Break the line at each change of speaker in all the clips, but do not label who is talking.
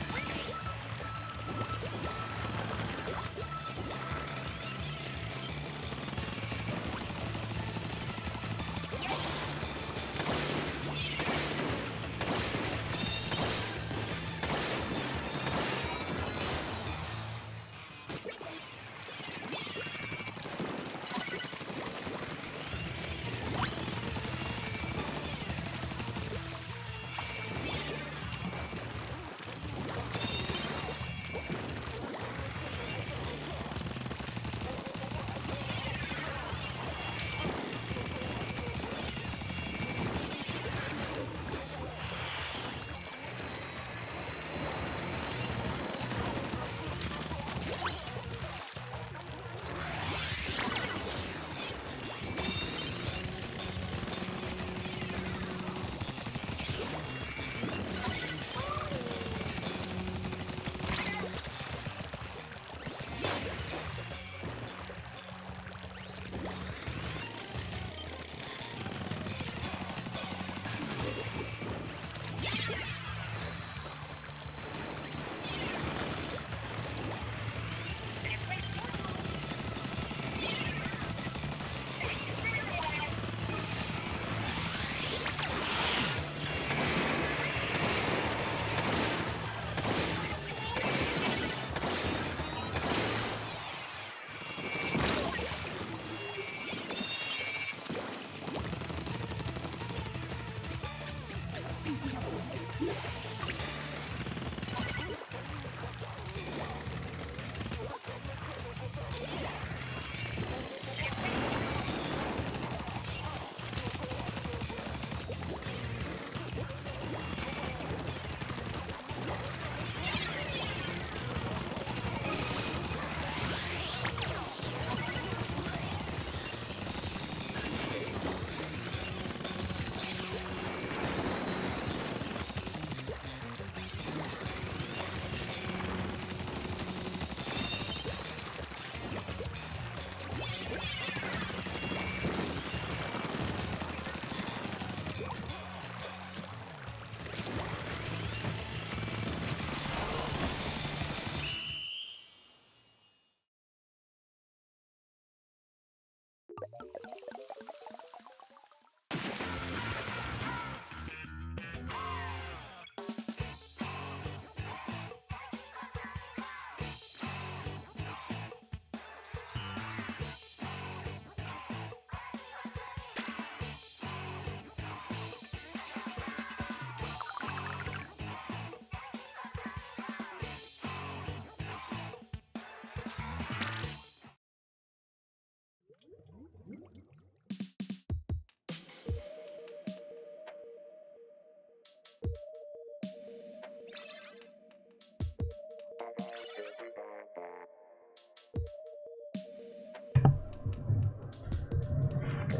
เ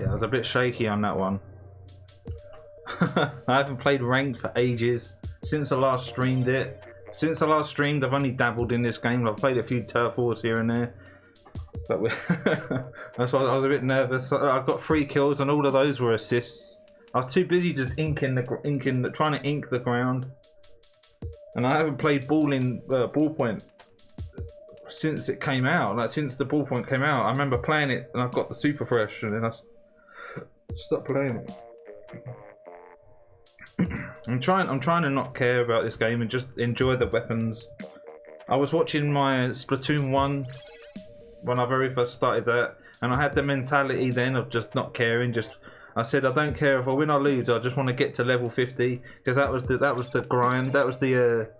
Yeah, I was a bit shaky on that one. I haven't played ranked for ages. Since I last streamed it. Since I last streamed, I've only dabbled in this game. I've played a few turf wars here and there. But that's why I was a bit nervous. I got 3 kills and all of those were assists. I was too busy just trying to ink the ground. And I haven't played ballpoint since it came out. Like since the ballpoint came out, I remember playing it and I got the super fresh, and then I stopped playing it. I'm trying to not care about this game and just enjoy the weapons. I was watching my Splatoon 1 when I very first started that, and I had the mentality then of just not caring. I said I don't care if I win or lose. I just want to get to level 50 because that was the grind. That was the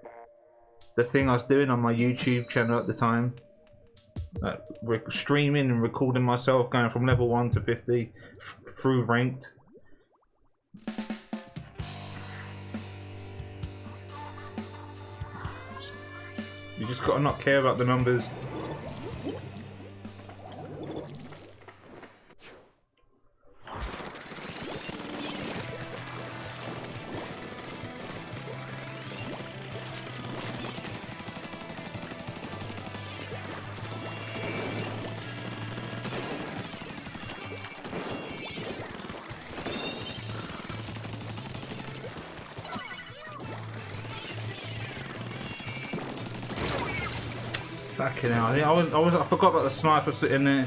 thing I was doing on my YouTube channel at the time. Streaming and recording myself going from level 1 to 50 through ranked. You just gotta not care about the numbers. Fucking hell, I forgot about the sniper sitting there.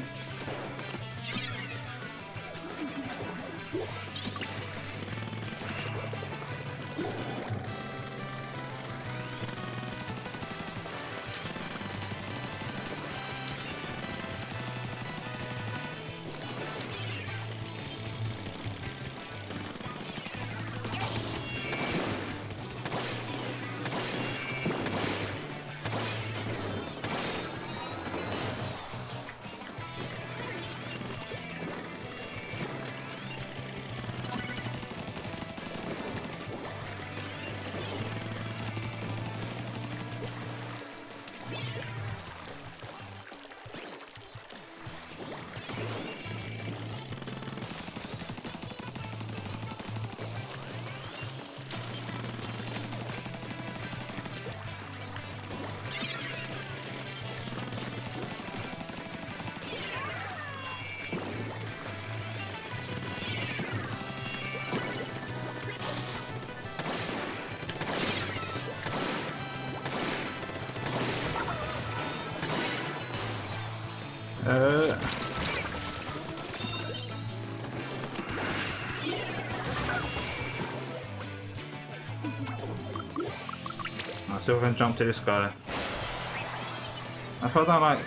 I'll see if I can jump to this guy. If I don't like...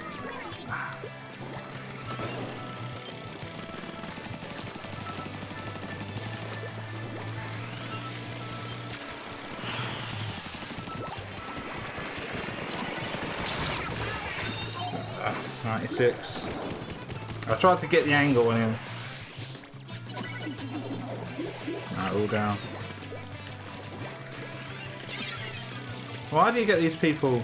Ah, 96. I tried to get the angle on him. Alright, all down. Why do you get these people?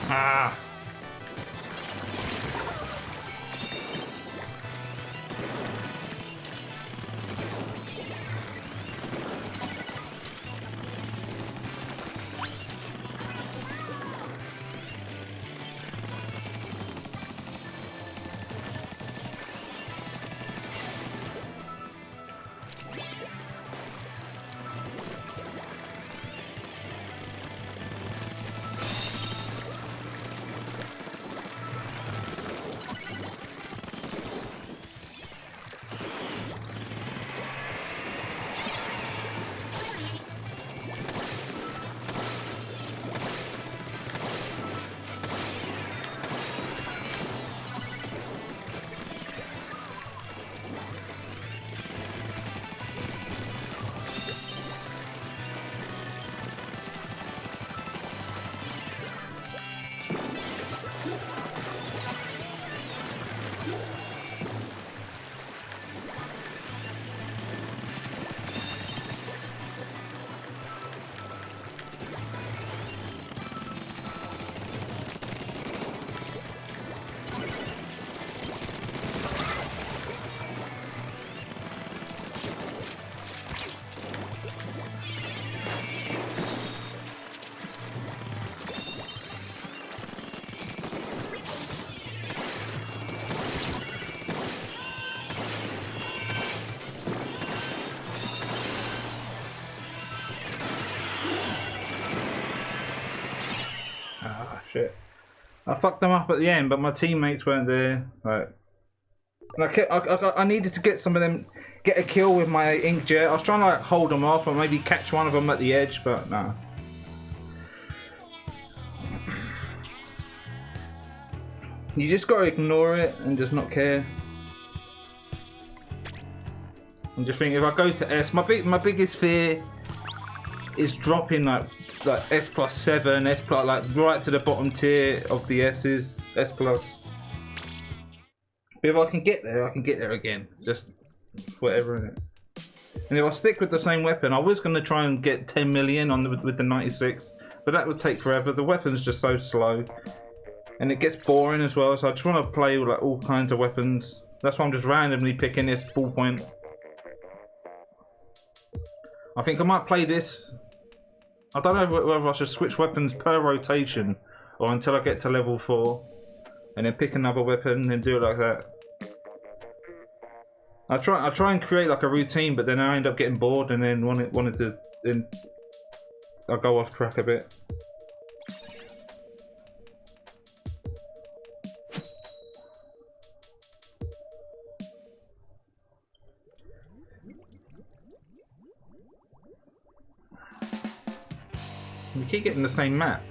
Ah! Ah, shit. I fucked them up at the end, but my teammates weren't there. Like, and I needed to get some of them, get a kill with my inkjet. I was trying to like hold them off or maybe catch one of them at the edge, but no. You just gotta ignore it and just not care. I'm just thinking if I go to S, my biggest fear is dropping like S plus 7, S plus, like right to the bottom tier of the S's, S plus. But if I can get there again. Just whatever in it. And if I stick with the same weapon, I was gonna try and get 10 million on with the 96, but that would take forever. The weapon's just so slow, and it gets boring as well. So I just want to play with like all kinds of weapons. That's why I'm just randomly picking this ballpoint. I think I might play this. I don't know whether I should switch weapons per rotation or until I get to level 4 and then pick another weapon and do it like that. I try and create like a routine, but then I end up getting bored and then I'll go off track a bit. We keep getting the same map.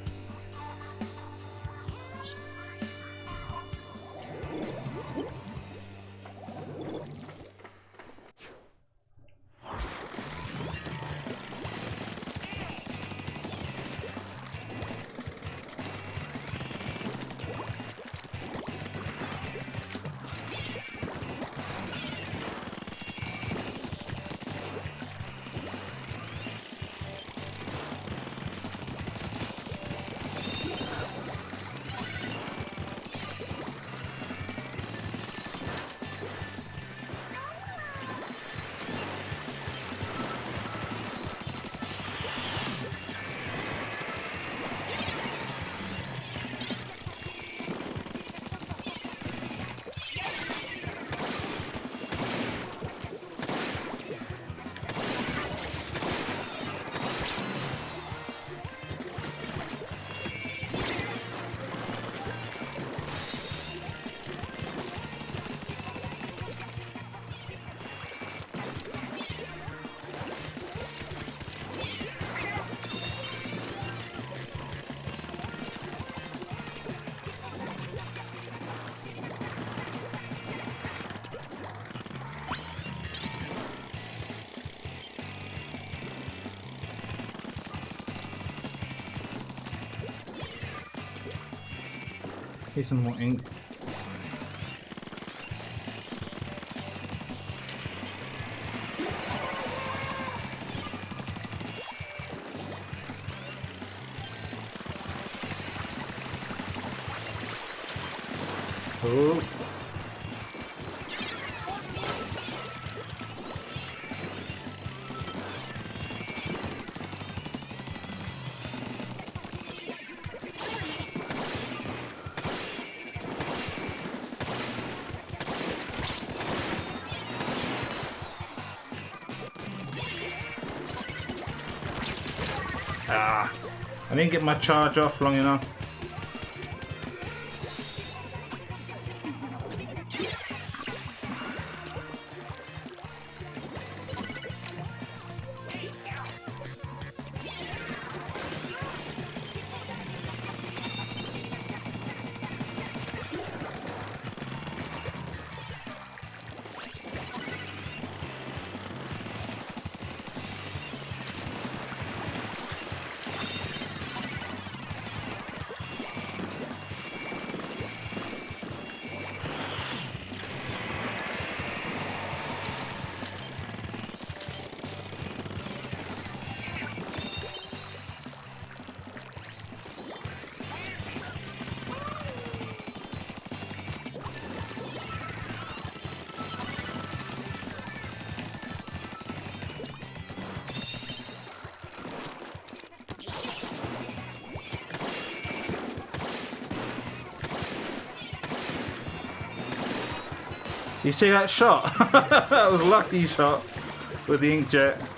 Here's some more ink. Ooh. Ah, I didn't get my charge off long enough. You see that shot? That was a lucky shot with the inkjet.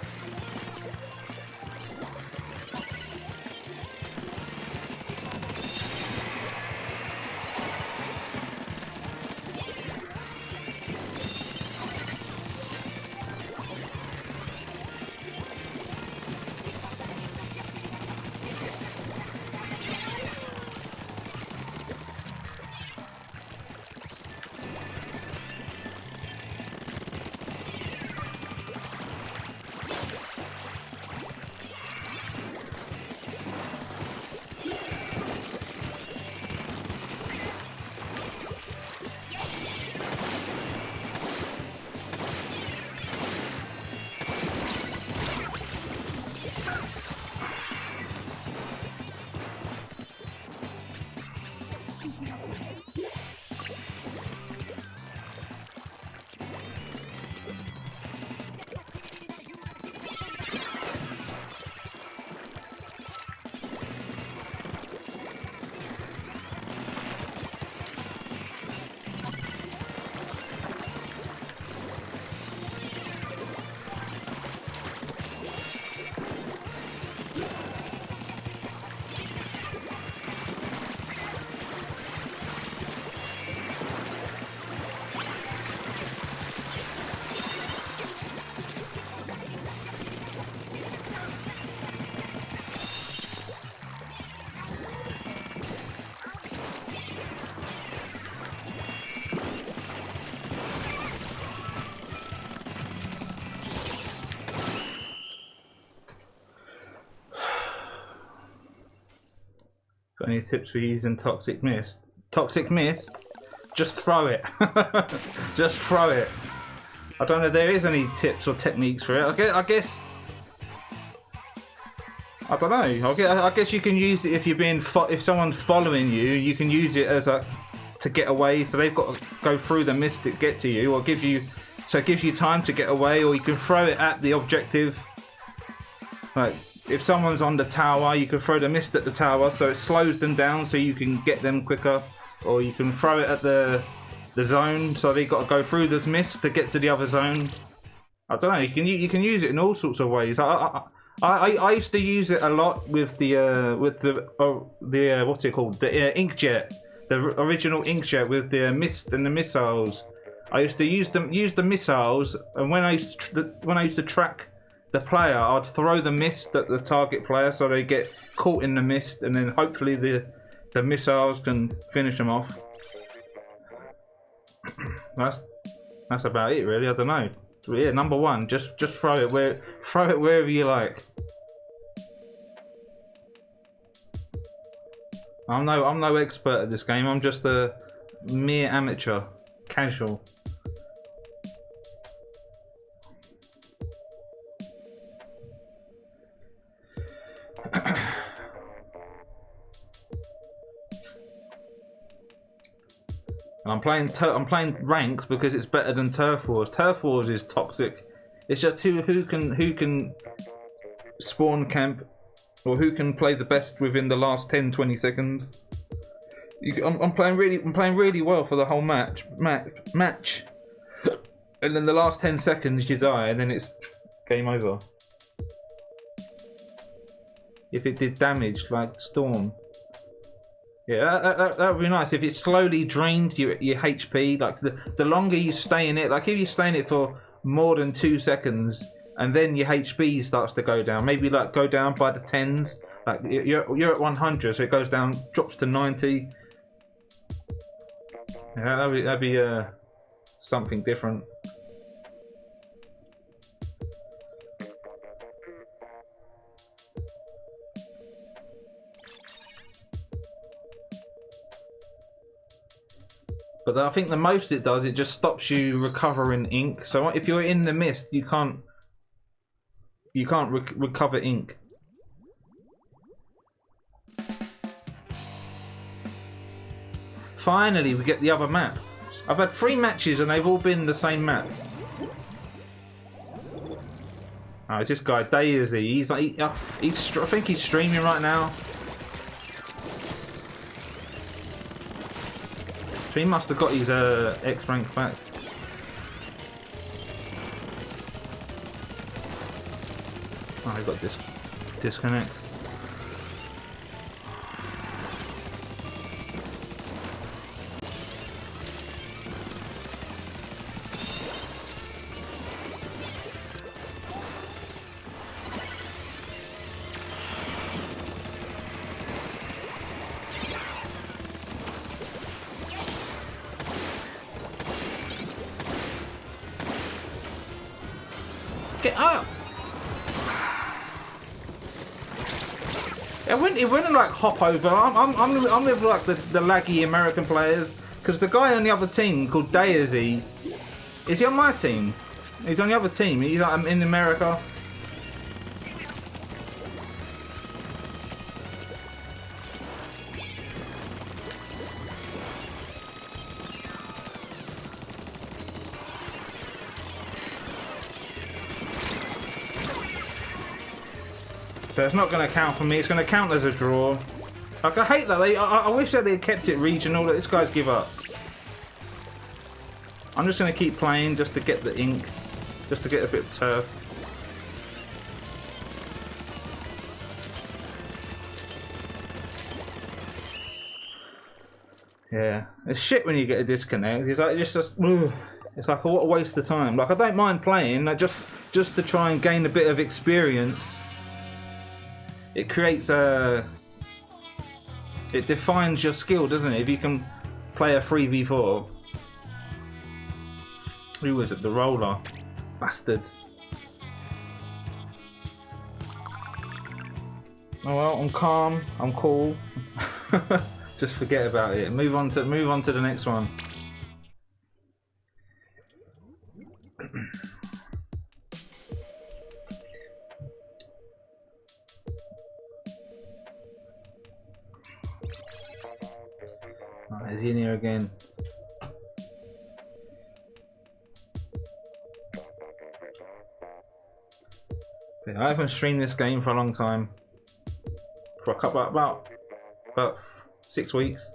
Got any tips for using Toxic Mist? Toxic Mist? Just throw it. Just throw it. I don't know if there is any tips or techniques for it. I guess I don't know. I guess you can use it if you're being if someone's following you. You can use it as a to get away. So they've got to go through the mist to get to you, or give you. So it gives you time to get away, or you can throw it at the objective. Like if someone's on the tower, you can throw the mist at the tower, so it slows them down, so you can get them quicker. Or you can throw it at the zone, so they've got to go through the mist to get to the other zone. I don't know. You can use it in all sorts of ways. I used to use it a lot with the what's it called, the inkjet, the original inkjet with the mist and the missiles. I used to use the missiles, and when I used to track the player, I'd throw the mist at the target player so they get caught in the mist, and then hopefully the missiles can finish them off. That's about it, really. I don't know. But yeah, number one, just throw it wherever you like. I'm no expert at this game. I'm just a mere amateur, casual. And I'm playing ranks because it's better than Turf Wars. Turf Wars is toxic. It's just who can spawn camp, or who can play the best within the last 10-20 seconds. I'm playing really well for the whole match, and then the last 10 seconds you die, and then it's game over. If it did damage like Storm. Yeah, that would be nice if it slowly drained your HP. Like the longer you stay in it, like if you stay in it for more than 2 seconds, and then your HP starts to go down. Maybe like go down by the tens. Like you're at 100, so it goes down, drops to 90. Yeah, that'd be something different. But I think the most it does, it just stops you recovering ink. So if you're in the mist, you can't recover ink. Finally, we get the other map. I've had 3 matches and they've all been the same map. Oh, it's this guy Daisy. He's like, I think he's streaming right now. So he must have got his X rank back. Oh, he got disconnect. Get up! It wouldn't like hop over. I'm with like the laggy American players, because the guy on the other team called Daisy, is he on my team? He's on the other team. He's like in America. So it's not going to count for me. It's going to count as a draw. Like, I hate that. I wish that they had kept it regional. Let this guys give up. I'm just going to keep playing just to get the ink, just to get a bit of turf. Yeah, it's shit when you get a disconnect. It's like it's like what a waste of time. Like I don't mind playing, like just to try and gain a bit of experience. It creates it defines your skill, doesn't it? If you can play a 3v4. Who was it? The roller. Bastard. Oh well, I'm calm, I'm cool. Just forget about it. Move on to the next one. Is he in here again? Yeah, I haven't streamed this game for a long time. For a couple about 6 weeks.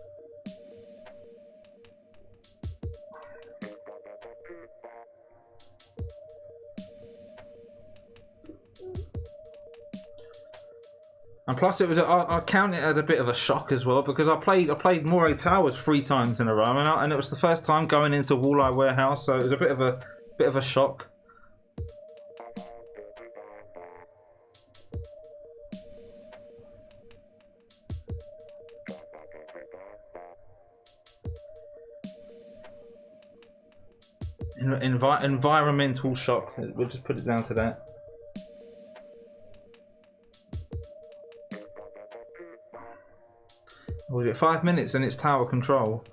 And plus, it was I count it as a bit of a shock as well, because I played Moray Towers 3 times in a row, and it was the first time going into Walleye Warehouse, so it was a bit of a shock. Environmental shock. We'll just put it down to that. Was it 5 minutes and it's tower control?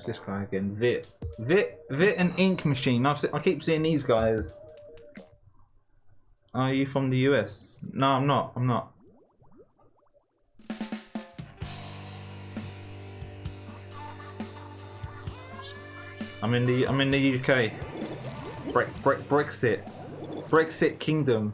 Where's this guy again? Vit and Ink Machine. I keep seeing these guys. Are you from the US? No, I'm not. I'm not. I'm in the UK. Brexit Kingdom.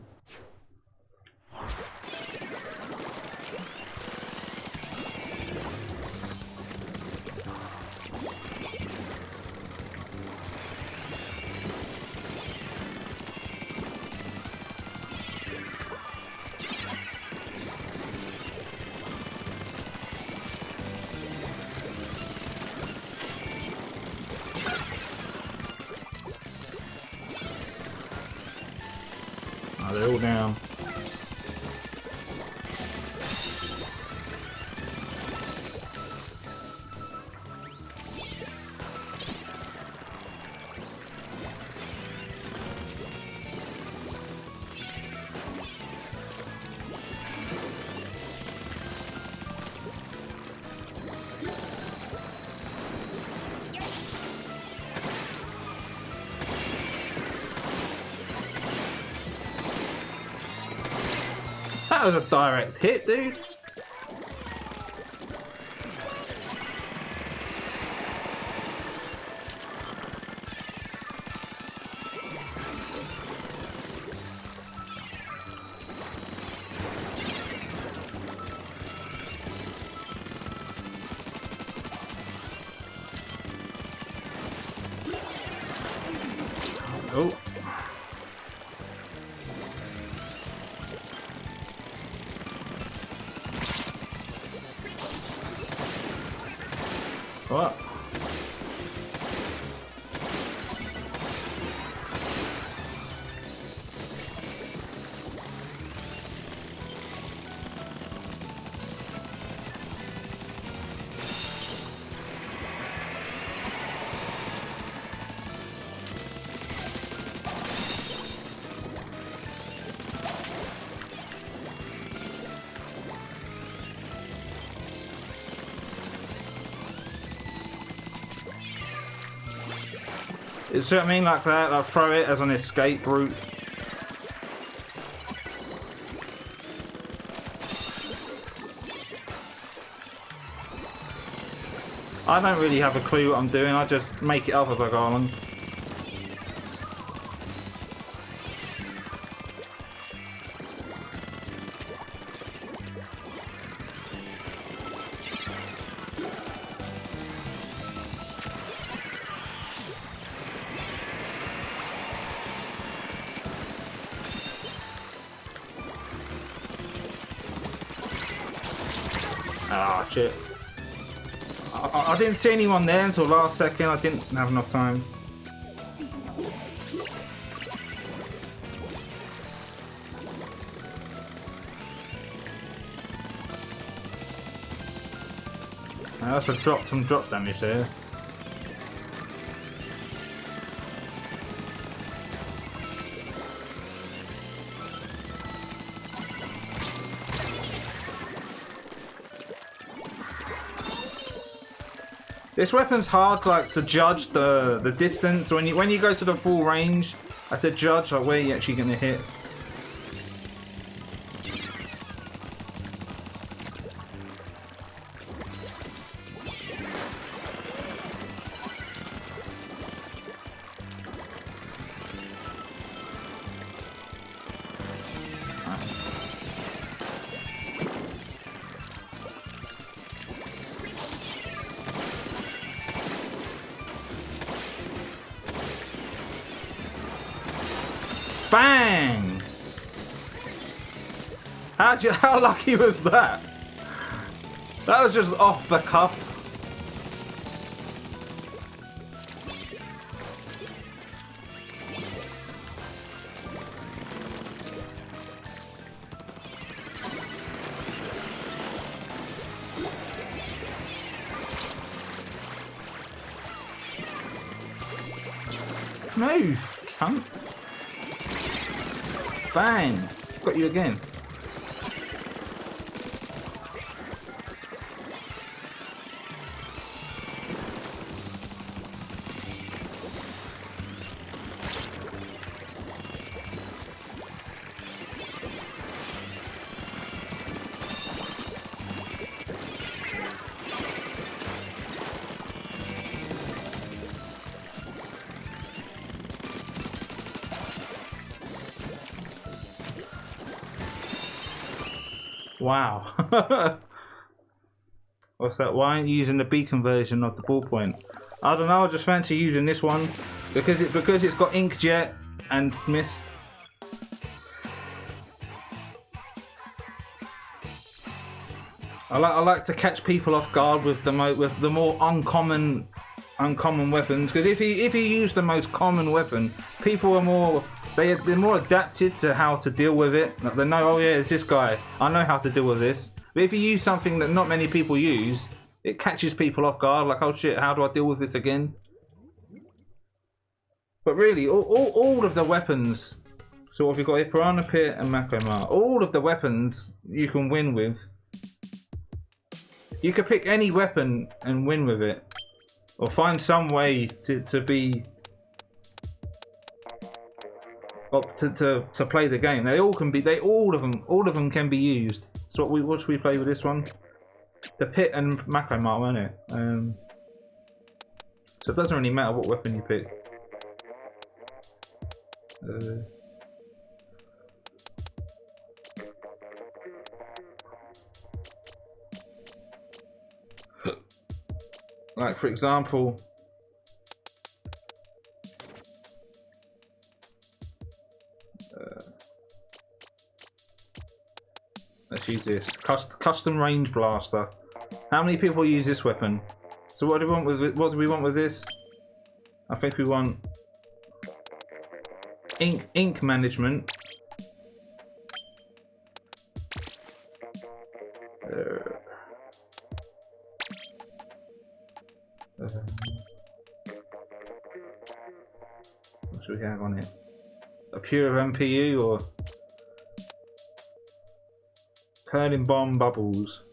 Oh, they're all down. That was a direct hit, dude. Oh. What? See what I mean? Like that, I'll throw it as an escape route. I don't really have a clue what I'm doing, I just make it up as I go along. Ah, shit. I didn't see anyone there until last second. I didn't have enough time. That's some drop damage there. This weapon's hard, like, to judge the distance. When you go to the full range, I have to judge like where you're actually gonna hit. Bang! How lucky was that? That was just off the cuff. Move, cunt. Bang! Got you again. Wow. What's that? Why aren't you using the beacon version of the ballpoint? I don't know. I just fancy using this one because it's got inkjet and mist. I like to catch people off guard with the more uncommon weapons, because if you use the most common weapon, people are they're more adapted to how to deal with it. Like they know, oh yeah, it's this guy. I know how to deal with this. But if you use something that not many people use, it catches people off guard. Like, oh shit, how do I deal with this again? But really, all of the weapons. So what have we got here? Piranha Pit and Macromar. All of the weapons you can win with. You could pick any weapon and win with it, or find some way to play the game. All of them can be used. So what should we play with this one? The Pit and Macromar, won't it? So it doesn't really matter what weapon you pick. Like, for example, let's use this custom range blaster. How many people use this weapon? So what do we want with this? I think we want ink management. What should we have on it? A pure MPU or curling bomb bubbles?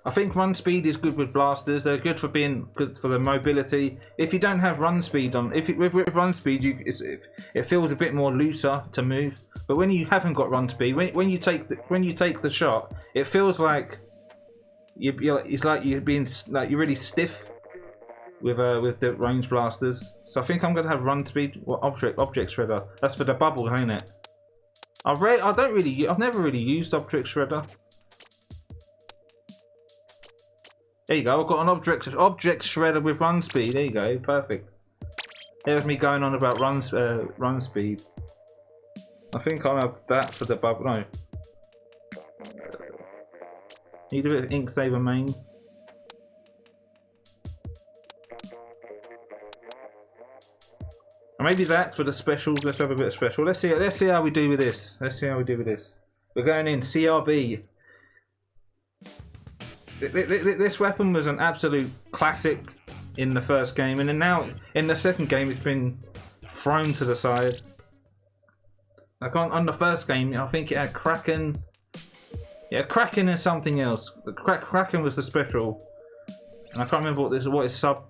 I think run speed is good with blasters. They're good for the mobility. If you don't have run speed on, with run speed, it feels a bit more looser to move. But when you haven't got run speed, when you take the shot, it feels like it's like you're you're really stiff with the range blasters. So I think I'm gonna have run speed. What object shredder? That's for the bubble, ain't it? I've never really used object shredder. There you go, I've got an object shredder with run speed. There you go, perfect. There's me going on about run speed. I think I'll have that for the bubble. No. Need a bit of ink saver main. And maybe that's for the specials. Let's have a bit of special. Let's see how we do with this. We're going in CRB. This weapon was an absolute classic in the first game, and then now in the second game it's been thrown to the side. Like on the first game, I think it had Kraken. Yeah, Kraken and something else. Kraken was the special, and I can't remember what his sub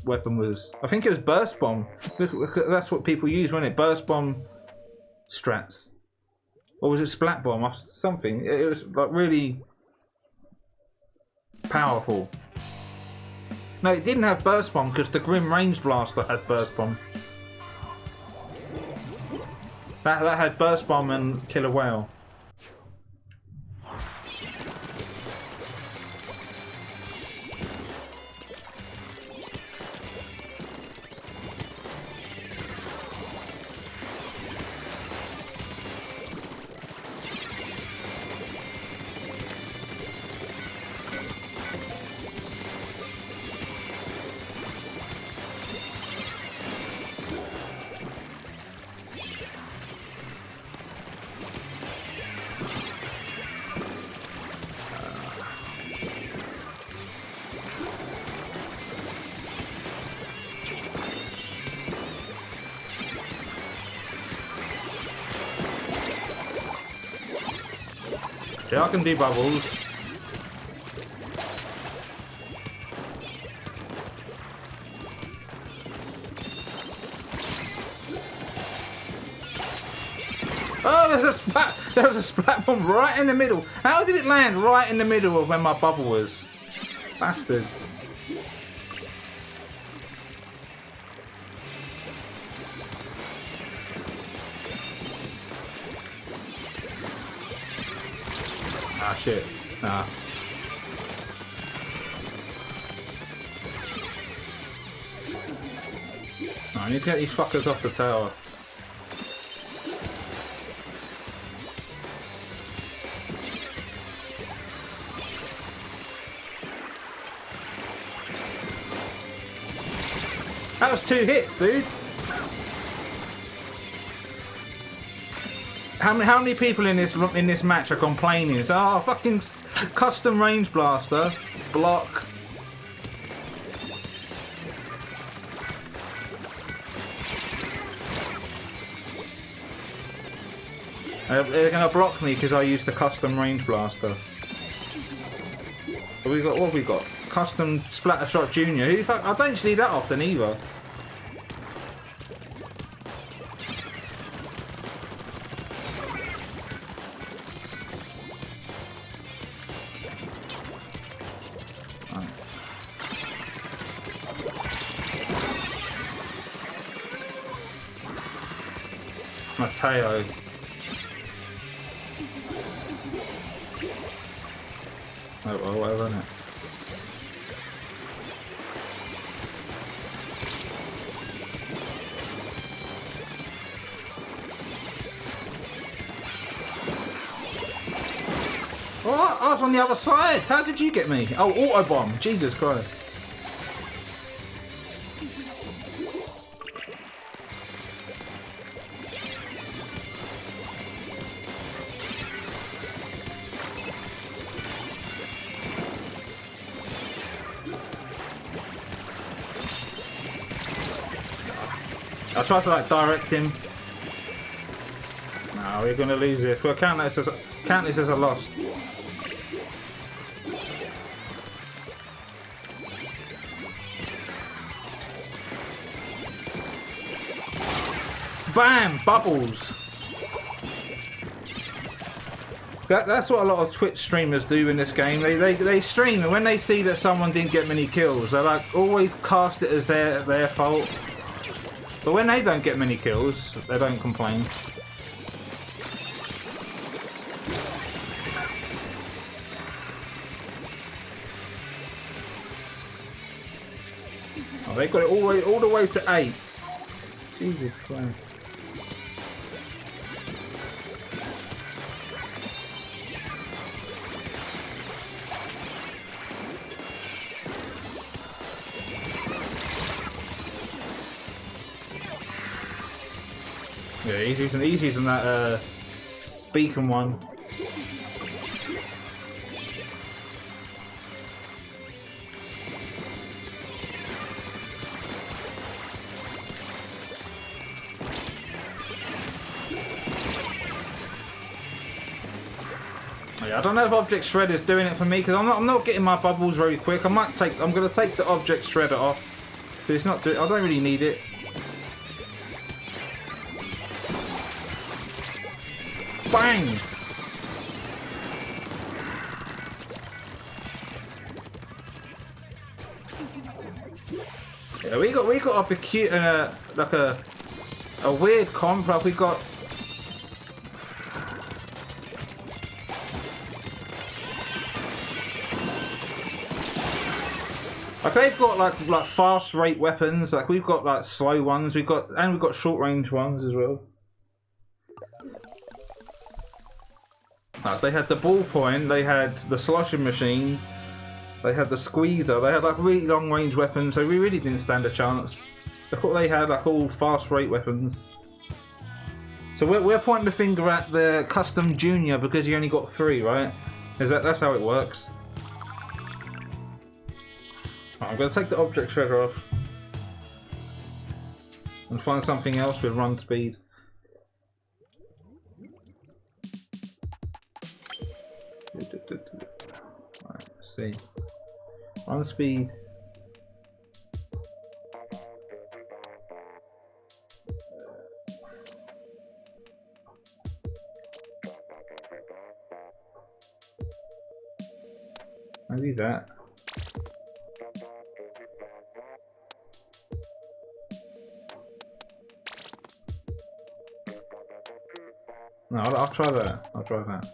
weapon was. I think it was Burst Bomb. That's what people use, wasn't it? Burst Bomb strats, or was it Splat Bomb? Something. It was like really powerful. No, it didn't have Burst Bomb because the Grim Range Blaster had Burst Bomb. That had Burst Bomb and Killer Whale. Yeah, I can do bubbles. Oh, there was a splat bomb right in the middle. How did it land right in the middle of where my bubble was? Bastard. Ah, shit. Nah. I need to get these fuckers off the tower. That was 2 hits, dude. How many people in this match are complaining? It's, oh, fucking custom range blaster block. They're gonna block me because I used the custom range blaster. What have we got? Custom splatter shot junior. Who the fuck? I don't see that often either. Mateo. Oh well, whatever, innit? What? I was on the other side. How did you get me? Oh, autobomb. Jesus Christ. I tried to like direct him. No, we're gonna lose this. We'll count this as a loss. Bam! Bubbles! That's what a lot of Twitch streamers do in this game. They stream, and when they see that someone didn't get many kills, they like always cast it as their fault. But when they don't get many kills, they don't complain. Oh, they got it all the way to 8. Jesus Christ. Yeah, he's using that beacon one. Yeah, I don't know if Object Shredder is doing it for me because I'm not getting my bubbles very quick. I'm gonna take the Object Shredder off because it's not. I don't really need it. Bang! Yeah, we got a cute and like a weird comp. Like we got. Like they've got like fast rate weapons. Like we've got like slow ones. We've got short range ones as well. They had the ballpoint, they had the sloshing machine, they had the squeezer, they had like really long range weapons, so we really didn't stand a chance. Look what they had, like all fast rate weapons. So we're pointing the finger at the custom junior because you only got 3, right? That's how it works. Right, I'm going to take the Object Shredder off and find something else with run speed. Right, let's see. Run speed. Maybe that. No, I'll try that. I'll try that.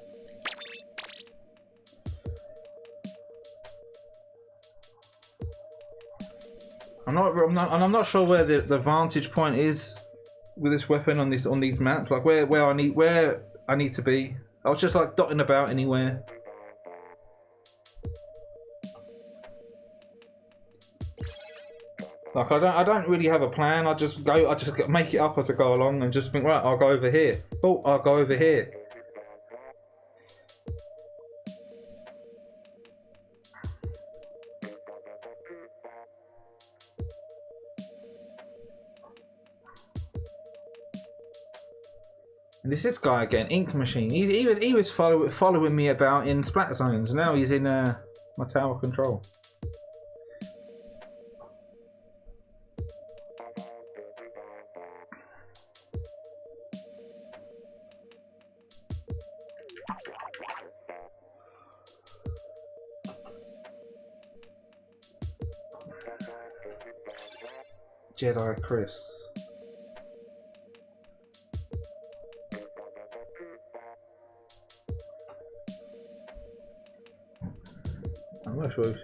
I'm not sure where the vantage point is with this weapon on these maps. Like where I need to be. I was just like dotting about anywhere. Like I don't really have a plan. I just make it up as I go along and just think, right, I'll go over here. Oh, I'll go over here. And this guy again, Ink Machine. He was following me about in Splat Zones. Now he's in my tower control. Jedi Chris. I'm not sure.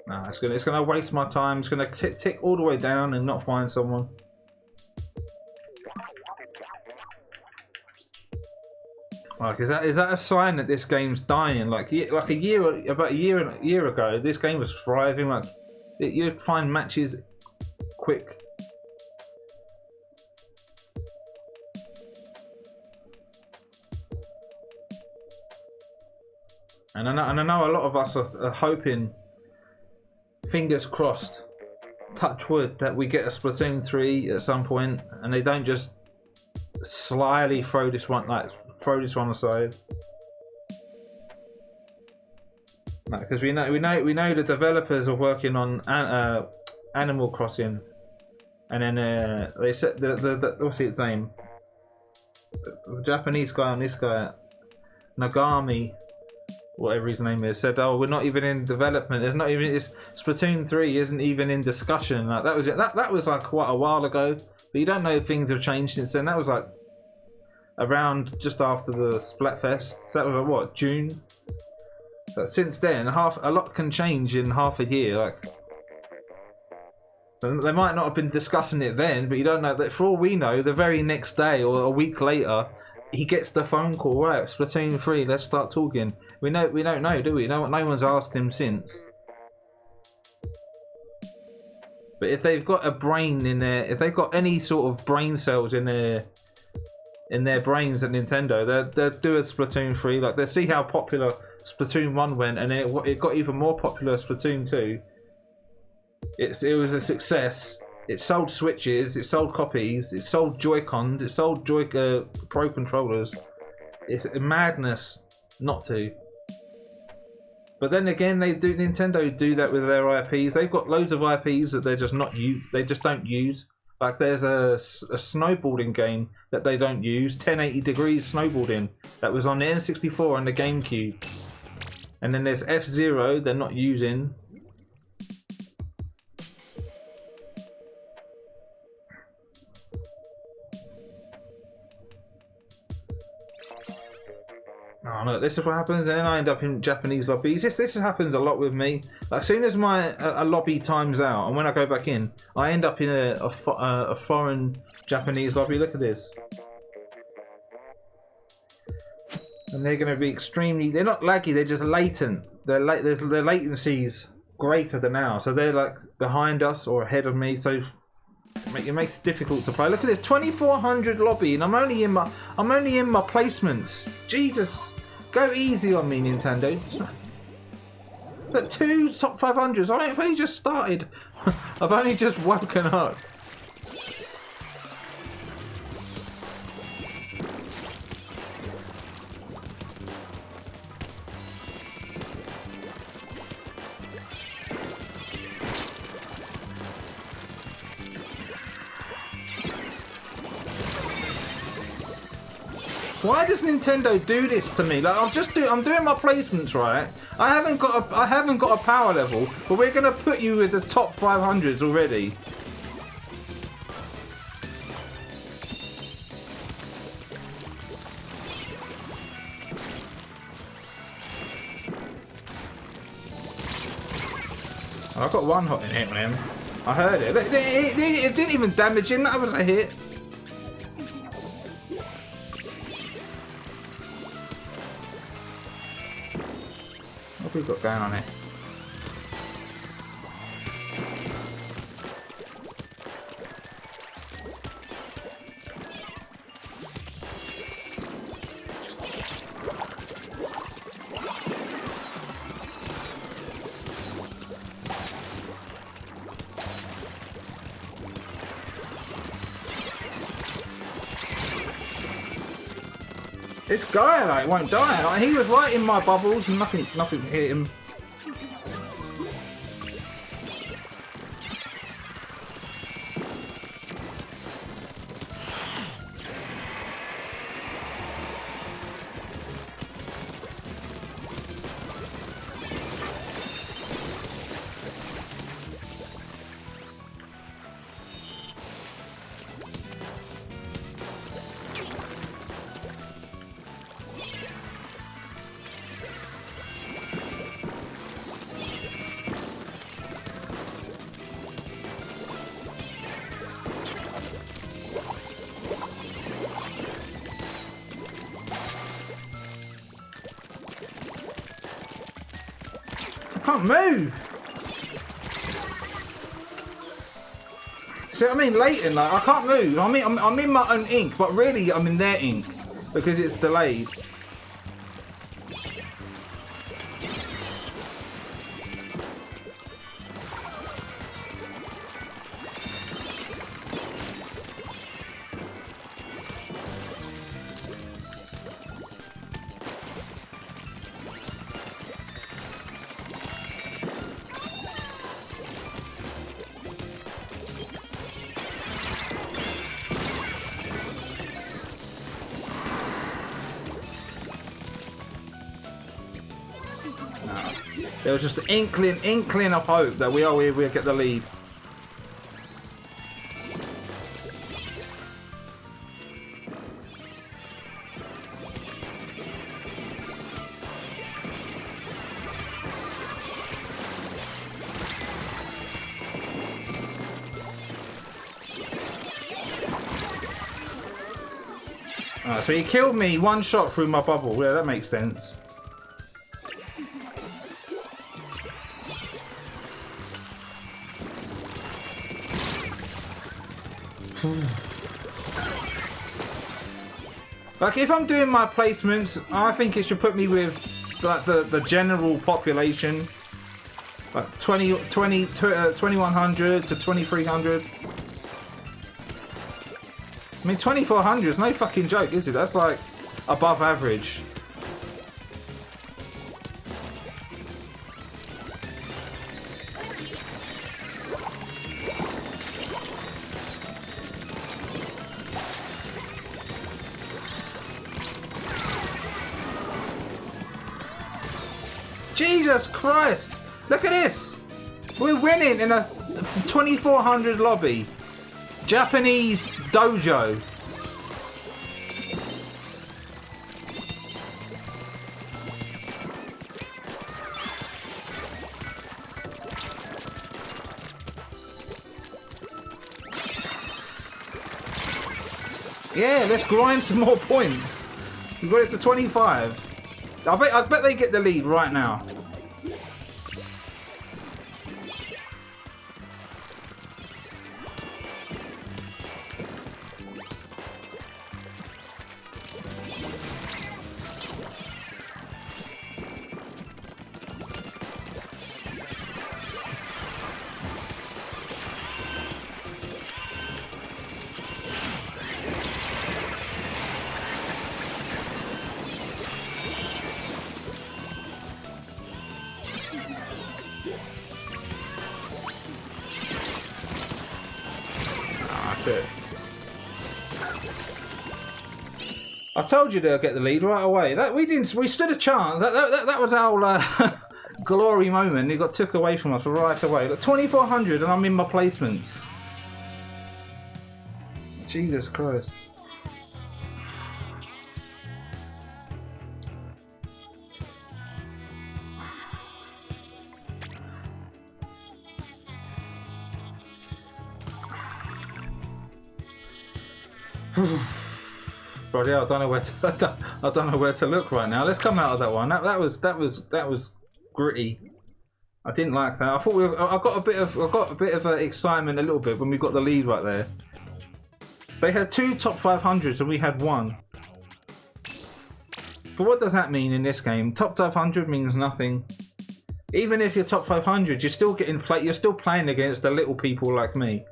Nah, it's gonna waste my time. It's gonna tick all the way down and not find someone. Like, is that a sign that this game's dying? Like about a year ago, this game was thriving. Like you'd find matches quick. And I know a lot of us are hoping, fingers crossed, touch wood, that we get a Splatoon 3 at some point, and they don't just slyly throw this one aside. Because we know the developers are working on Animal Crossing, and then they said what's its name? The Japanese guy on this guy, Nagami, whatever his name is, said, "Oh, we're not even in development. There's not even Splatoon 3 isn't even in discussion." Like that was like quite a while ago, but you don't know if things have changed since then. That was like around just after the Splatfest. So that was like, what, June? But since then, a lot can change in half a year. Like they might not have been discussing it then, but you don't know that. For all we know, the very next day or a week later, he gets the phone call. Right, Splatoon 3, let's start talking. We don't know, do we? No one's asked him since. But if they've got a brain in there, if they've got any sort of brain cells in their brains at Nintendo, they'll do a Splatoon 3. Like, they'll see how popular Splatoon 1 went, and then it got even more popular, Splatoon 2. It was a success. It sold Switches, it sold copies, it sold Joy-Cons, it sold Pro Controllers. It's a madness not to. But then again, Nintendo do that with their IPs. They've got loads of IPs that they're just not use. They just don't use. Like there's a snowboarding game that they don't use, 1080 Degrees Snowboarding, that was on the N64 and the GameCube. And then there's F-Zero they're not using. Oh no, this is what happens, and then I end up in Japanese lobbies. This happens a lot with me. Like, as soon as a lobby times out, and when I go back in, I end up in a foreign Japanese lobby. Look at this. And they're going to be extremely... They're not laggy, they're just latent. Their latency's greater than ours. So they're like behind us or ahead of me, so it makes it difficult to play. Look at this, 2400 lobby, and I'm only in my placements. Jesus, go easy on me, Nintendo. But 2 top 500s. I've only just started. I've only just woken up. Why does Nintendo do this to me? Like I'm doing my placements right. I haven't got a power level, but we're gonna put you with the top 500s already. I got one hot in hit on him. I heard it. It didn't even damage him. That was a hit. What have we got going on here? This guy like won't die. Like, he was right in my bubbles and nothing hit him. I can't move. See what I mean? Leighton, like I can't move. I mean, I'm in my own ink, but really I'm in their ink because it's delayed. There was just an inkling of hope that we'll get the lead. Alright, so he killed me one shot through my bubble. Yeah, that makes sense. Like if I'm doing my placements, I think it should put me with like the general population, like 2100 to 2300. I mean 2400 is no fucking joke, is it? That's like above average. Jesus Christ! Look at this! We're winning in a 2400 lobby. Japanese dojo. Yeah, let's grind some more points. We got it to 25. I bet they get the lead right now. I told you they'll get the lead right away. We stood a chance. That was our glory moment. It got took away from us right away. Look, 2,400 and I'm in my placements. Jesus Christ. But yeah, I don't know where to. I don't know where to look right now. Let's come out of that one. That was gritty. I didn't like that. I thought I got a bit of excitement a little bit when we got the lead right there. They had 2 top 500s and we had 1. But what does that mean in this game? Top 500 means nothing. Even if you're top 500, you're still You're still playing against the little people like me.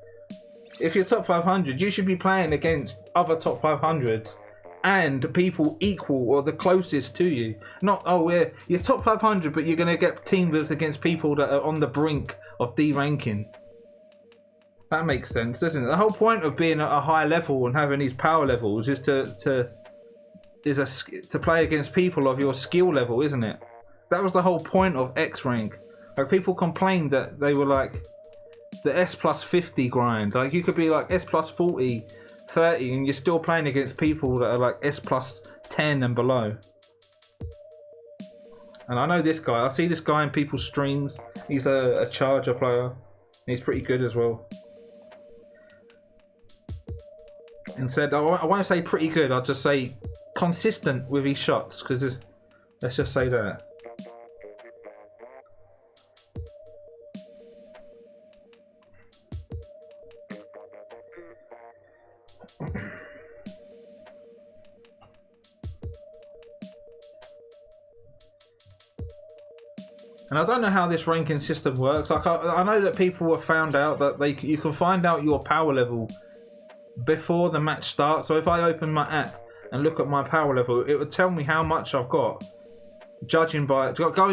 If you're top 500, you should be playing against other top 500s and people equal or the closest to you. Not, oh, you're top 500, but you're going to get teamed with against people that are on the brink of D-ranking. That makes sense, doesn't it? The whole point of being at a high level and having these power levels is to play against people of your skill level, isn't it? That was the whole point of X rank. Like, people complained that they were like the S plus 50 grind. Like, you could be like S plus 40, 30, and you're still playing against people that are like S plus 10 and below. And I know this guy. I see this guy in people's streams. He's a charger player. He's pretty good as well. And said, I won't say pretty good. I'll just say consistent with his shots. Because let's just say that. And I don't know how this ranking system works. Like, I know that people have found out that you can find out your power level before the match starts. So if I open my app and look at my power level, it would tell me how much I've got, going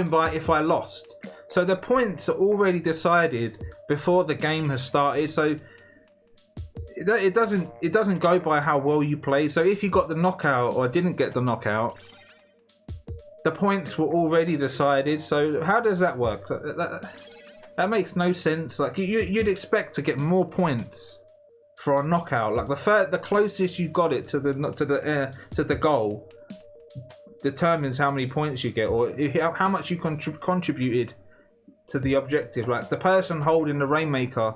by if I lost. So the points are already decided before the game has started. So it doesn't go by how well you play. So if you got the knockout or didn't get the knockout, the points were already decided. So how does that work? That makes no sense. Like, you'd expect to get more points for a knockout. Like, the closest you got it to the goal determines how many points you get, or how much you contributed to the objective. Like, the person holding the Rainmaker,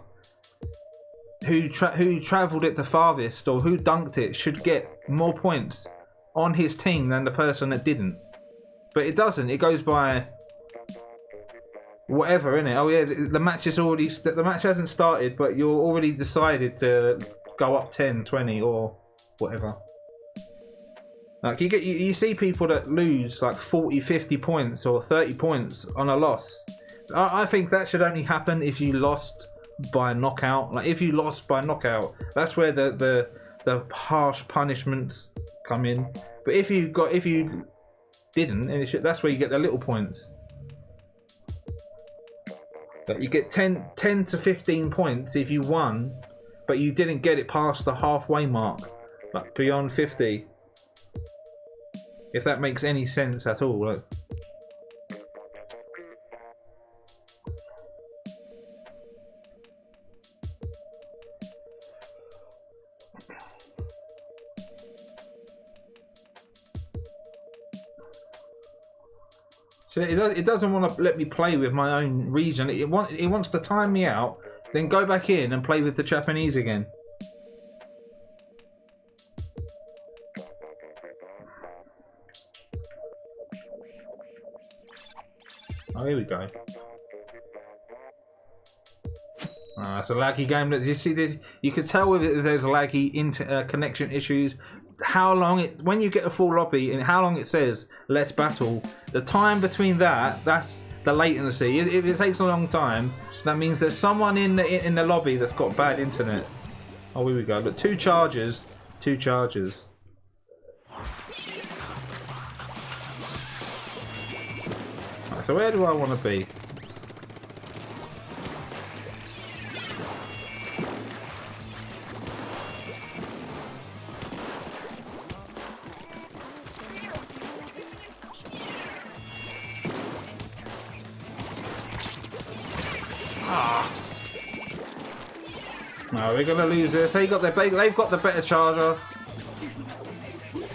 who travelled it the farthest or who dunked it, should get more points on his team than the person that didn't. But it doesn't. It goes by whatever, innit? Oh yeah, the match hasn't started, but you're already decided to go up 10, 20 or whatever. Like, you see people that lose like 40, 50 points or 30 points on a loss. I think that should only happen if you lost by knockout. Like, if you lost by knockout, that's where the harsh punishments come in. But if you didn't, and that's where you get the little points. Like, you get 10 to 15 points if you won, but you didn't get it past the halfway mark, like beyond 50. If that makes any sense at all. Like, so it doesn't want to let me play with my own region. It wants to time me out, then go back in and play with the Japanese again. Oh, here we go. Oh, it's a laggy game. You see this? You can tell with it there's laggy connection issues. How long when you get a full lobby and how long it says let's battle, the time between that's the latency. If it takes a long time, that means there's someone in the lobby that's got bad internet. Oh, here we go. But two charges. Right, so where do I want to be? Ah. No, we're gonna lose this. They've got the better charger,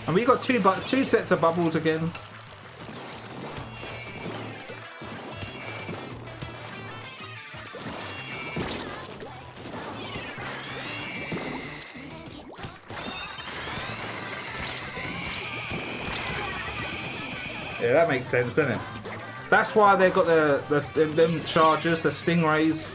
and we got two sets of bubbles again. Yeah, that makes sense, doesn't it? That's why they've got them chargers, the stingrays.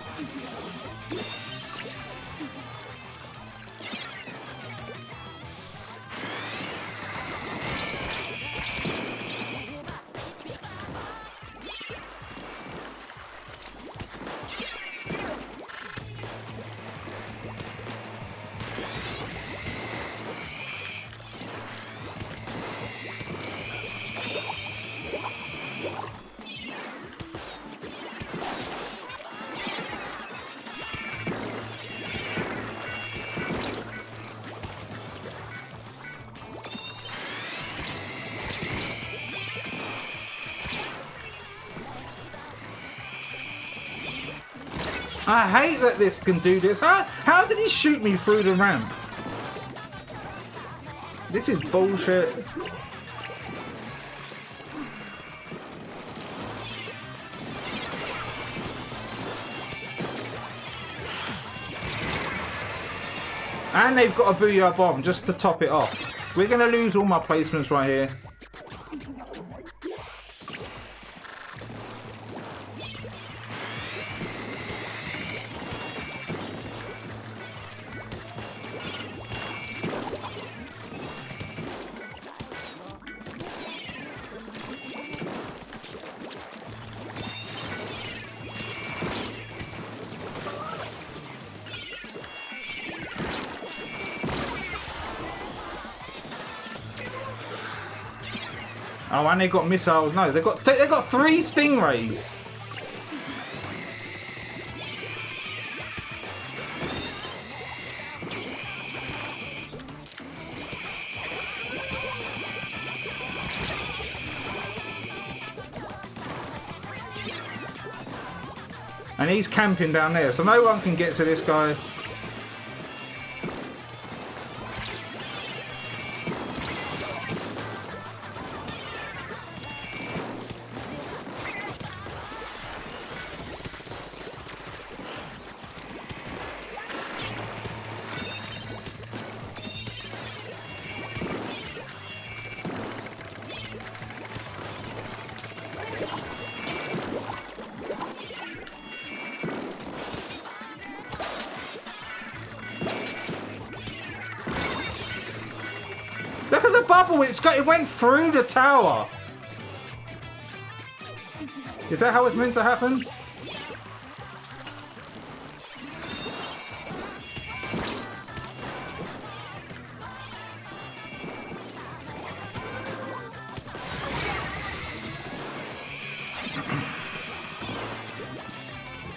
I hate that this can do this. How did he shoot me through the ramp? This is bullshit. And they've got a Booyah Bomb just to top it off. We're going to lose all my placements right here. Oh, and they got missiles. No, they got 3 stingrays. And he's camping down there, so no one can get to this guy. Look at the bubble, it went through the tower. Is that how it's meant to happen?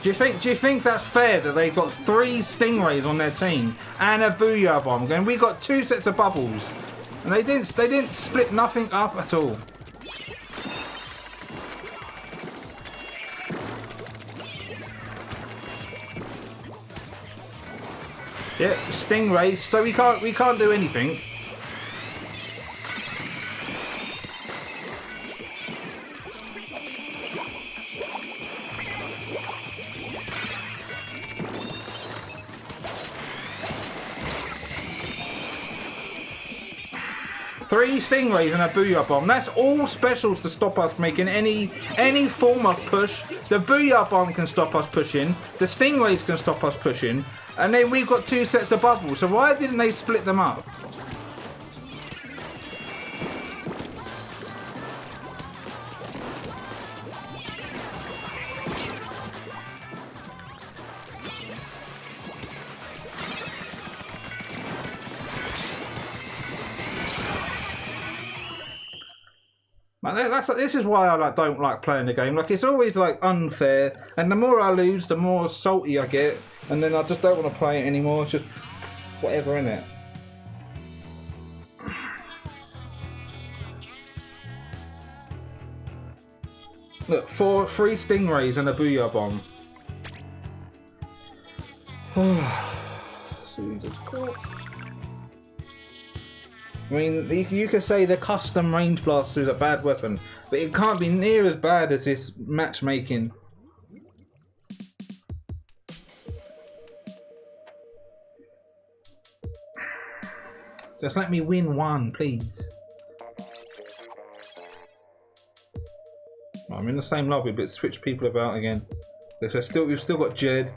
Do you think that's fair that they've got 3 stingrays on their team and a Booyah Bomb? And we got 2 sets of bubbles. And they didn't split nothing up at all. Yeah, stingray. So we can't do anything. Three stingrays and a Booyah Bomb. That's all specials to stop us making any form of push. The Booyah Bomb can stop us pushing. The stingrays can stop us pushing. And then we've got 2 sets of bubbles. So why didn't they split them up? This is why I don't like playing the game. Like, it's always like unfair, and the more I lose, the more salty I get, and then I just don't want to play it anymore. It's just whatever, innit? Look, 3 stingrays and a Booyah Bomb. Jesus Christ. I mean, you could say the custom range blaster is a bad weapon, but it can't be near as bad as this matchmaking. Just let me win one, please. I'm in the same lobby, but switch people about again. We've still got Jed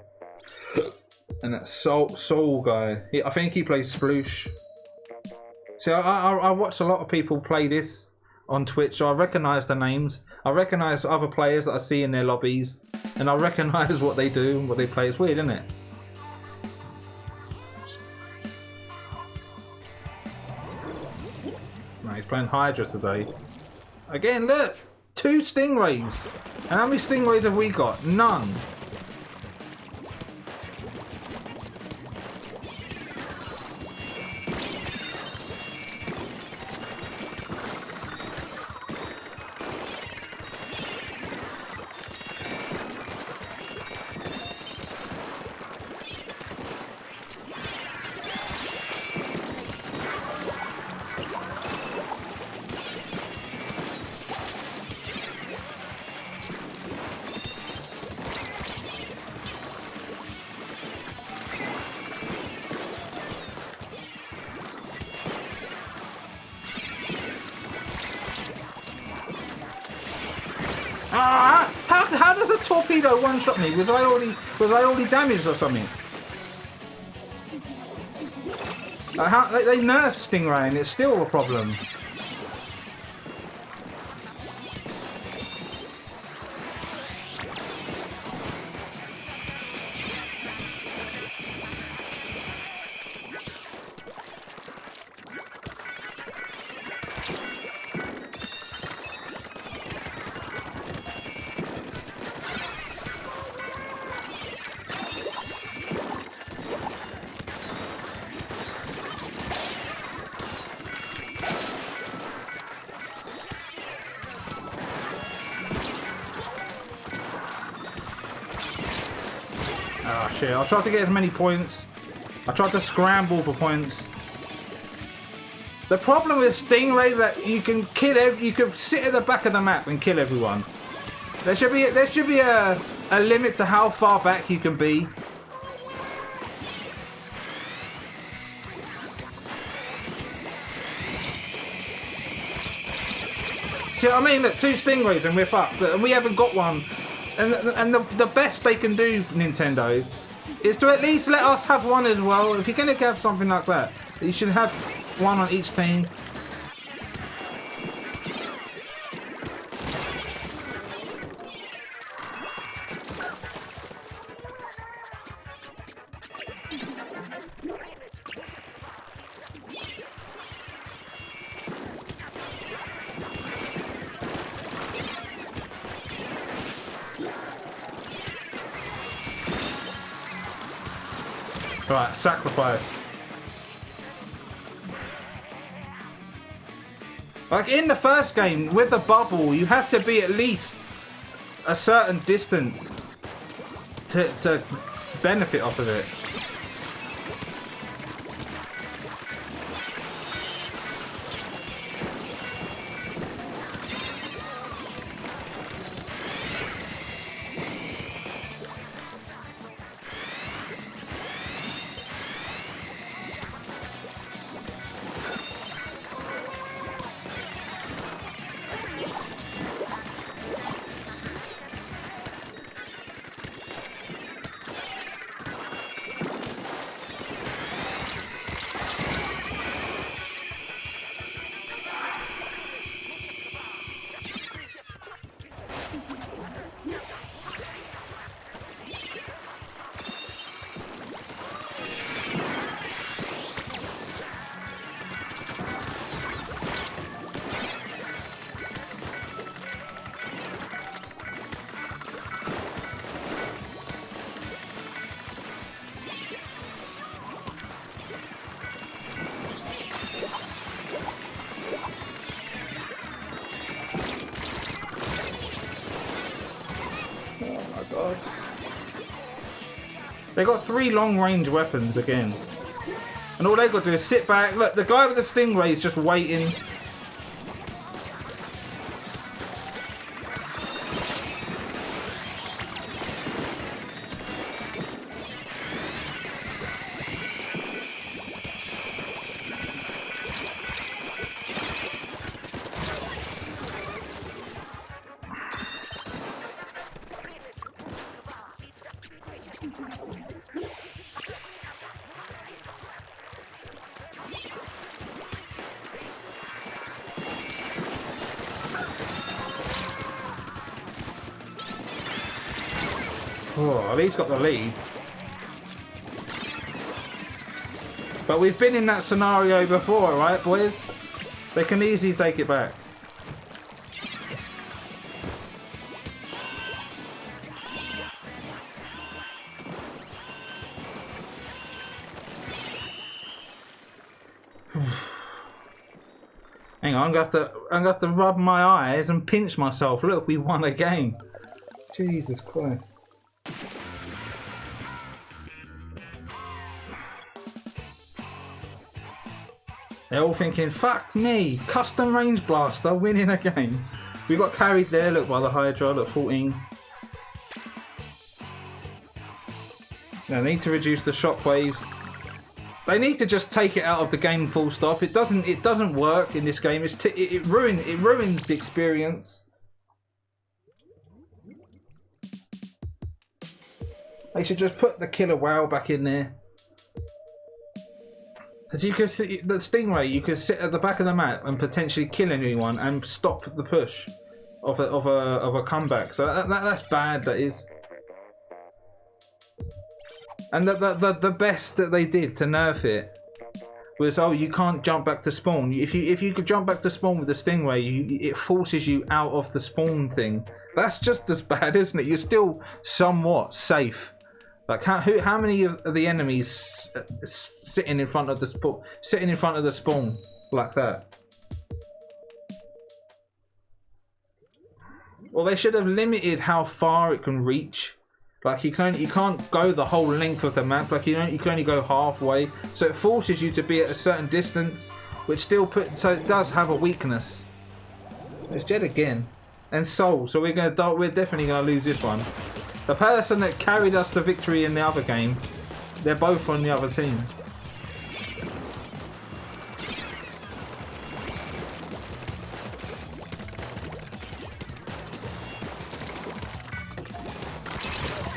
and that Soul guy. I think he plays Sploosh. See, I watch a lot of people play this on Twitch, so I recognise the names. I recognise other players that I see in their lobbies, and I recognise what they do and what they play. It's weird, isn't it? No, he's playing Hydra today. Again, look! 2 Stingrays! And how many Stingrays have we got? None! How does a torpedo one-shot me? Was I already damaged or something? They nerfed Stingray and it's still a problem. Oh shit, I tried to get as many points. I tried to scramble for points. The problem with Stingray is that you can you can sit at the back of the map and kill everyone. There should be a limit to how far back you can be. See what I mean? Look, 2 Stingrays and we're fucked. And we haven't got one. And the best they can do, Nintendo, is to at least let us have one as well. If you're going to have something like that, you should have one on each team. Right, sacrifice. Like in the first game, with the bubble, you had to be at least a certain distance to benefit off of it. They got 3 long-range weapons again. And all they got to do is sit back. Look, the guy with the stingray is just waiting. Oh, at least got the lead. But we've been in that scenario before, right, boys? They can easily take it back. Hang on, I'm gonna have to rub my eyes and pinch myself. Look, we won a game. Jesus Christ. They're all thinking, fuck me, custom range blaster winning a game. We got carried there, look, by the Hydra, look, 14. They need to reduce the shockwave. They need to just take it out of the game full stop. It doesn't work in this game. It ruins the experience. They should just put the killer whale back in there. As you can see, the stingray, you could sit at the back of the map and potentially kill anyone and stop the push of a comeback. So that's bad. That is. And the best that they did to nerf it was, oh, you can't jump back to spawn. If you could jump back to spawn with the stingray, it forces you out of the spawn thing. That's just as bad, isn't it? You're still somewhat safe. Like how many of the enemies sitting in front of the spawn like that? Well, they should have limited how far it can reach. Like you can't go the whole length of the map. Like you can only go halfway. So it forces you to be at a certain distance, which still so it does have a weakness. It's Jed again, and Soul. So we're definitely gonna lose this one. The person that carried us to victory in the other game, they're both on the other team.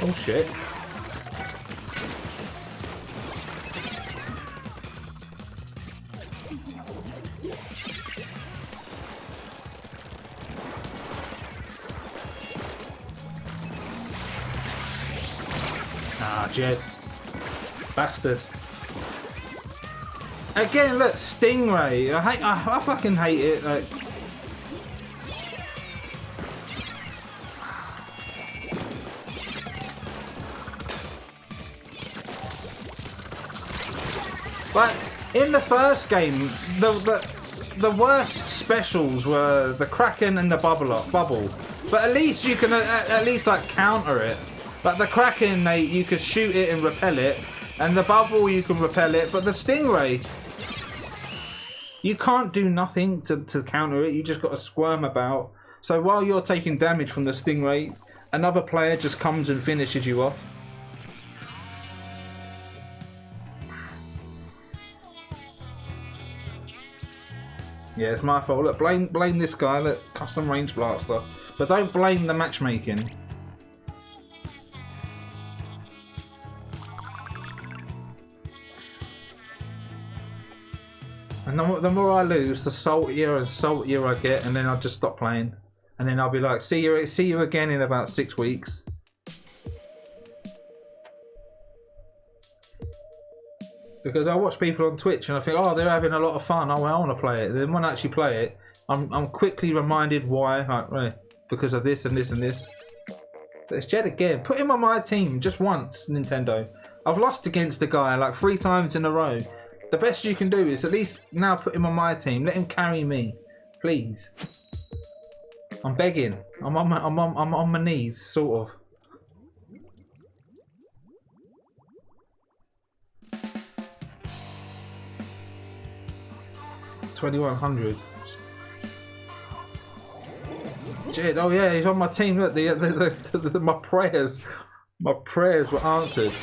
Oh shit. Ah, Jed. Bastard. Again, look, Stingray. I fucking hate it. Like, but in the first game, the worst specials were the Kraken and the bubble. But at least you can at least like counter it. Like the Kraken, you could shoot it and repel it, and the bubble you can repel it. But the Stingray, you can't do nothing to counter it. You just got to squirm about. So while you're taking damage from the Stingray, another player just comes and finishes you off. Yeah, it's my fault. Look, blame this guy. Look, custom range blaster, but don't blame the matchmaking. And the more I lose, the saltier and saltier I get, and then I'll just stop playing. And then I'll be like, see you again in about 6 weeks. Because I watch people on Twitch and I think, oh, they're having a lot of fun. Oh, well, I want to play it. Then when I actually play it, I'm quickly reminded why. Like, right, because of this and this and this. But it's Jed again. Put him on my team just once, Nintendo. I've lost against the guy like 3 times in a row. The best you can do is at least now put him on my team. Let him carry me, please. I'm begging. I'm on my, I'm on my knees, sort of. 2100. Jed, oh yeah, he's on my team. Look, my prayers were answered.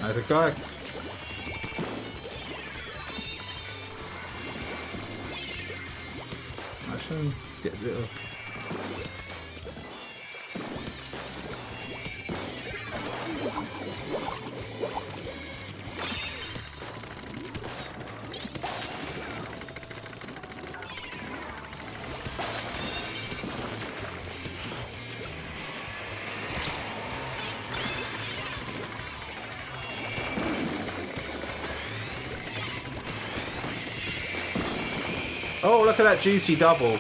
There's a guy. I should get a bit of. Oh, look at that juicy double.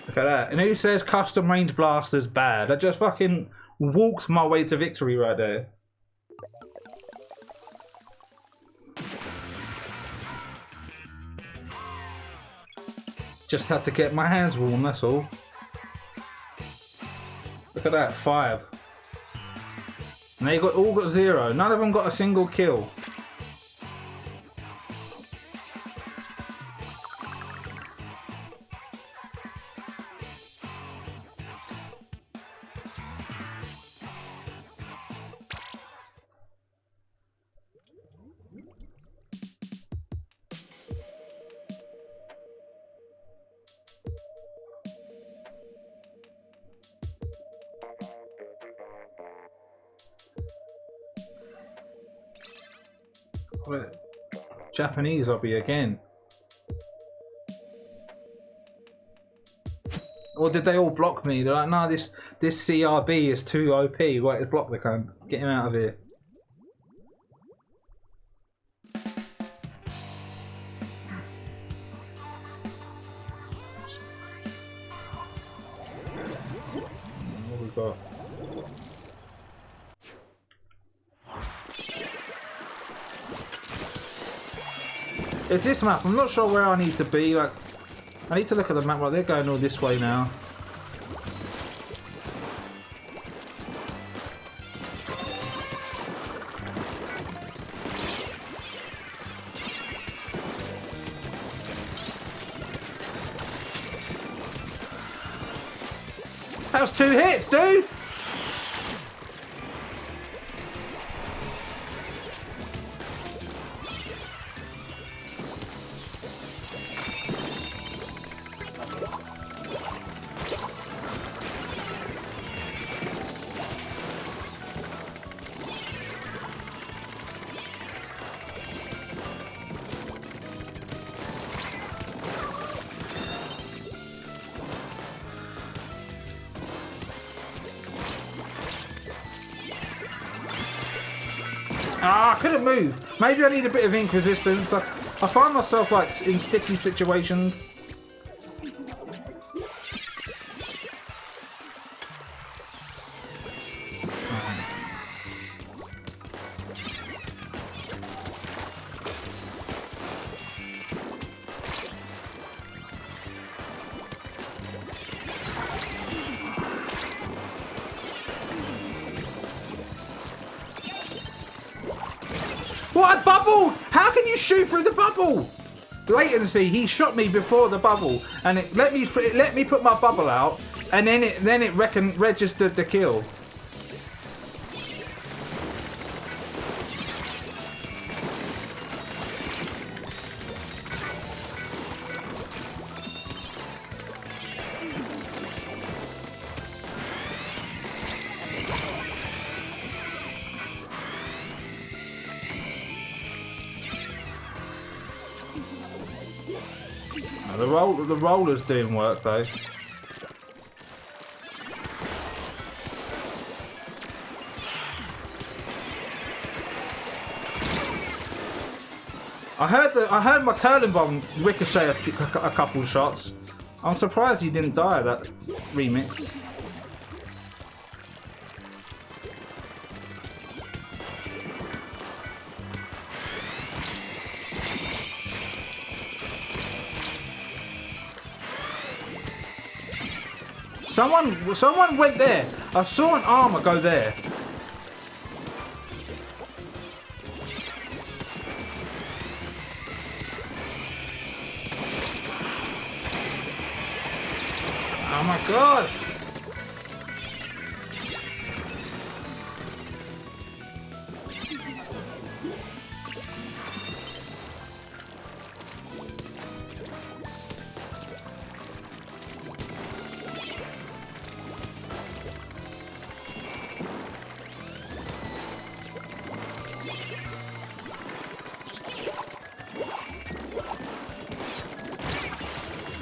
Look at that. And who says custom range blaster's bad? I just fucking walked my way to victory right there. Just had to get my hands warm, that's all. Look at that, 5. And they all got 0. None of them got a single kill. Japanese hobby again. Or did they all block me? They're like, no, this CRB is too OP. Wait, block the cunt. Get him out of here. What we got? It's this map. I'm not sure where I need to be. Like, I need to look at the map. Right, they're going all this way now. That was 2 hits, dude. Ah, I couldn't move. Maybe I need a bit of ink resistance. I find myself like in sticky situations. What, a bubble? How can you shoot through the bubble? Latency, he shot me before the bubble and it let me put my bubble out and then it registered the kill. The roller's doing work though. I heard my curling bomb ricochet a couple shots. I'm surprised you didn't die at that remix. Someone went there. I saw an armor go there. Oh my god!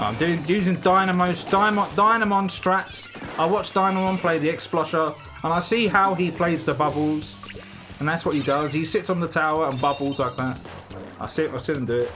I'm using Dynamon strats. I watch Dynamon play the X-Splasher, and I see how he plays the bubbles, and that's what he does. He sits on the tower and bubbles like that. I see him do it.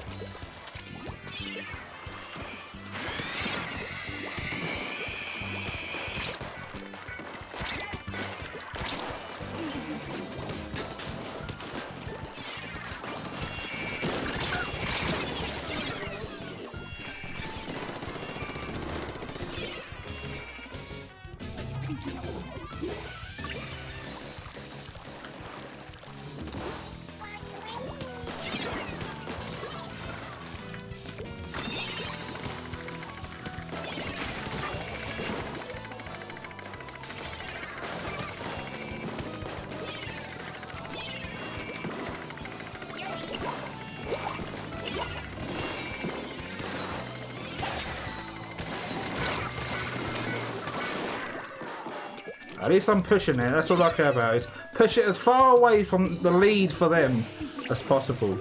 At least I'm pushing it, that's all I care about, is push it as far away from the lead for them as possible.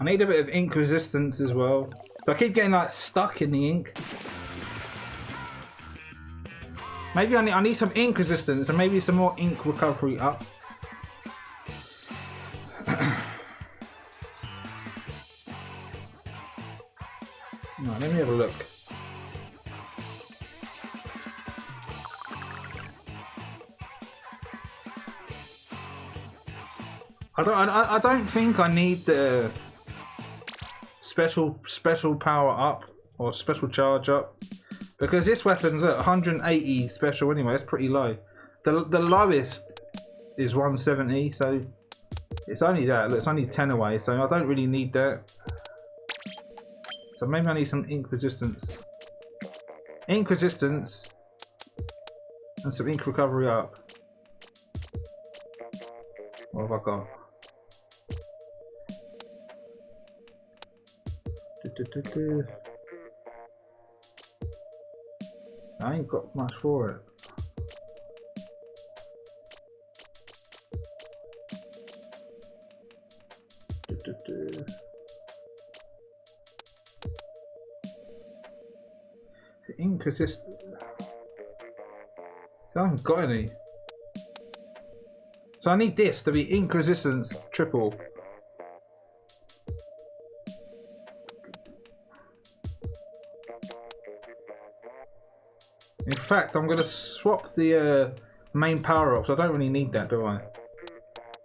I need a bit of ink resistance as well. So I keep getting like stuck in the ink. Maybe I need some ink resistance and maybe some more ink recovery up. No, let me have a look. I don't think I need the special power up or special charge up, because this weapon's at 180 special anyway. It's pretty low. The lowest is 170, so it's only that. Look, it's only 10 away, so I don't really need that. So maybe I need some ink resistance. Ink resistance and some ink recovery up. What have I got? I ain't got much for it. The ink resist. I haven't got any. So I need this to be ink resistance triple. In fact, I'm going to swap the main power ups. I don't really need that, do I?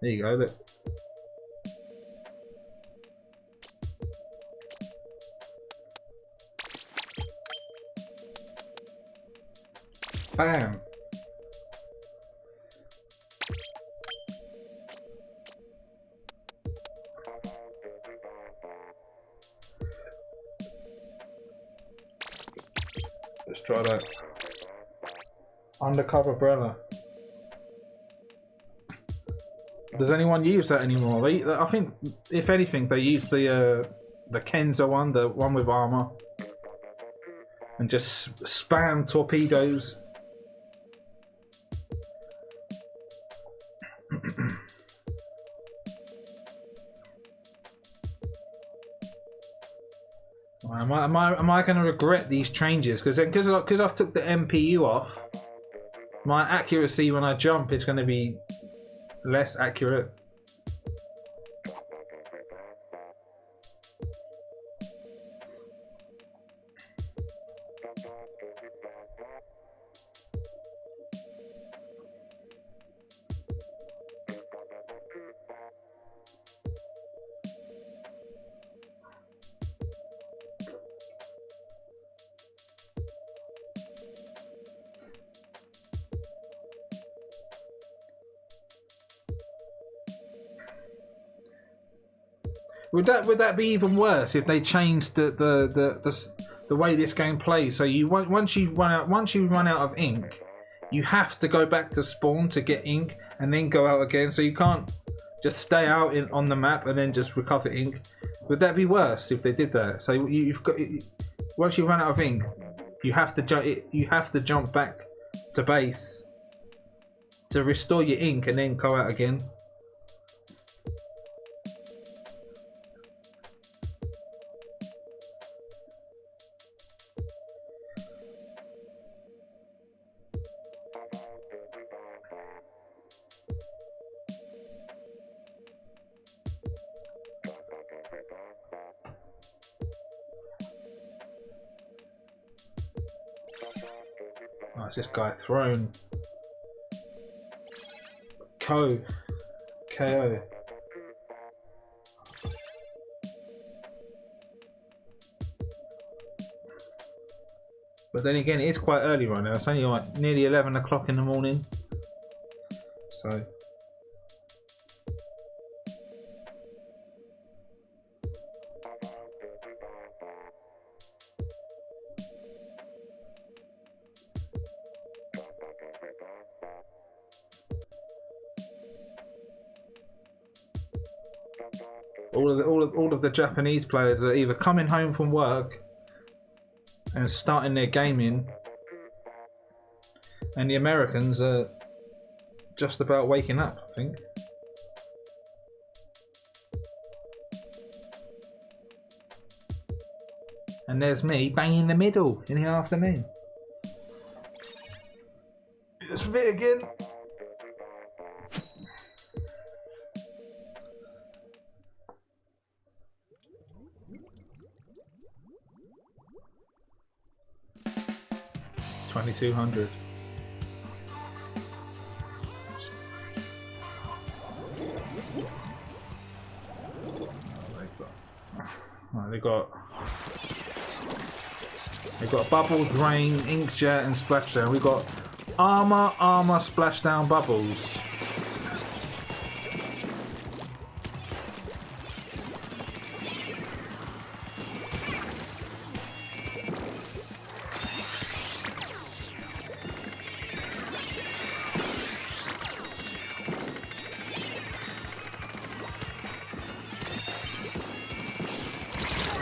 There you go, look. Bam! Let's try that. Undercover umbrella. Does anyone use that anymore? I think, if anything, they use the Kenzo one, the one with armor, and just spam torpedoes. Am I going to regret these changes? Because I've took the MPU off, my accuracy when I jump is going to be less accurate. Would that be even worse if they changed the way this game plays? So once you run out of ink, you have to go back to spawn to get ink and then go out again. So you can't just stay out on the map and then just recover ink. Would that be worse if they did that? So you've got, once you run out of ink, you have to jump back to base to restore your ink and then go out again. Oh, it's this guy thrown. KO. But then again, it is quite early right now. It's only like nearly 11 o'clock in the morning. So. All of the Japanese players are either coming home from work and starting their gaming, and the Americans are just about waking up, I think. And there's me bang in the middle in the afternoon. It's fit again. $2,200. They got bubbles, rain, inkjet, and splashdown. We got armor, splashdown, bubbles.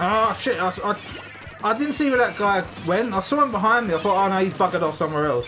Oh shit, I didn't see where that guy went. I saw him behind me. I thought, oh no, he's buggered off somewhere else.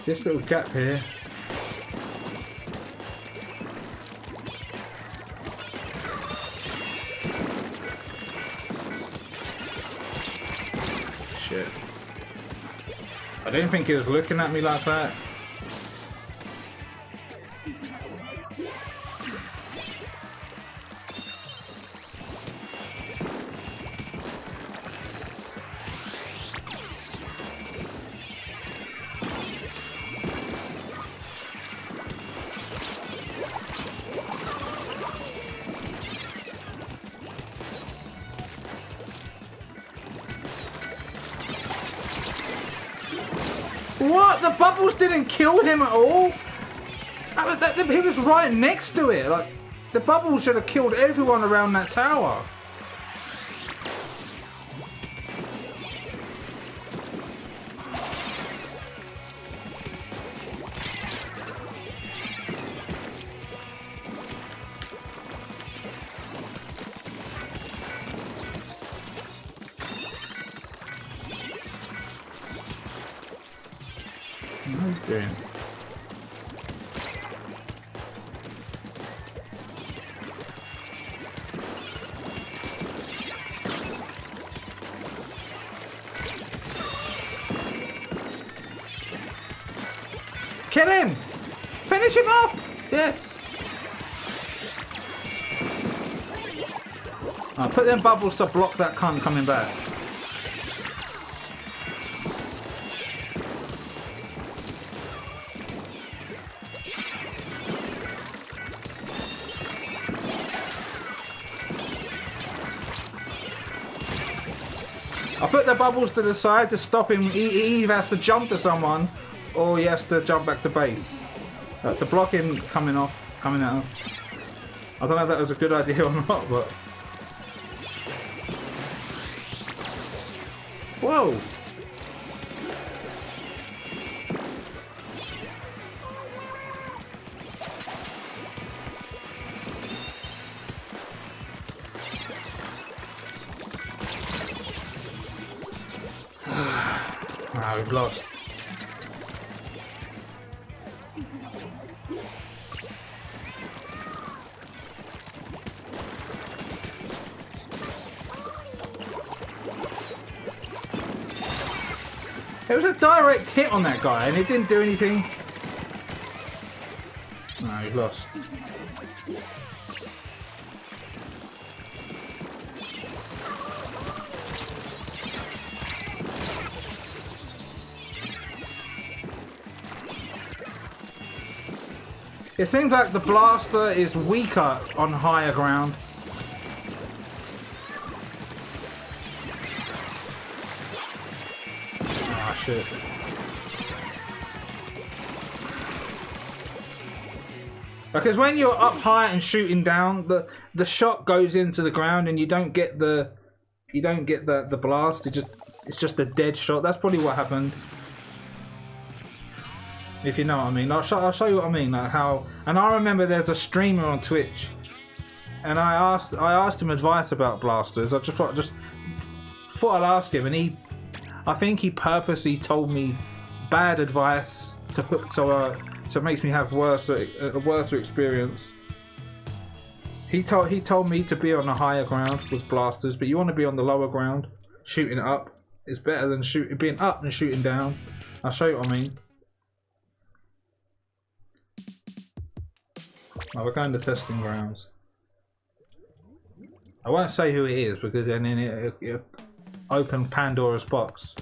This little gap here. Shit. I didn't think he was looking at me like that. What? The bubbles didn't kill him at all? He was right next to it. Like, the bubbles should have killed everyone around that tower. Okay. Kill him! Finish him off! Yes! Put them bubbles to block that cunt coming back. I put the bubbles to the side to stop him. He either has to jump to someone or he has to jump back to base. To block him coming out. I don't know if that was a good idea or not, but... Whoa! We've lost. It was a direct hit on that guy and it didn't do anything. No, we've lost. It seems like the blaster is weaker on higher ground. Ah, shit. Because when you're up high and shooting down, the shot goes into the ground and you don't get the blast. It's just a dead shot. That's probably what happened. If you know what I mean. I'll show you what I mean. Like how, and I remember there's a streamer on Twitch, and I asked him advice about blasters. I just thought I'd ask him, and I think he purposely told me bad advice to put so it makes me have a worse experience. He told me to be on the higher ground with blasters, but you want to be on the lower ground. Shooting up is better than being up and shooting down. I'll show you what I mean. Oh, we're going to testing grounds. I won't say who it is because then it open Pandora's box.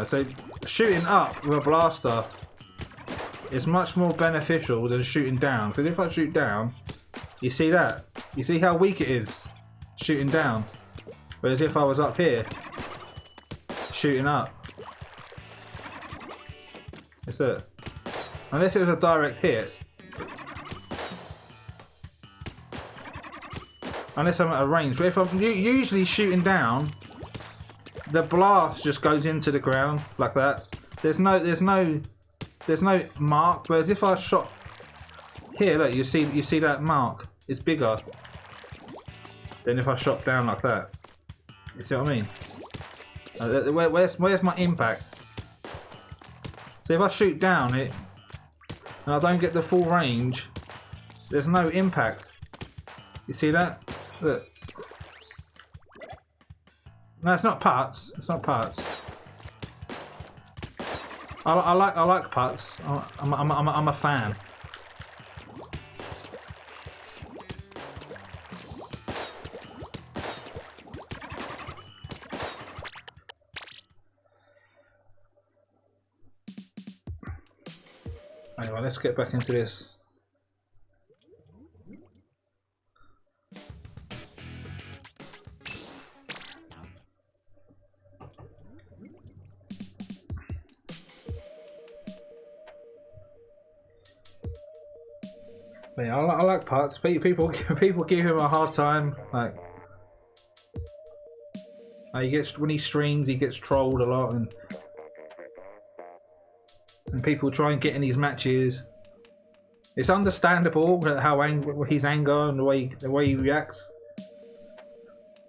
So shooting up with a blaster is much more beneficial than shooting down. Because if I shoot down, you see that? You see how weak it is shooting down? Whereas if I was up here shooting up, that's it. Unless it was a direct hit. Unless I'm at a range, but if I'm usually shooting down, the blast just goes into the ground like that. There's no mark. Whereas if I shot here, look, you see that mark is bigger than if I shot down like that. You see what I mean? Where's my impact? So if I shoot down it and I don't get the full range, there's no impact. You see that? Look. No, it's not parts. It's not parts. I like putts. I'm a fan. Anyway, let's get back into this. But yeah, I like putts. People give him a hard time. Like he gets, when he streams, he gets trolled a lot, and people try and get in these matches. It's understandable how his anger and the way he reacts.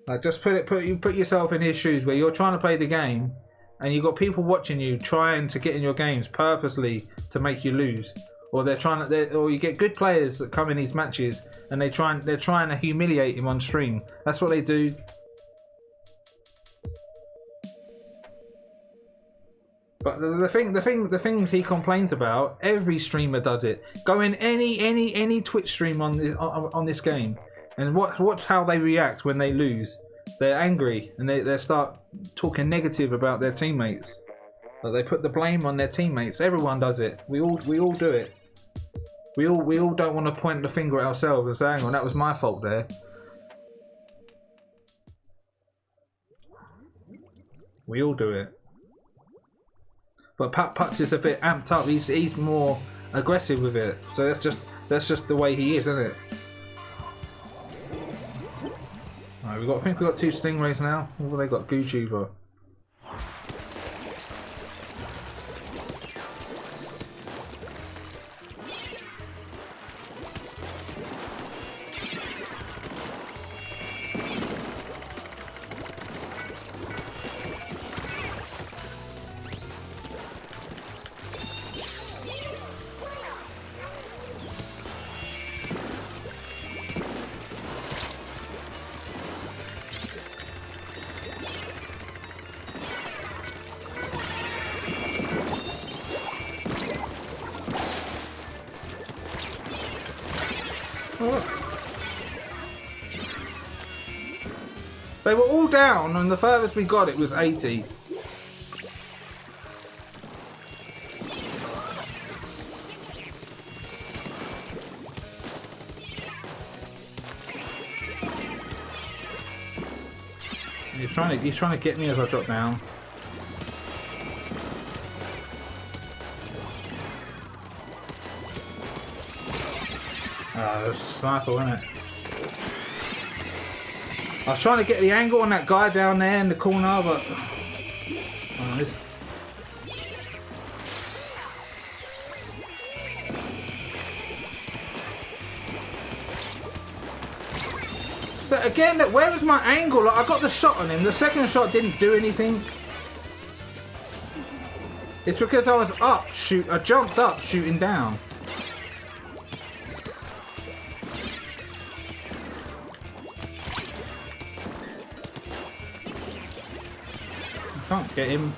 Like, just put yourself in his shoes, where you're trying to play the game, and you've got people watching you trying to get in your games purposely to make you lose, or or you get good players that come in these matches and they're trying to humiliate him on stream. That's what they do. But the things he complains about, every streamer does it. Go in any Twitch stream on this game, and watch how they react when they lose. They're angry and they start talking negative about their teammates. But they put the blame on their teammates. Everyone does it. We all do it. We all don't want to point the finger at ourselves and say, "Hang on, that was my fault there." We all do it. But Putz is a bit amped up. He's more aggressive with it. So that's just the way he is, isn't it? Alright, I think we've got 2 stingrays now. What have they got? Gootuber. They were all down, and the furthest we got it was 80. He's trying to get me as I drop down. Oh, sniper, wasn't it? I was trying to get the angle on that guy down there in the corner, but but again, where was my angle? Like, I got the shot on him. The second shot didn't do anything. It's because I was I jumped up shooting down. Can't get him.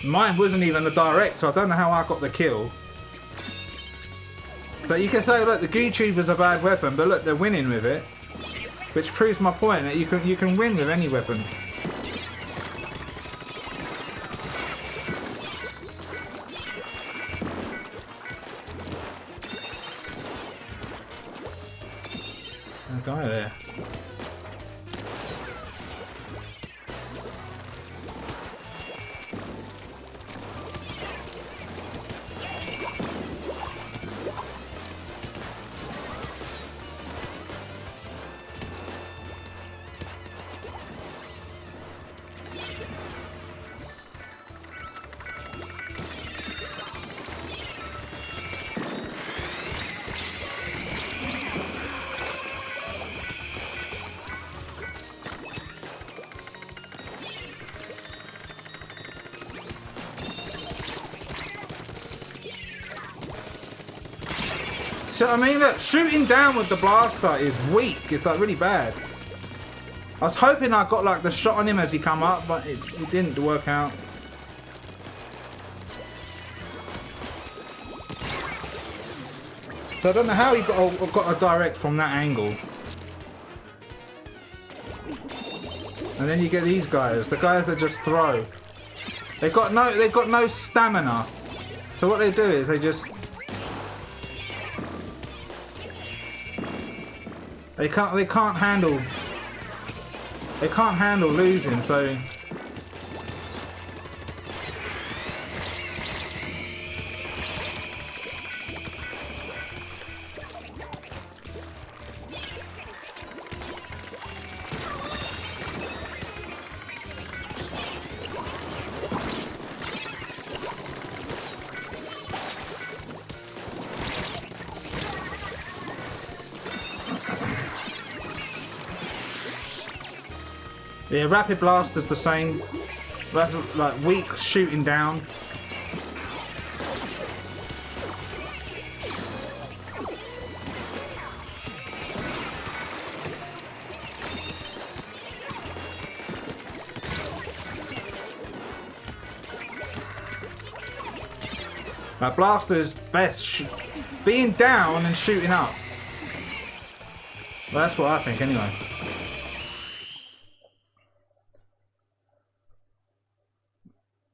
Mine wasn't even a direct, so I don't know how I got the kill. So you can say, look, the Gootuber's a bad weapon, but look, they're winning with it, which proves my point that you can win with any weapon. Guy there. see what I mean? Look, shooting down with the blaster is weak. It's like really bad. I was hoping I got like the shot on him as he come up, but it didn't work out. So I don't know how he got a direct from that angle. And then you get these guys, the guys that just throw. They've got no stamina. So what they do is they just they can't handle losing, so yeah, Rapid Blaster's the same. Like weak shooting down. Like Blaster's best being down and shooting up. Well, that's what I think anyway.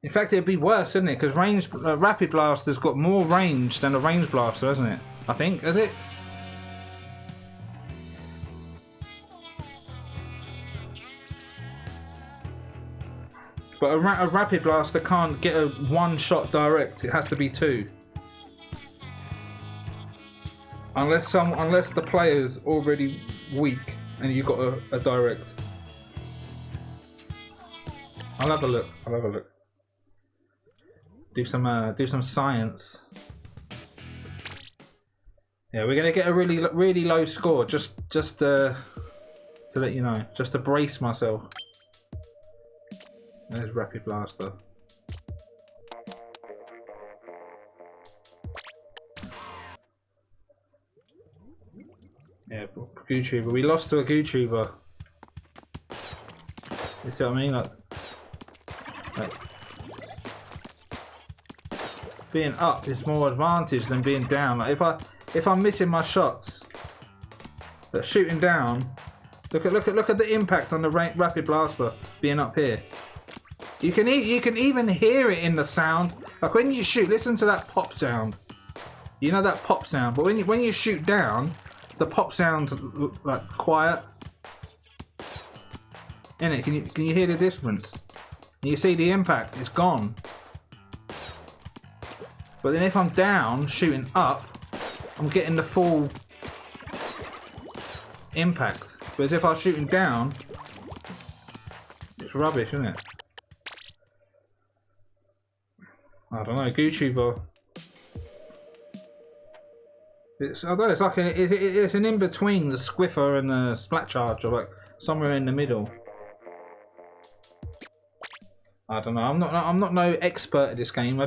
In fact, it'd be worse, isn't it? Because Rapid Blaster's got more range than a range blaster, hasn't it? I think, is it? But a Rapid Blaster can't get a one-shot direct. It has to be two. Unless the player's already weak and you've got a direct. I'll have a look. I'll have a look. Do some science. Yeah, we're gonna get a really low score just to let you know, just to brace myself. There's Rapid Blaster. Yeah, GooTuber. We lost to a GooTuber. You see what I mean? Like being up is more advantage than being down. Like if I'm missing my shots, but shooting down, look at the impact on the Rapid Blaster being up here. You can even hear it in the sound. Like when you shoot, listen to that pop sound. You know that pop sound, but when you shoot down, the pop sound's like quiet. Innit? Can you hear the difference? And you see the impact, it's gone. But then if I'm down, shooting up, I'm getting the full impact. Whereas if I was shooting down, it's rubbish, isn't it? I don't know, GooTuber. I don't know, it's like it's an in-between the Squiffer and the Splat Charger, like somewhere in the middle. I don't know. I'm not no expert at this game.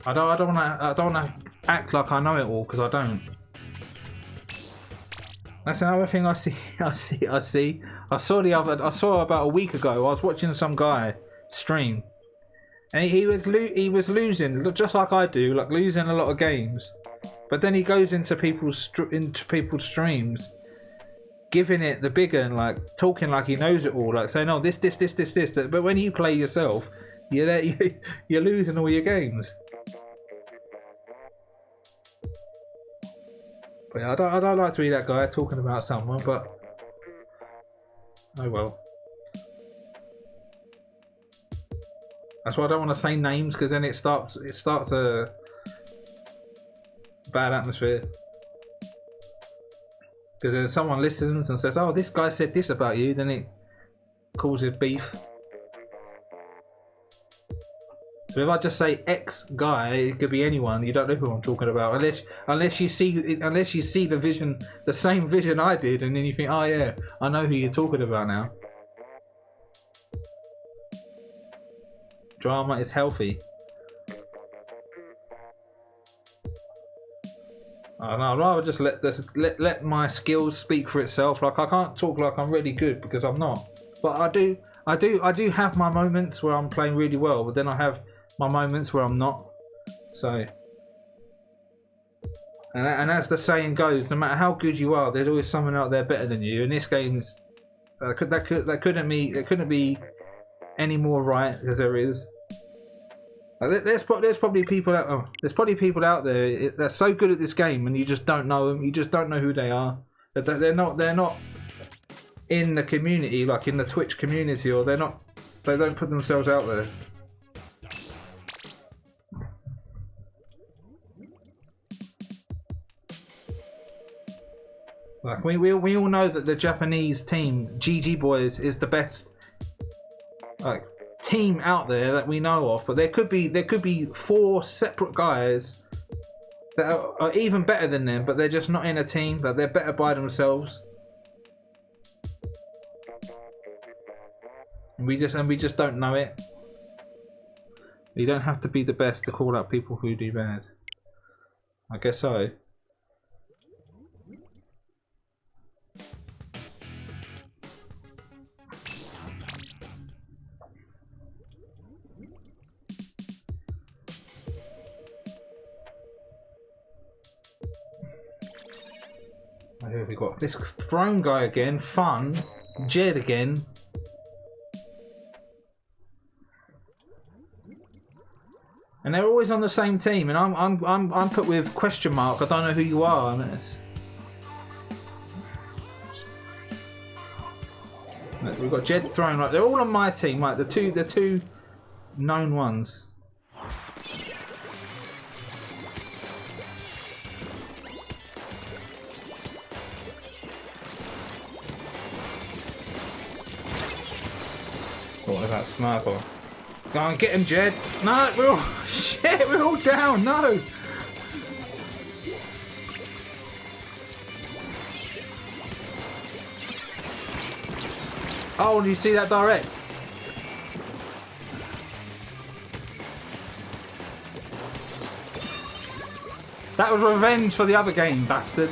I don't wanna act like I know it all, because I don't. That's another thing I see. I saw about a week ago. I was watching some guy stream, and he was losing just like I do, like losing a lot of games. But then he goes into people's streams, giving it the bigger and like talking like he knows it all, like saying, "Oh, this." But when you play yourself, you're losing all your games. But yeah, I don't like to be that guy talking about someone, but oh well. That's why I don't want to say names, because then it starts a bad atmosphere. Because if someone listens and says, "Oh, this guy said this about you," then it causes beef. So if I just say X guy, it could be anyone. You don't know who I'm talking about, unless you see the same vision I did, and then you think, "Oh yeah, I know who you're talking about now." Drama is healthy. I'd rather just let my skills speak for itself. Like I can't talk like I'm really good because I'm not. But I do have my moments where I'm playing really well, but then I have my moments where I'm not. So, and as the saying goes, no matter how good you are, there's always someone out there better than you. And this game's that couldn't be any more right as there is. Like, there's probably people out there that's so good at this game, and you just don't know them. You just don't know who they are. They're not in the community, like in the Twitch community, or they don't put themselves out there. Like we all know that the Japanese team GG Boys is the best like team out there that we know of, but there could be 4 separate guys that are even better than them, but they're just not in a team, but they're better by themselves. And we just don't know it. You don't have to be the best to call out people who do bad. I guess so. Here we got this throne guy again, fun, Jed again. And they're always on the same team, and I'm put with question mark. I don't know who you are. I mean, we've got Jed throne, right? They're all on my team, right? The two known ones. What about sniper? Go on, get him, Jed. No, we're all shit. We're all down. No. Oh, do you see that direct? That was revenge for the other game, bastard.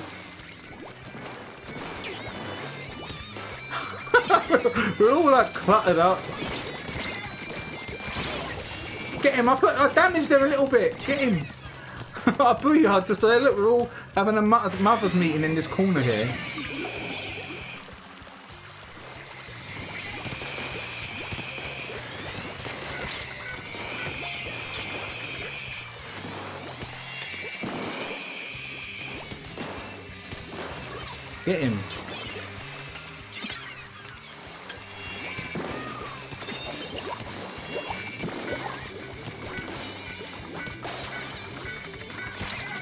We're all like cluttered up. Get him! I damaged him a little bit. Get him! I booyah just there. Look, we're all having a mother's meeting in this corner here. Get him!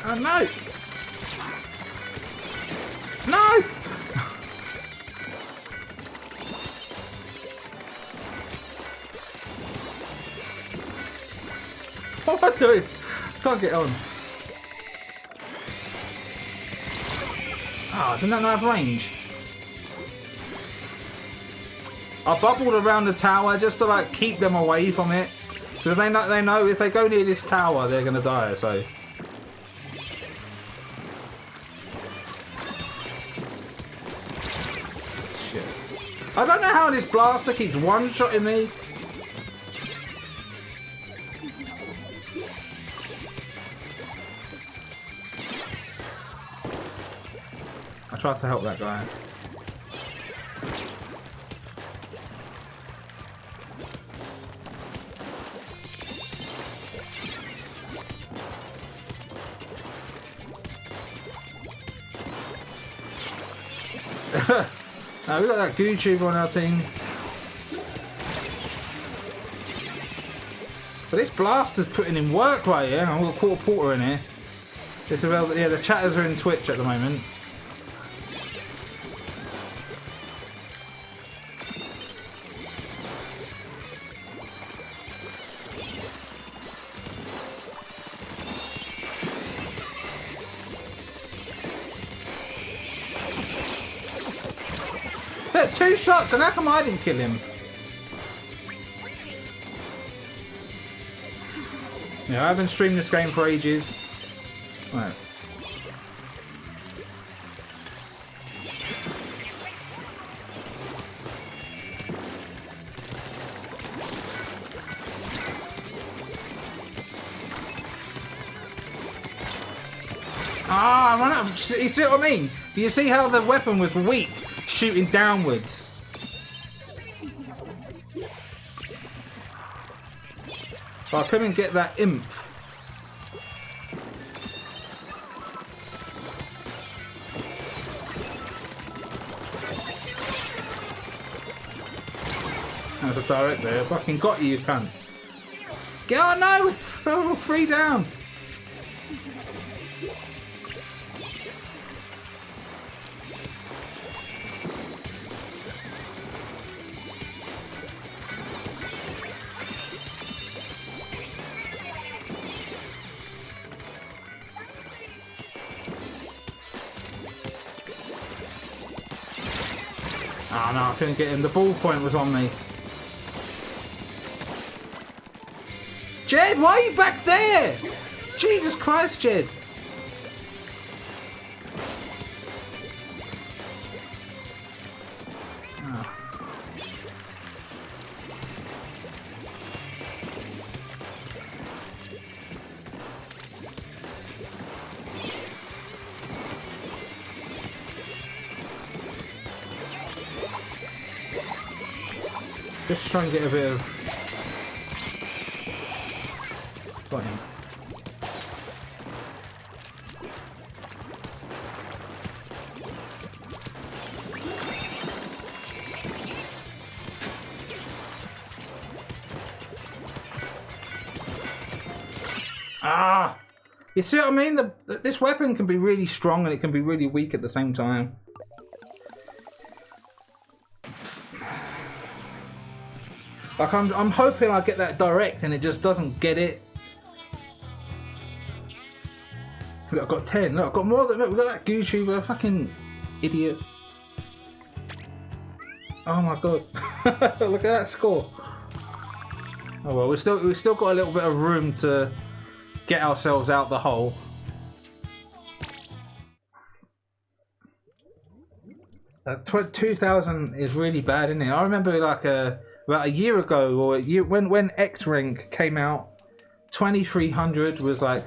Oh no! No! What am I doing? Can't get on. Ah, did that not have range? I bubbled around the tower just to like keep them away from it. Because they know if they go near this tower, they're gonna die. So. I don't know how this blaster keeps one-shotting me. I tried to help that guy. Now we got that GooTuber on our team. But this blaster's putting in work right here. I've got a quarter porter in here. It's about, yeah, the chatters are in Twitch at the moment. Look, 2 shots, and how come I didn't kill him? Yeah, I haven't streamed this game for ages. Right. Ah, I run out of... You see what I mean? Do you see how the weapon was weak, shooting downwards? But I couldn't get that imp. There's a direct there. I fucking got you, you cunt. Get on, no! We're all 3 down. Oh no, I couldn't get him. The ball point was on me. Jed, why are you back there? Jesus Christ, Jed. Oh. Just try and get a bit of... Got him. Ah! You see what I mean? This weapon can be really strong and it can be really weak at the same time. Like I'm hoping I get that direct and it just doesn't get it. Look, I've got 10. Look, I've got more than... Look, we've got that YouTuber, fucking idiot. Oh my god. Look at that score. Oh well, we've still got a little bit of room to get ourselves out the hole. That 2000 is really bad, isn't it? I remember like about a year ago, or when X Rank came out, 2300 was like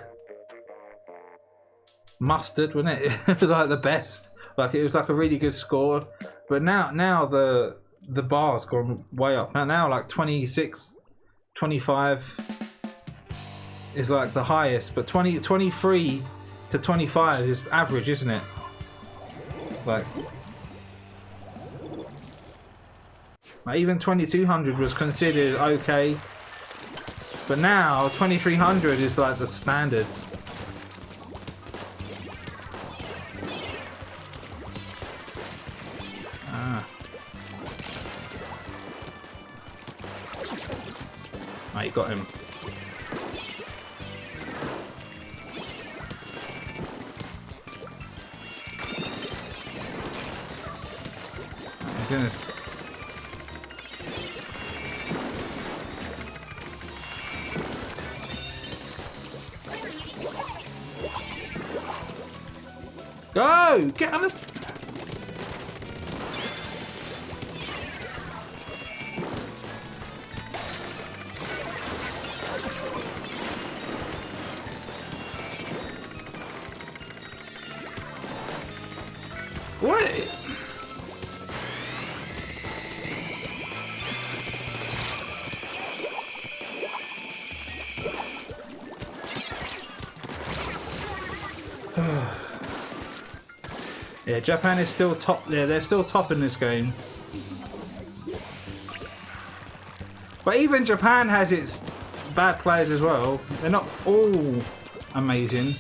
mustard, wasn't it? It was like the best. Like it was like a really good score. But now the bar's gone way up. Now like 26, 25 is like the highest, but 23 to 25 is average, isn't it? Like even 2200 was considered okay, but now 2300 is like the standard. Ah, you got him. Good. Go! Get on the... What? Yeah, Japan is still top there. They're still top in this game. But even Japan has its bad players as well. They're not all amazing.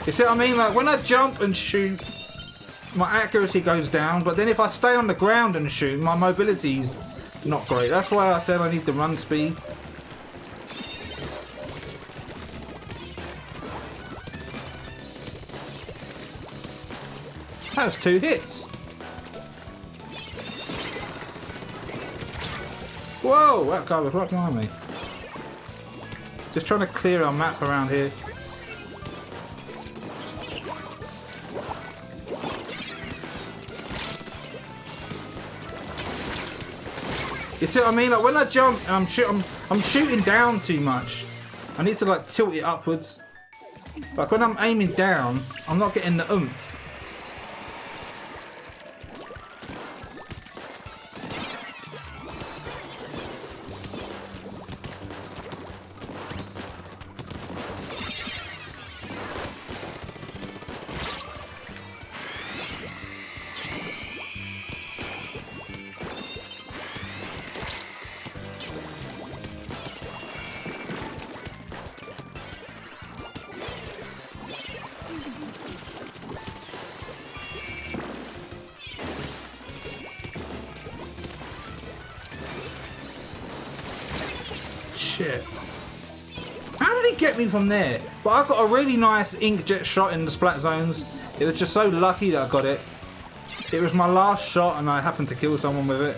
You see what I mean? Like when I jump and shoot, my accuracy goes down. But then if I stay on the ground and shoot, my mobility's not great. That's why I said I need the run speed. That was 2 hits. Whoa, that guy was right behind me. Just trying to clear our map around here. You see what I mean? Like when I jump and I'm shooting down too much. I need to like tilt it upwards. Like when I'm aiming down, I'm not getting the oomph. Shit. How did he get me from there? But I got a really nice inkjet shot in the splat zones. It was just so lucky that I got it. It was my last shot and I happened to kill someone with it.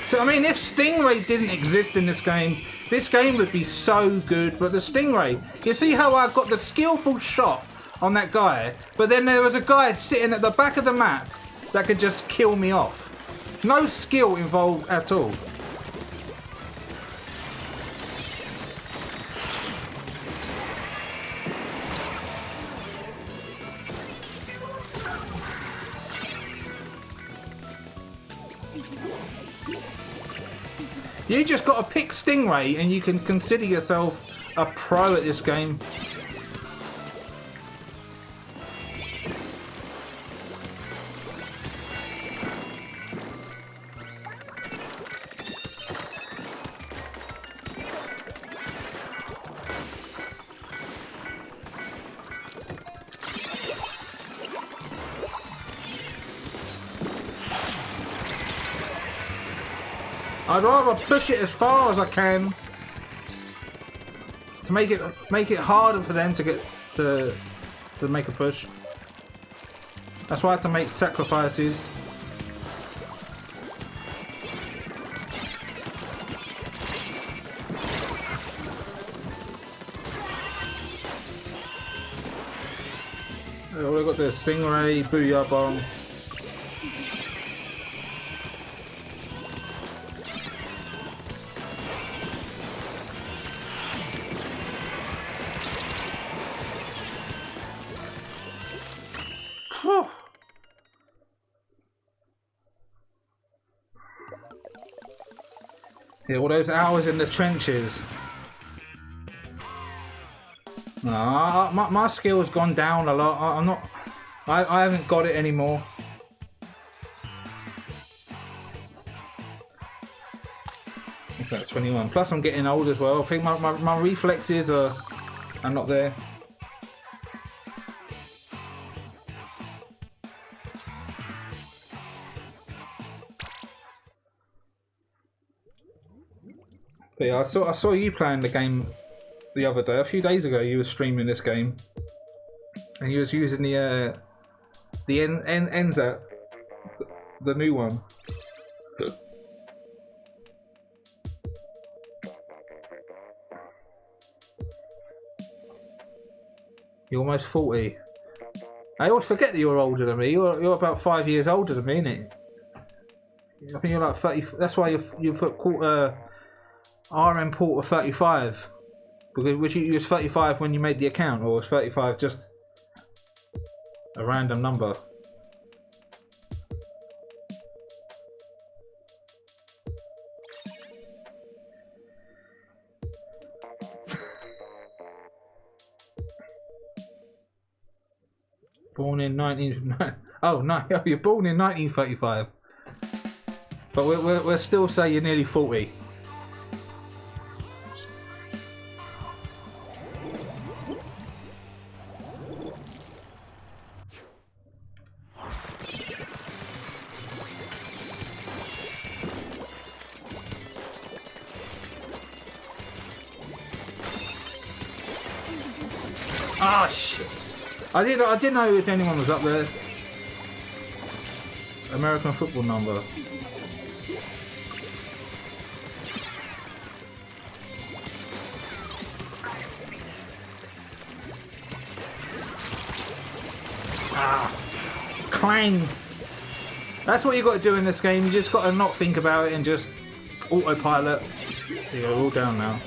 So I mean, if Stingray didn't exist in this game would be so good. But the Stingray, you see how I got the skillful shot on that guy, but then there was a guy sitting at the back of the map that could just kill me off. No skill involved at all. You just got to pick Stingray and you can consider yourself a pro at this game. I'd rather push it as far as I can to make it harder for them to get to make a push. That's why I have to make sacrifices. Oh, we've got the Stingray, Booyah Bomb. Yeah, all those hours in the trenches. No, my skill has gone down a lot. I haven't got it anymore. Okay, 21. Plus I'm getting old as well. I think my reflexes are not there. But yeah, I saw you playing the game the other day. A few days ago, you were streaming this game, and you was using the NZAT, the new one. You're almost 40. I always forget that you're older than me. You're about 5 years older than me, innit? I think you're like 30. That's why you put RM Porter 35. Because you was 35 when you made the account, or was 35 just a random number? Born in 19... Oh no, you're born in 1935. But we'll still say you're nearly 40. Ah, shit. I didn't know if anyone was up there. American football number. Ah, clang. That's what you got to do in this game. You just got to not think about it and just autopilot. You go all down now.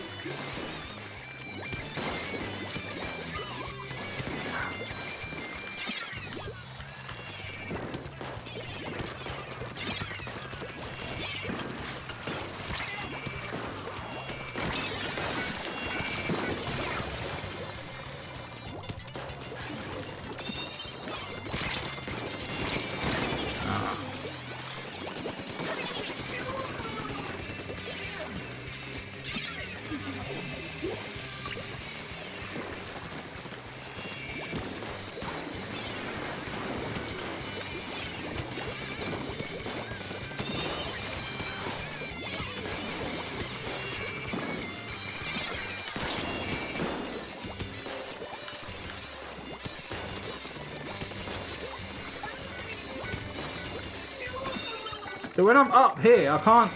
So when I'm up here, I can't.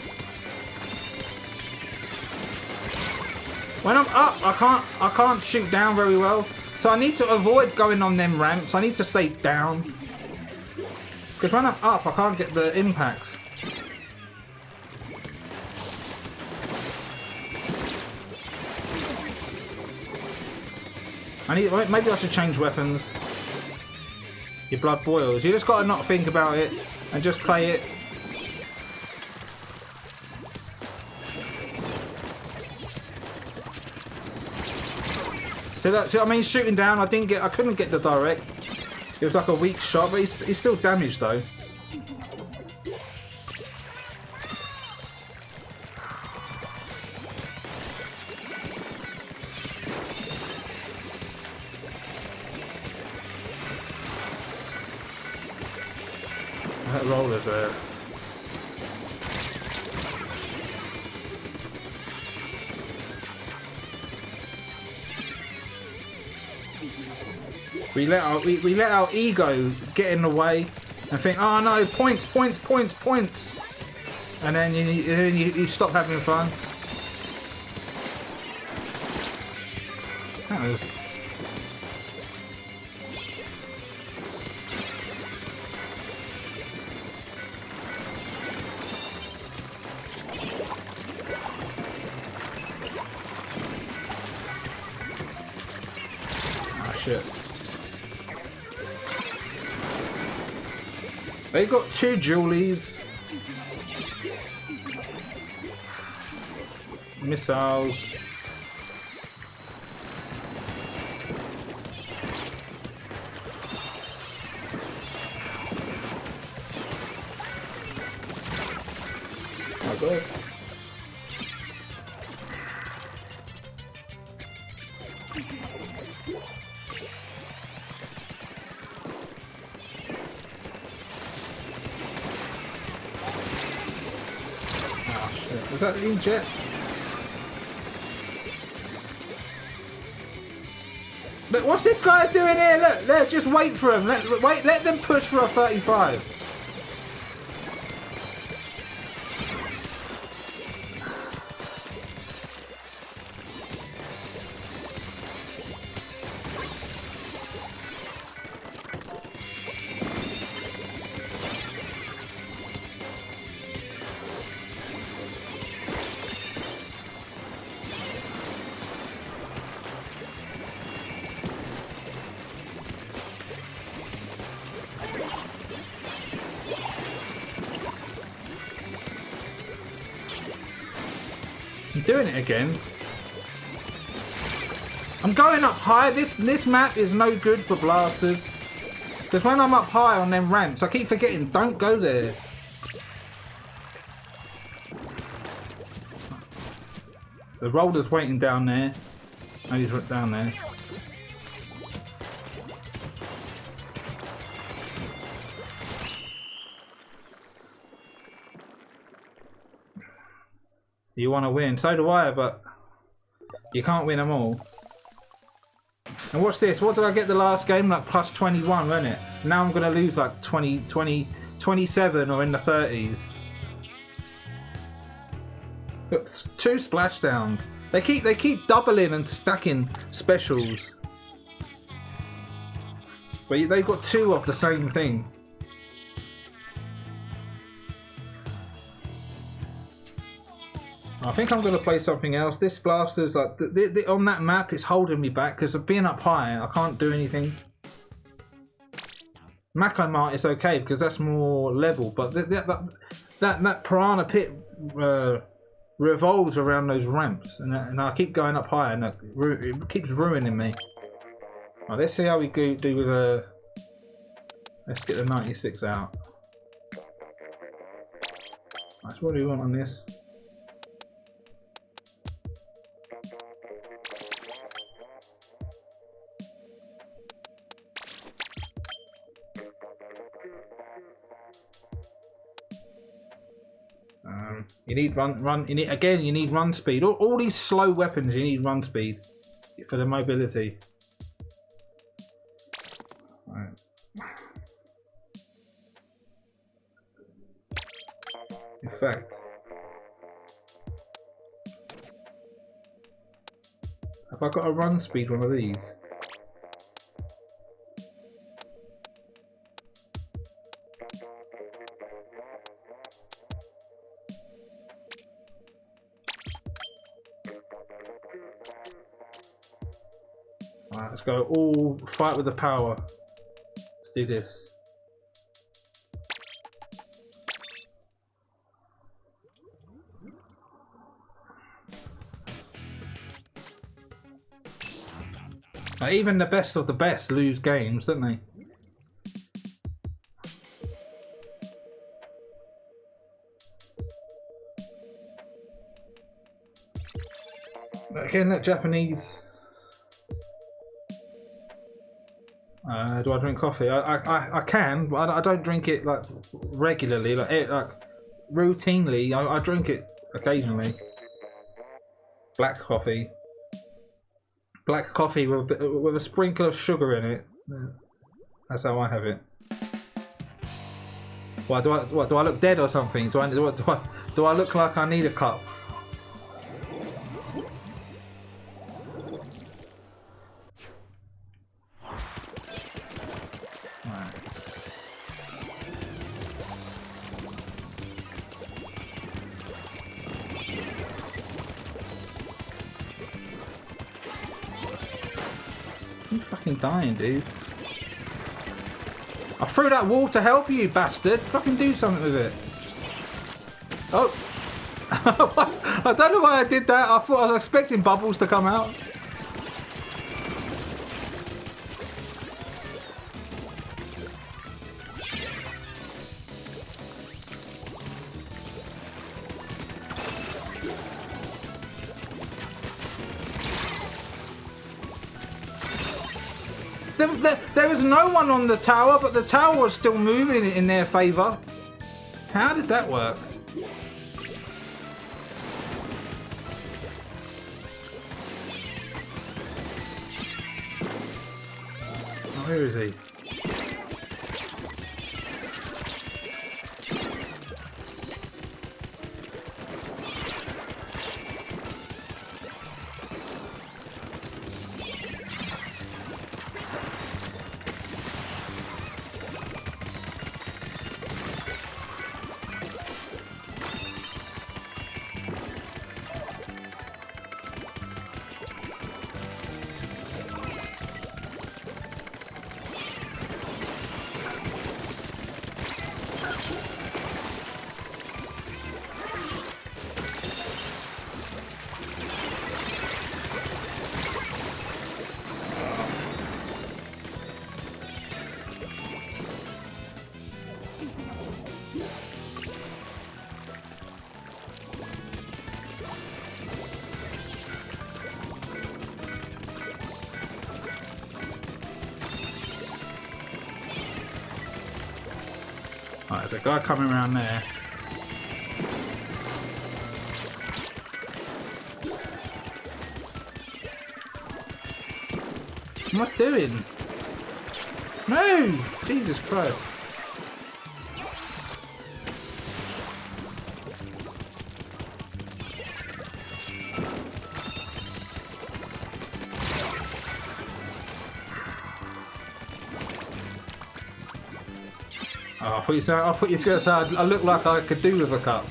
When I'm up, I can't shoot down very well. So I need to avoid going on them ramps. I need to stay down. Because when I'm up, I can't get the impacts. Maybe I should change weapons. Your blood boils. You just gotta not think about it and just play it. So that, I mean, shooting down, I couldn't get the direct. It was like a weak shot, but he's still damaged though. That roller's there. We let our ego get in the way and think, oh no, points, points, points, points, and then you stop having fun. That was... Oh shit. They got 2 Julies. Missiles. Oh god. Was that the jet? Look, what's this guy doing here? Look, just wait for him. Let them push for a 35. I'm doing it again. I'm going up high. This map is no good for blasters. Because when I'm up high on them ramps, I keep forgetting, don't go there. The roller's waiting down there. Oh, he's right down there. You want to win, so do I, but you can't win them all. And what's this? What did I get the last game? Like plus 21, wasn't it? Now I'm going to lose like 27 or in the 30s. Got 2 splashdowns. They keep doubling and stacking specials. But they've got 2 of the same thing. I think I'm going to play something else. This blaster's like on that map. It's holding me back because of being up high. I can't do anything. Mako Mart is okay because that's more level, but that piranha pit revolves around those ramps, and I keep going up high, and it keeps ruining me. Right, let's see how we do with a. Let's get the 96 out. That's what we want on this. You need run. You need run speed. All these slow weapons, you need run speed for the mobility. Right. In fact, have I got a run speed one of these? Alright, let's go all fight with the power. Let's do this. Now, even the best of the best lose games, don't they? Again, that Japanese. Do I drink coffee? I can, but I don't drink it like regularly, like routinely. I drink it occasionally. Black coffee with a sprinkle of sugar in it. That's how I have it. Why do I look dead or something? Do I look like I need a cup? Dying, dude. I threw that wall to help you, bastard. Fucking do something with it. Oh. I don't know why I did that. I thought I was expecting bubbles to come out. There was no one on the tower, but the tower was still moving in their favour. How did that work? Oh, where is he? Right, there's a guy coming around there. What am I doing? No! Jesus Christ. Oh, I thought you were going to say I look like I could do with a cup.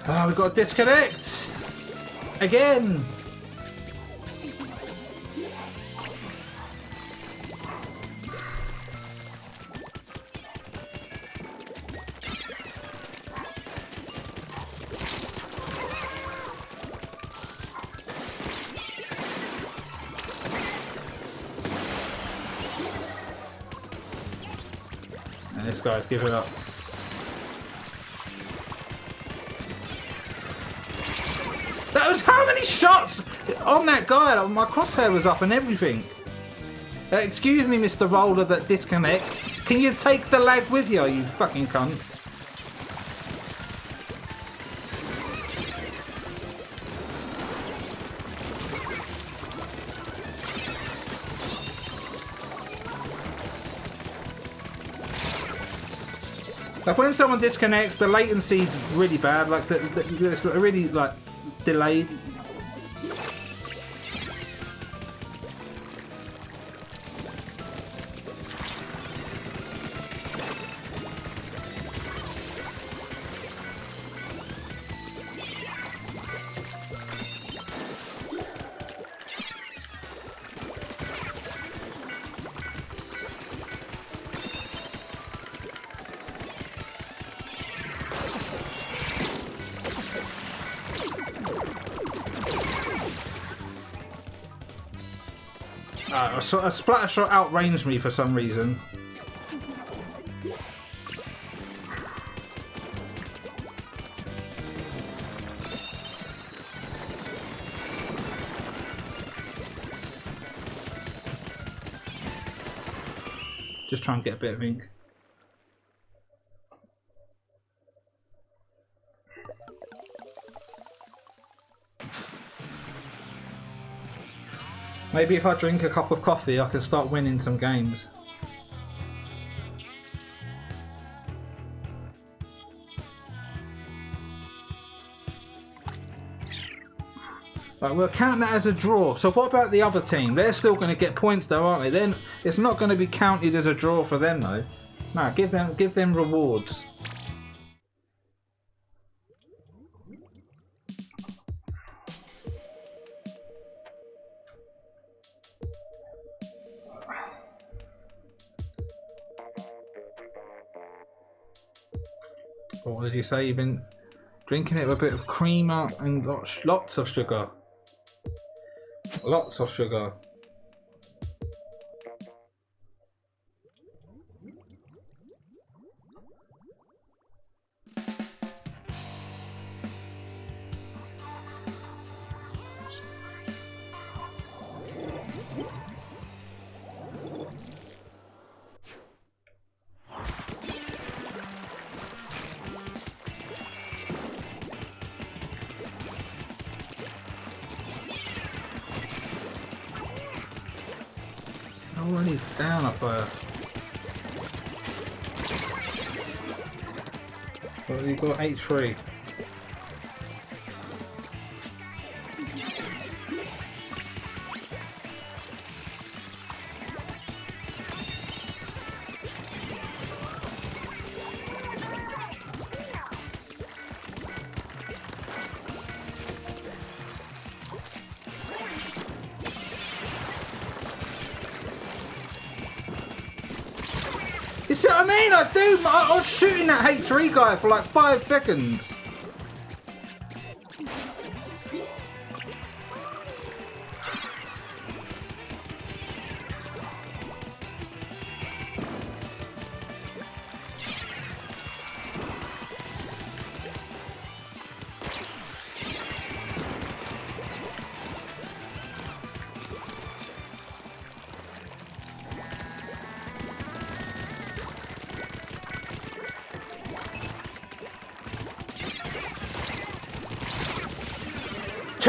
Oh, we've got to disconnect! Again! And this guy's giving up. That was how many shots on that guy? My crosshair was up and everything. Excuse me, Mr. Roller that disconnect. Can you take the lag with you, you fucking cunt? Like when someone disconnects, the latency is really bad. Like it's really like delayed. A splatter shot outranged me for some reason. Just try and get a bit of ink. Maybe if I drink a cup of coffee, I can start winning some games. Right, we'll count that as a draw. So what about the other team? They're still going to get points though, aren't they? Then it's not going to be counted as a draw for them though. No, give them rewards. What did you say? You've been drinking it with a bit of creamer and lots of sugar. Lots of sugar. Oh, he's down up there. Well, you've got H3. You see what I mean? I was shooting that H3 guy for like 5 seconds.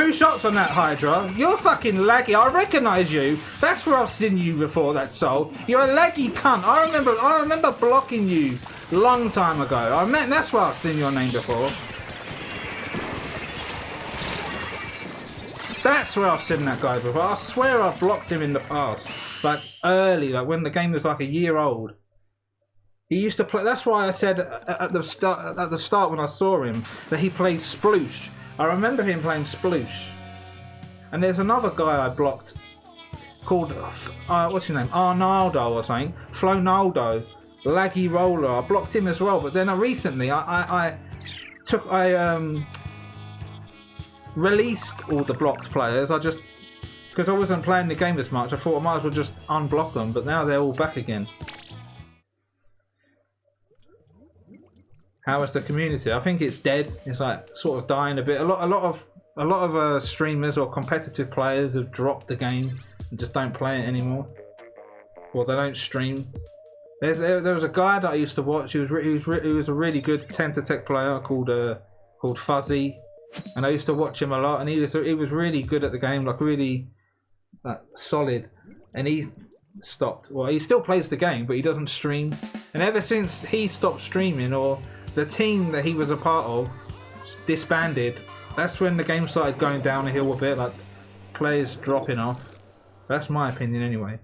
2 shots on that Hydra. You're fucking laggy. I recognise you. That's where I've seen you before, that soul. You're a laggy cunt. I remember blocking you long time ago. That's where I've seen your name before. That's where I've seen that guy before. I swear I've blocked him in the past. Like early, like when the game was like a year old. He used to play. That's why I said at the start when I saw him that he played Sploosh. I remember him playing Sploosh. And there's another guy I blocked called what's his name? Arnaldo or something. Flonaldo, laggy roller. I blocked him as well. But then recently I released all the blocked players. I just, because I wasn't playing the game as much, I thought I might as well just unblock them. But now they're all back again. How is the community? I think it's dead. It's like sort of dying a bit. A lot of streamers or competitive players have dropped the game and just don't play it anymore, or they don't stream. There was a guy that I used to watch. He was a really good Tech player called Fuzzy, and I used to watch him a lot. And he was really good at the game, like really solid. And he stopped. Well, he still plays the game, but he doesn't stream. And ever since he stopped streaming, or the team that he was a part of disbanded, that's when the game started going down a hill a bit, like players dropping off. That's my opinion anyway.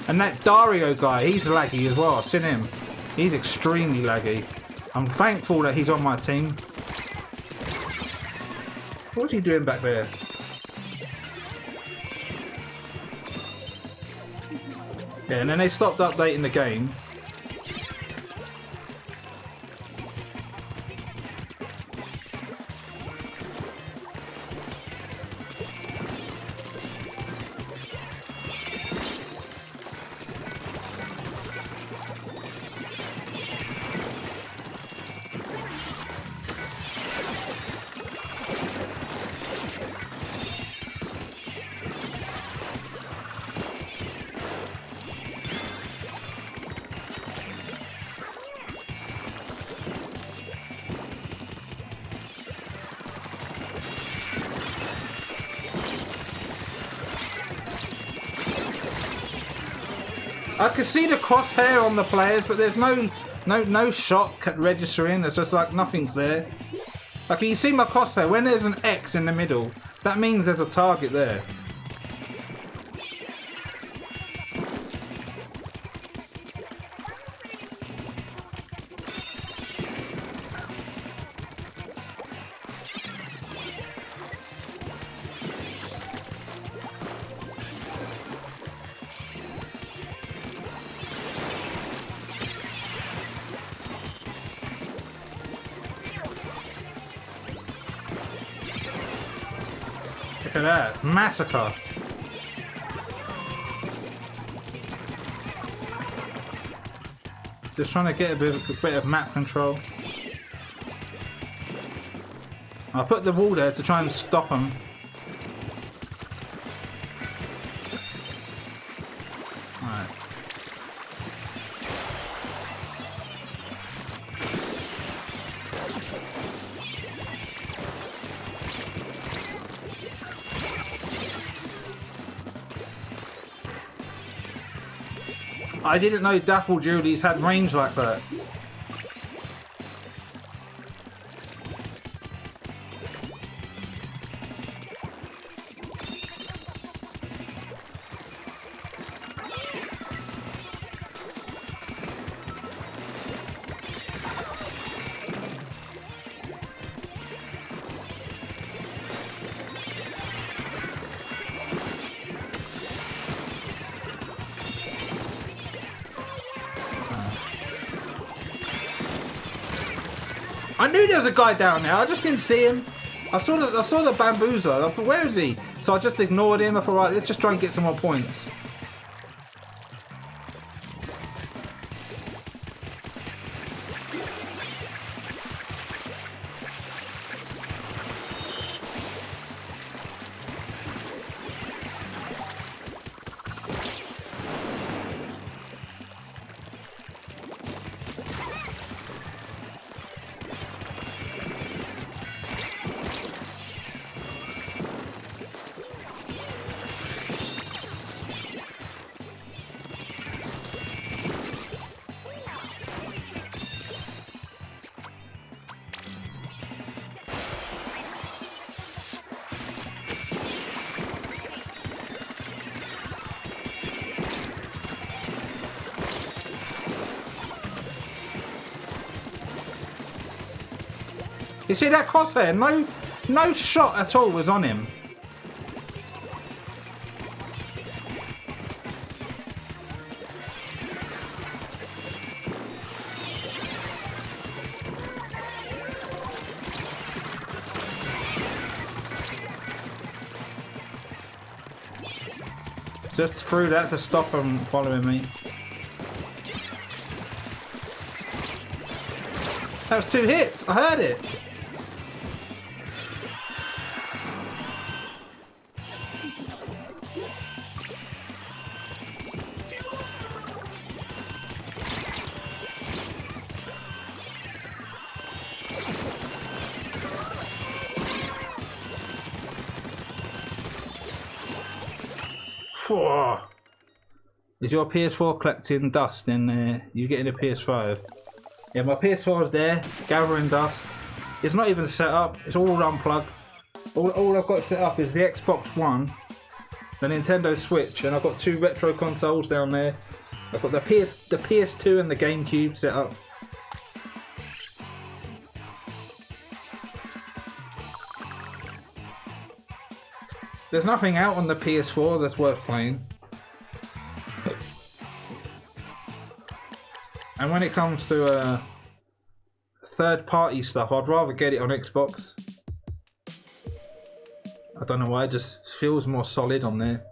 And that Dario guy, he's laggy as well. I've seen him. He's extremely laggy. I'm thankful that he's on my team. What's he doing back there? Yeah, and then they stopped updating the game. I can see the crosshair on the players, but there's no shot registering. It's just like nothing's there. Like you see my crosshair, when there's an X in the middle, that means there's a target there. Look at that. Massacre. Just trying to get a bit of map control. I put the wall there to try and stop them. Alright. I didn't know Dapple Julies had range like that. I knew there was a guy down there. I just didn't see him. I saw the bamboozler. I thought, where is he? So I just ignored him. I thought, right, let's just try and get some more points. You see that crosshair? No shot at all was on him. Just threw that to stop him following me. That was 2 hits. I heard it. Whoa. Is your PS4 collecting dust in there? You getting a PS5? Yeah, my PS4 is there, gathering dust. It's not even set up, it's all unplugged. All I've got set up is the Xbox One, the Nintendo Switch, and I've got 2 retro consoles down there. I've got the PS2 and the GameCube set up. There's nothing out on the PS4 that's worth playing. And when it comes to third-party stuff, I'd rather get it on Xbox. I don't know why, it just feels more solid on there.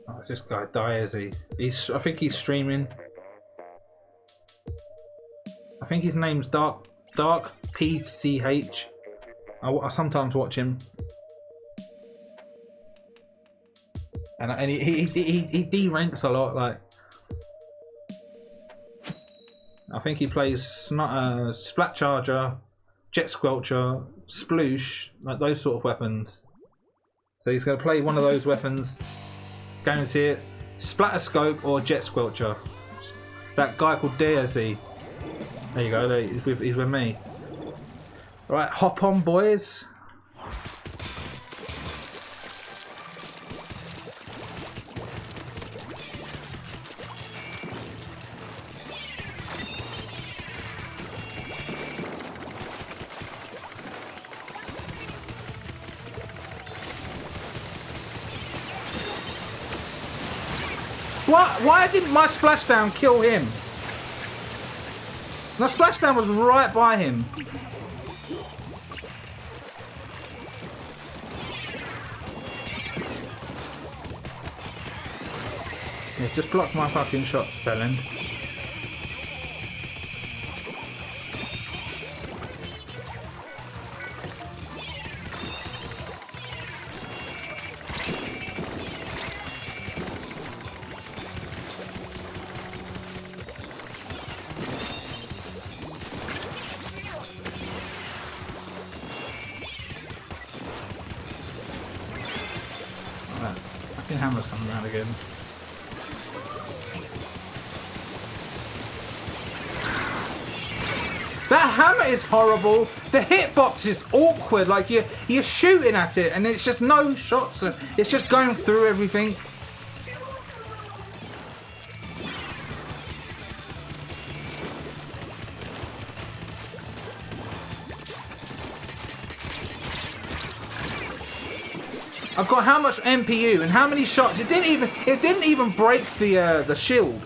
Oh, this guy dies. I think he's streaming. I think his name's Dark PCH. I sometimes watch him. And he de-ranks a lot. Like, I think he plays Splat Charger, Jet Squelcher, Sploosh, like those sort of weapons. So he's going to play one of those weapons, guarantee it. Splatterscope or Jet Squelcher. That guy called DSE. There you go. There, he's with me. Right, hop on, boys. Why didn't my splashdown kill him? My splashdown was right by him. Yeah, just block my fucking shots, Bellend. Fucking hammer's coming around again. That hammer is horrible. The hitbox is awkward. Like you're shooting at it and it's just no shots. It's just going through everything. I've got how much MPU and how many shots? It didn't even break the shield.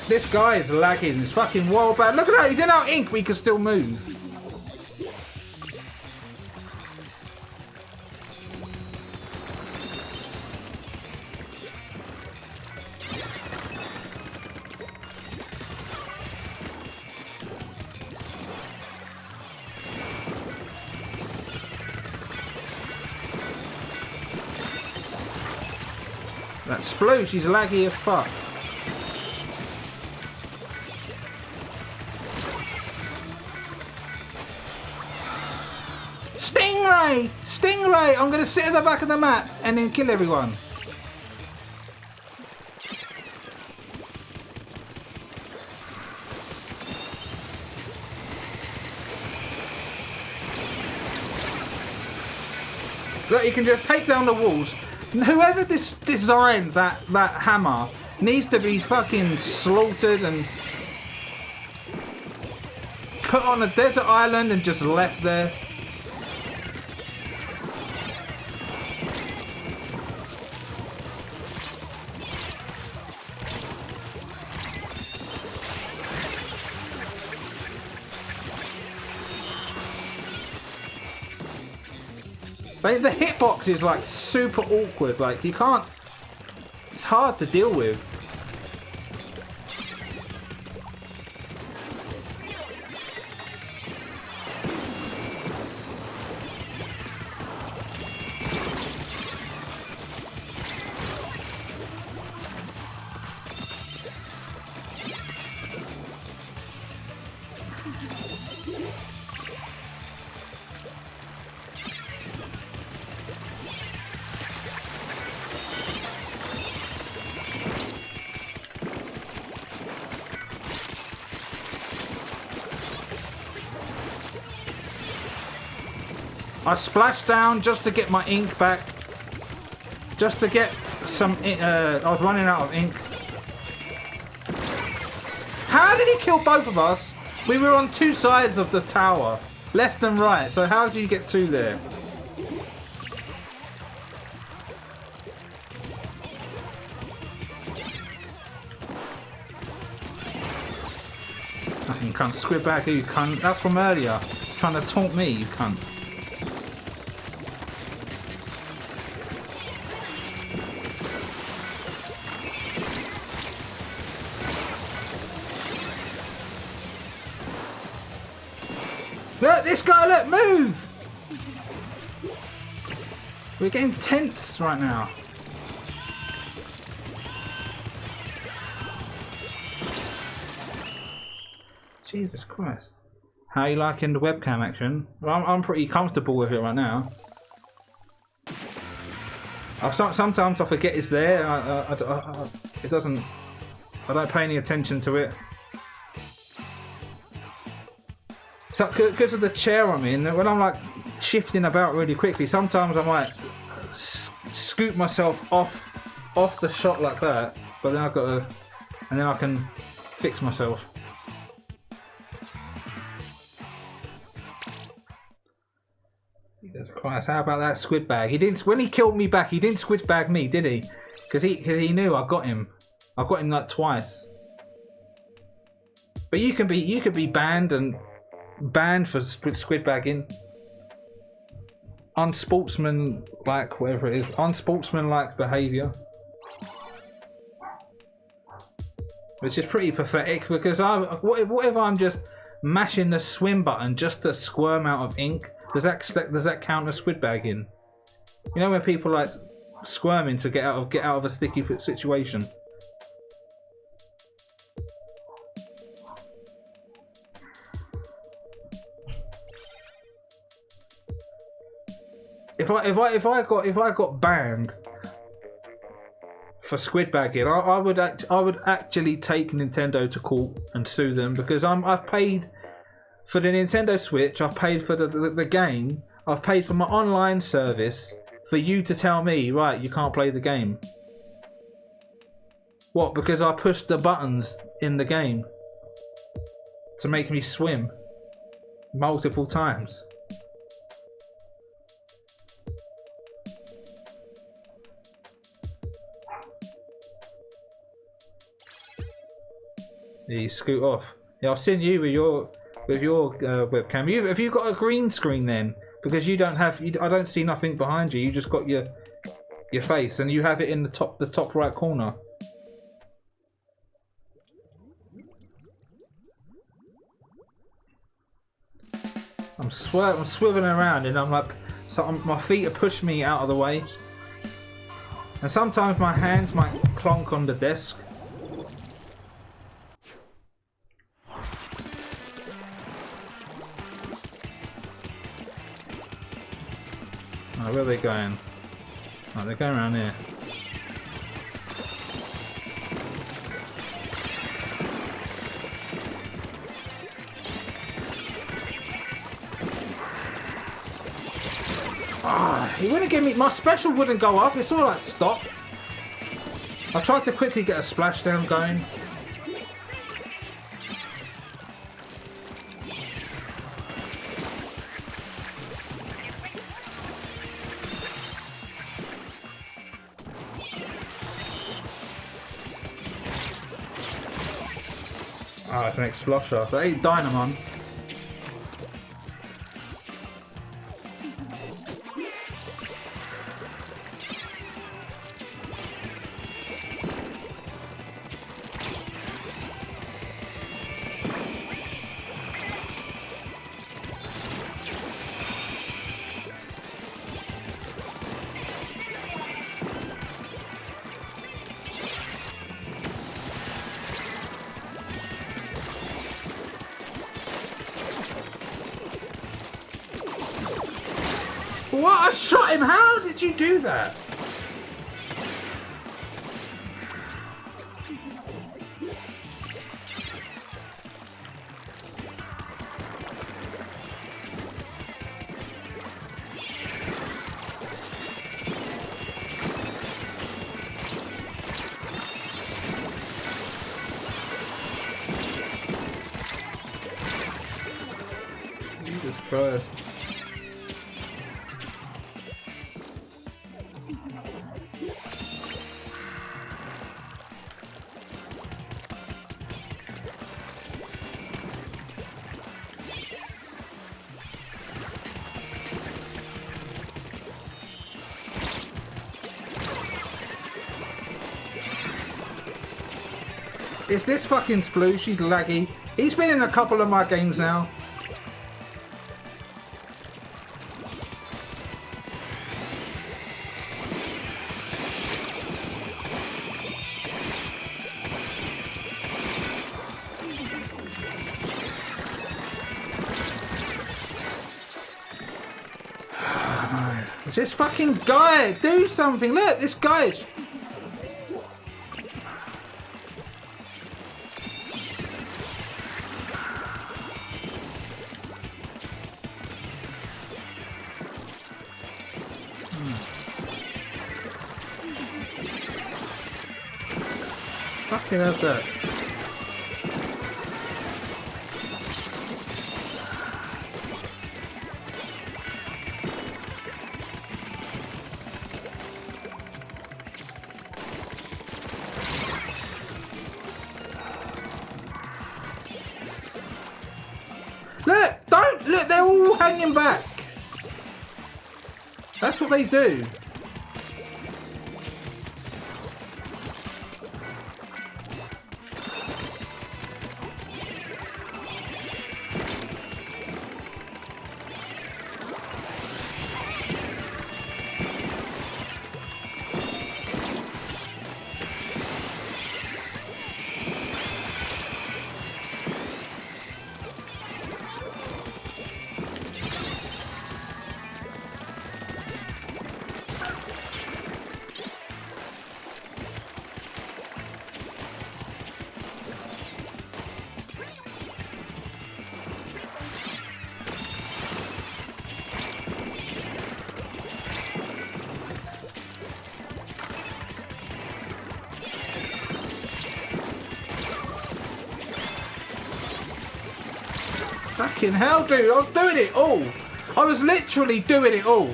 This guy is lagging. It's fucking wild bad. Look at that. He's in our ink. We can still move. That Sploosh, she's laggy as fuck. Stingray! Stingray! I'm gonna sit at the back of the map and then kill everyone. Look, you can just take down the walls. Whoever designed that hammer needs to be fucking slaughtered and put on a desert island and just left there. The hitbox is like super awkward, like you can't, it's hard to deal with. I splashed down just to get my ink back. Just to get some... I was running out of ink. How did he kill both of us? We were on two sides of the tower. Left and right. So how did you get two there? Fucking cunt. Squid back, you cunt. That's from earlier. Trying to taunt me, you cunt. Look, this guy, look, move! We're getting tense right now. Jesus Christ. How are you liking the webcam action? Well, I'm pretty comfortable with it right now. Sometimes I forget it's there. It doesn't... I don't pay any attention to it. So, because of the chair I'm in, when I'm like shifting about really quickly, sometimes I might scoot myself off the shot like that, but then I've got to, and then I can fix myself. Jesus Christ, how about that squid bag? He didn't, when he killed me back, he didn't squid bag me, did he? Because he knew I got him. I got him like twice. But you could be banned for squid bagging. Unsportsmanlike, whatever it is. Unsportsmanlike behaviour. Which is pretty pathetic because what if I'm just mashing the swim button just to squirm out of ink? Does that count as squid bagging? You know when people like squirming to get out of a sticky situation? If I got banned for squid bagging. I would actually take Nintendo to court and sue them because I've paid for the Nintendo Switch. I've paid for the game. I've paid for my online service for you to tell me, right, you can't play the game. What? Because I pushed the buttons in the game to make me swim multiple times. You scoot off. Yeah, I've seen you with your webcam. Have you got a green screen then? Because you don't have. I don't see nothing behind you. You just got your face, and you have it in the top right corner. I'm swiveling around, and I'm like, my feet are pushing me out of the way, and sometimes my hands might clonk on the desk. Oh, where are they going? Oh, they're going around here. Ah, he wouldn't give me. My special wouldn't go up. It's all like stop. I tried to quickly get a splashdown going. Oh, it's an explosher. So 8 Dynamon. What? I shot him! How did you do that? Jesus Christ. Is this fucking Sploosh? She's laggy. He's been in a couple of my games now. Is this fucking guy? Do something! Look, this guy's. Fucking hell, that. Look! Don't! Look, they're all hanging back! That's what they do. Fucking hell, dude. I was doing it all. I was literally doing it all.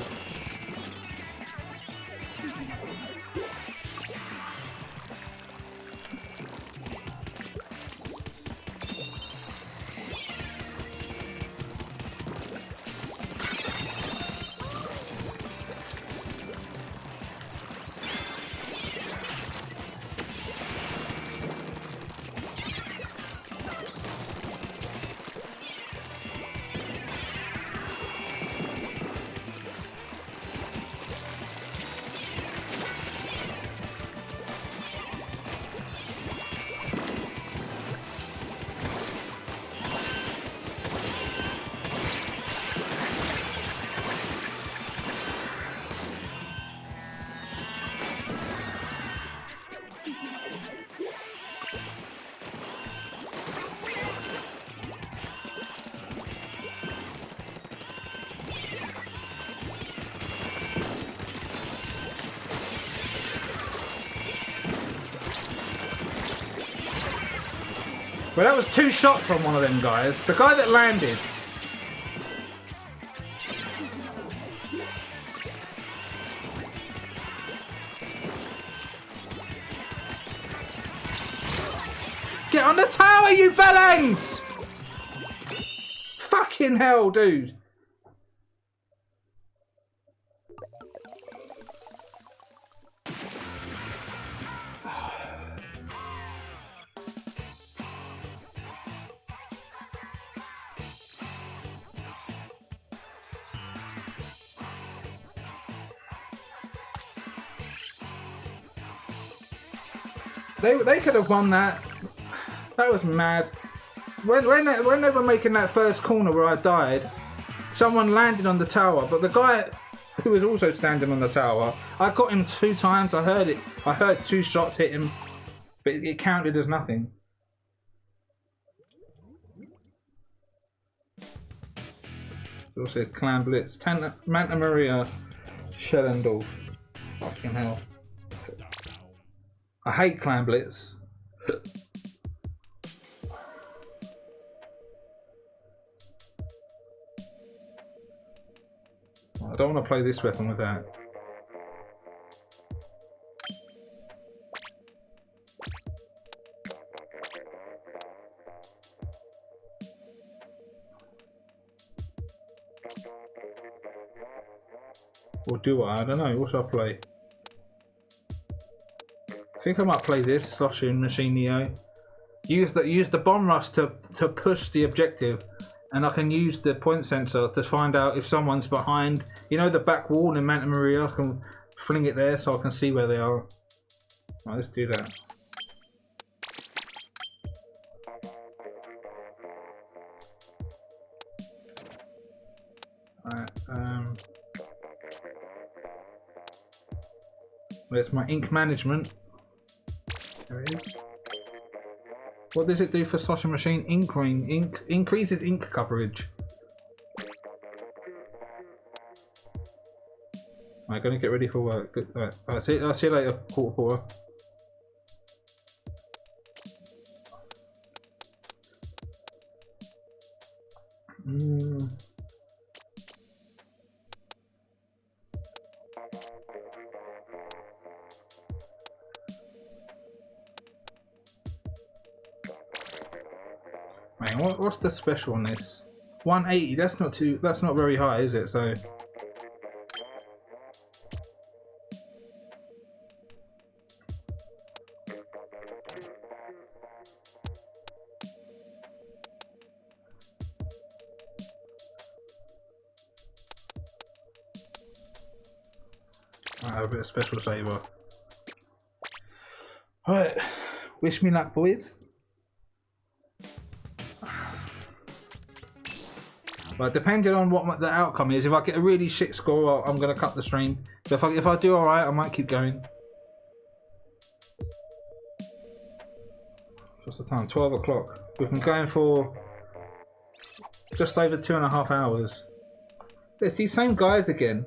Well, that was 2 shots from one of them guys. The guy that landed. Get on the tower, you bellends! Fucking hell, dude. They could have won that. That was mad. When they were making that first corner where I died, someone landed on the tower, but the guy who was also standing on the tower, I got him 2 times. I heard it. I heard 2 shots hit him, but it counted as nothing. It also says Clan Blitz, Manta Maria, Shellendorf. Fucking hell. I hate Clan Blitz. I don't want to play this weapon with that. Or do I? I don't know. What should I play? I think I might play this sloshing machine Neo. Use the bomb rush to push the objective, and I can use the point sensor to find out if someone's behind. You know the back wall in Manta Maria. I can fling it there so I can see where they are. Right, let's do that. Alright. Where's my ink management? There it is. What does it do for sloshing machine? Increases ink coverage. Alright, gonna get ready for work. Good. Alright, I'll see you later, quarter. Man, what's the special on this? 180. That's not very high, is it? So I have a bit of special saver. Alright, wish me luck, boys. But depending on what the outcome is, if I get a really shit score, I'm going to cut the stream. So if I do alright, I might keep going. What's the time? 12 o'clock. We've been going for just over 2.5 hours. It's these same guys again.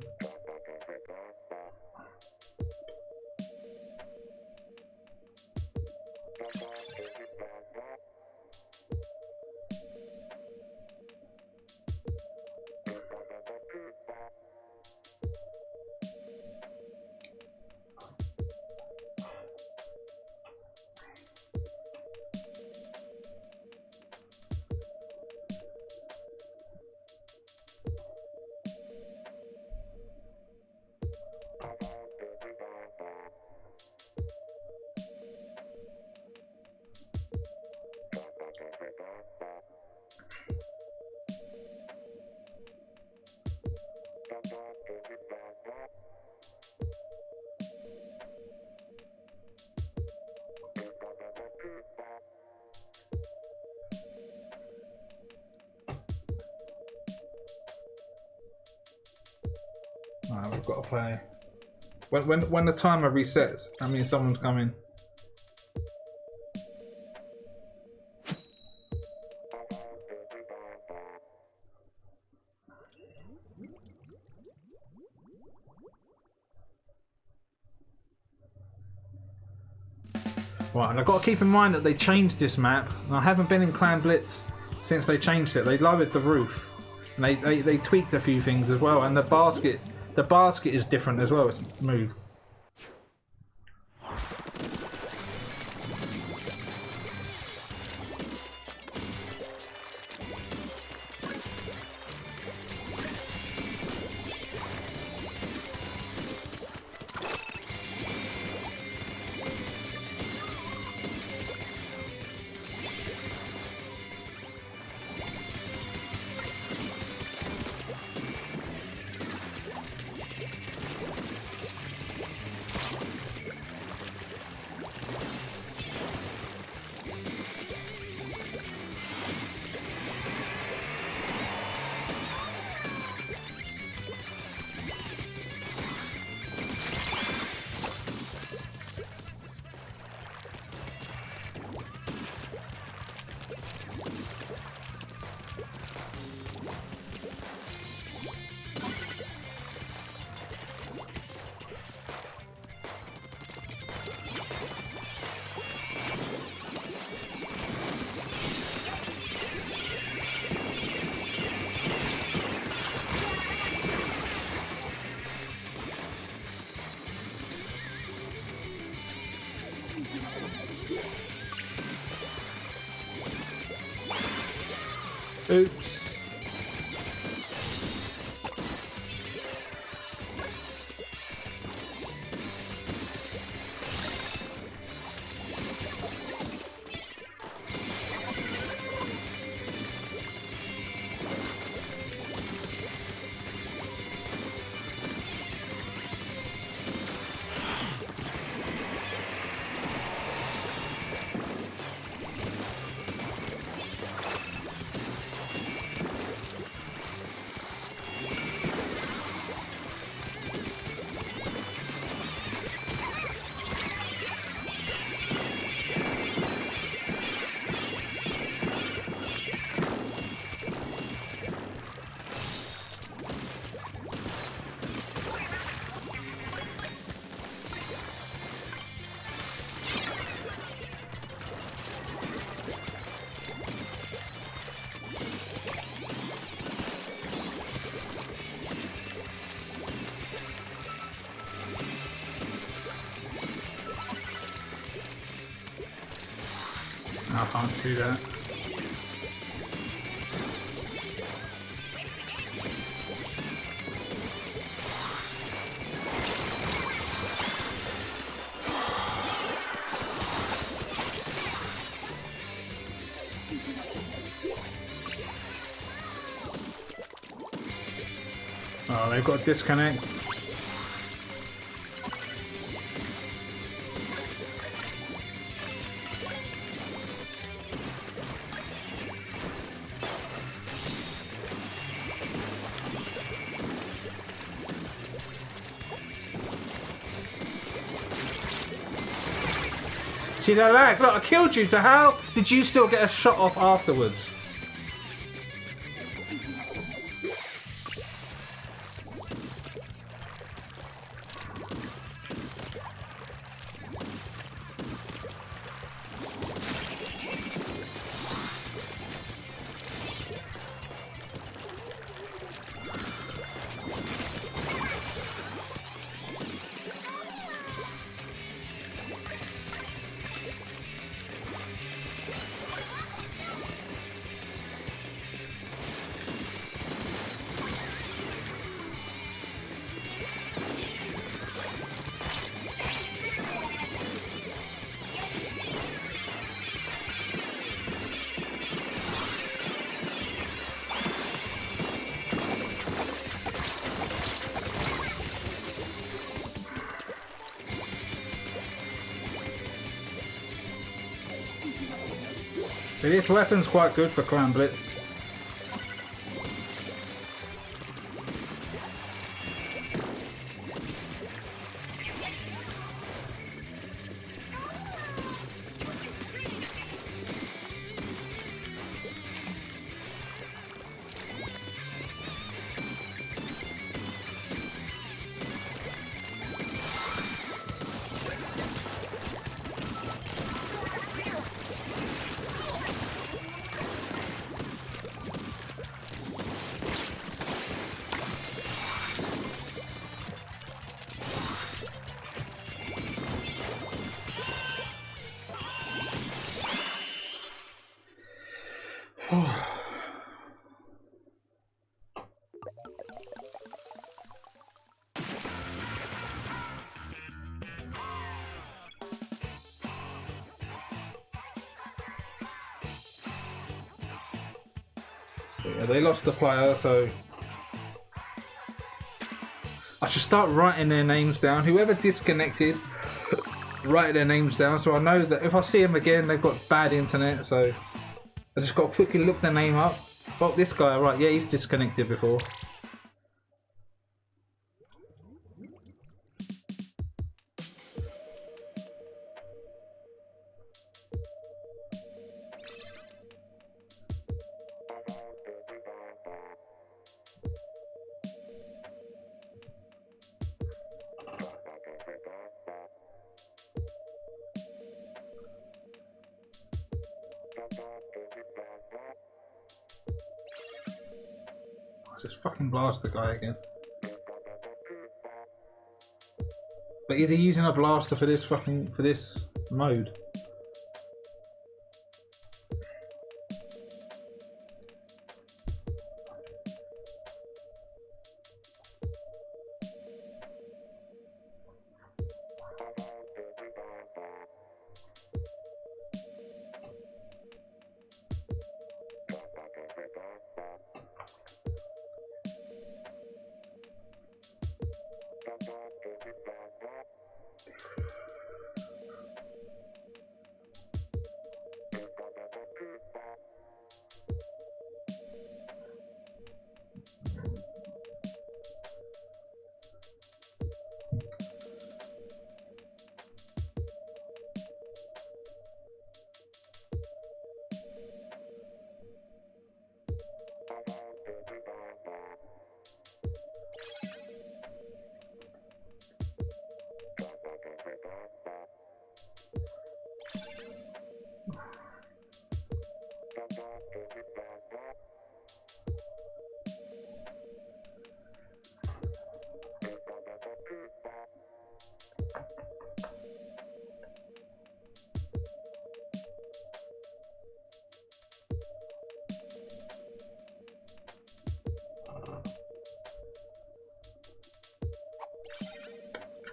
Alright, we've got to play. When the timer resets, that means someone's coming. Right, and I've got to keep in mind that they changed this map. I haven't been in Clan Blitz since they changed it. They lowered the roof. And they tweaked a few things as well. And the basket is different as well. It's moved. Oops. I can't do that. Oh, they've got a disconnect. See that lag? Look, I killed you, so how did you still get a shot off afterwards? So this weapon's quite good for Clan Blitz. Yeah, they lost the player, so I should start writing their names down. Whoever disconnected, write their names down so I know that if I see them again, they've got bad internet. So I just got to quickly look their name up. Oh, this guy, right? Yeah, he's disconnected before. Just fucking blast the guy again. But is he using a blaster for this mode?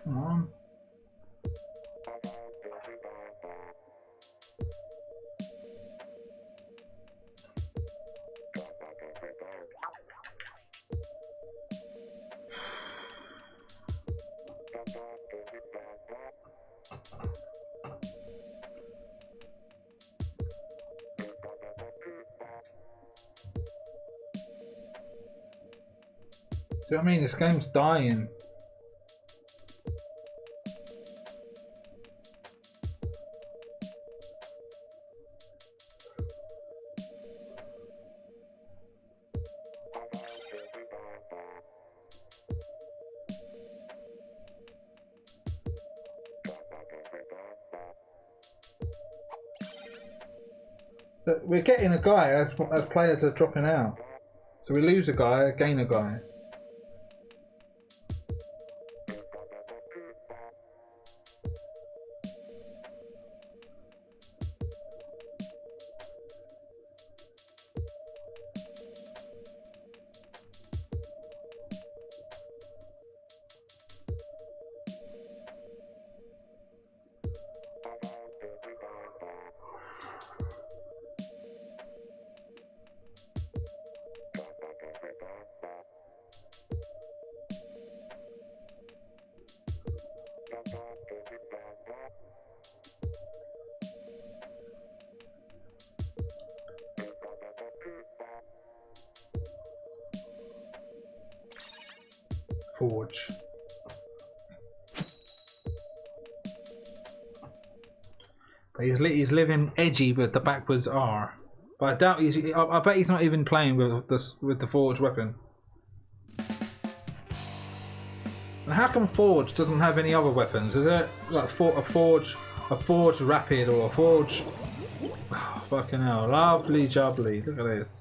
Come on. See what I mean? This game's dying. But we're getting a guy as players are dropping out. So we lose a guy, gain a guy. Forge. He's living edgy with the backwards R. But I doubt I bet he's not even playing with the Forge weapon. And how come Forge doesn't have any other weapons? Is there like a Forge Rapid or a Forge? Oh, fucking hell! Lovely jubbly. Look at this.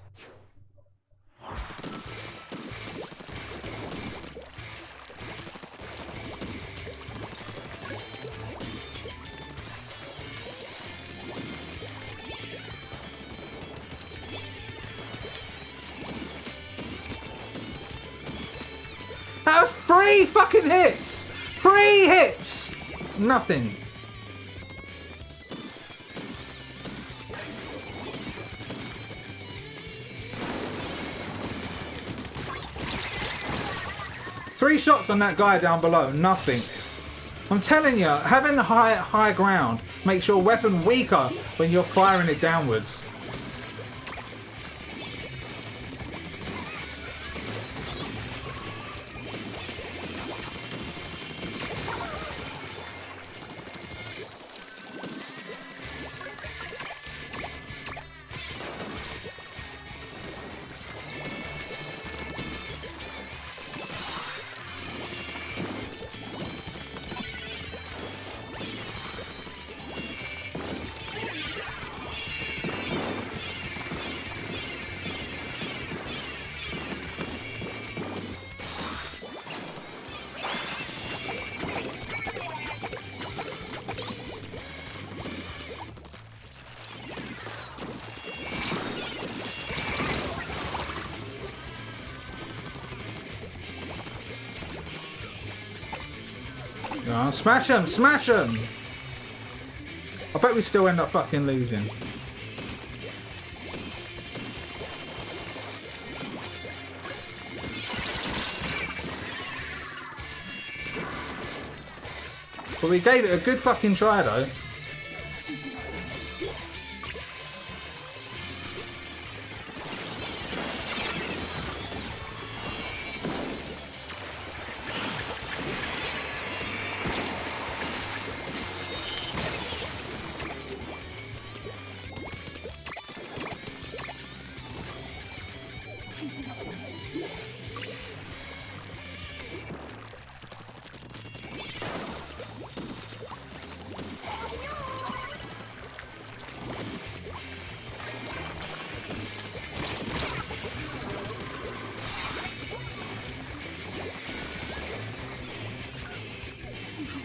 That was 3 fucking hits! 3 hits! Nothing. 3 shots on that guy down below, nothing. I'm telling you, having high ground makes your weapon weaker when you're firing it downwards. Oh, smash him! Smash him! I bet we still end up fucking losing. But we gave it a good fucking try though.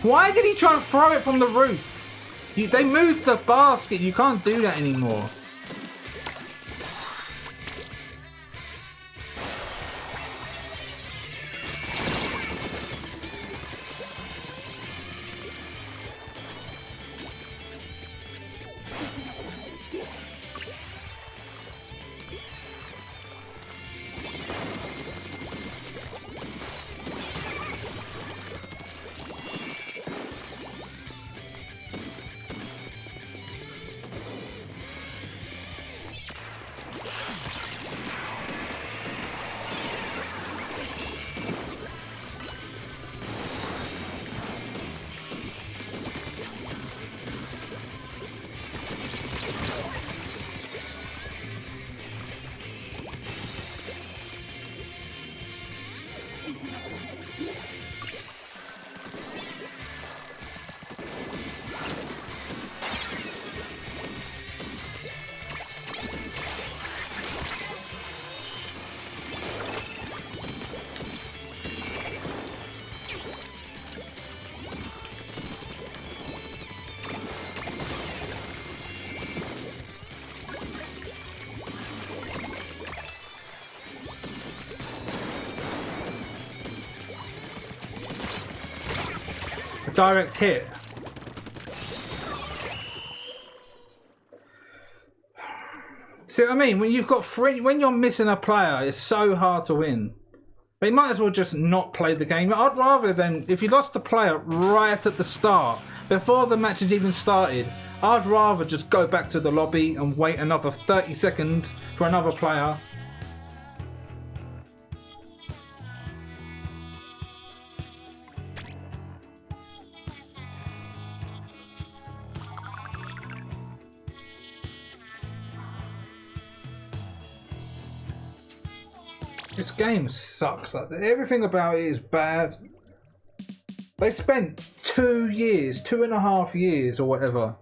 Why did he try and throw it from the roof? They moved the basket. You can't do that anymore. Direct hit. See what I mean? When you've got when you're missing a player, it's so hard to win. They might as well just not play the game. I'd rather than if you lost a player right at the start, before the match has even started, I'd rather just go back to the lobby and wait another 30 seconds for another player. This game sucks. Like, everything about it is bad. They spent 2 years, 2.5 years or whatever,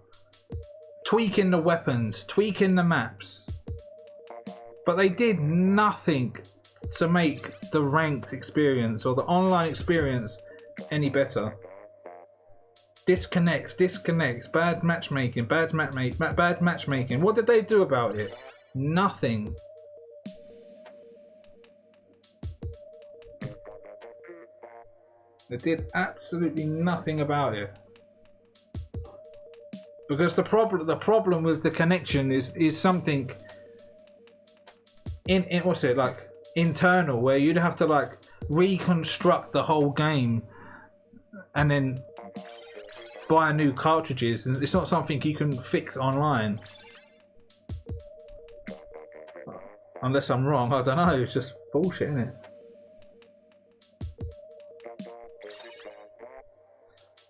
tweaking the weapons, tweaking the maps. But they did nothing to make the ranked experience or the online experience any better. Disconnects, bad matchmaking, bad matchmaking. What did they do about it? Nothing. They did absolutely nothing about it. Because the problem with the connection is something in what's it like? internal where you'd have to like reconstruct the whole game and then buy new cartridges, and it's not something you can fix online. Unless I'm wrong, I don't know, it's just bullshit, isn't it?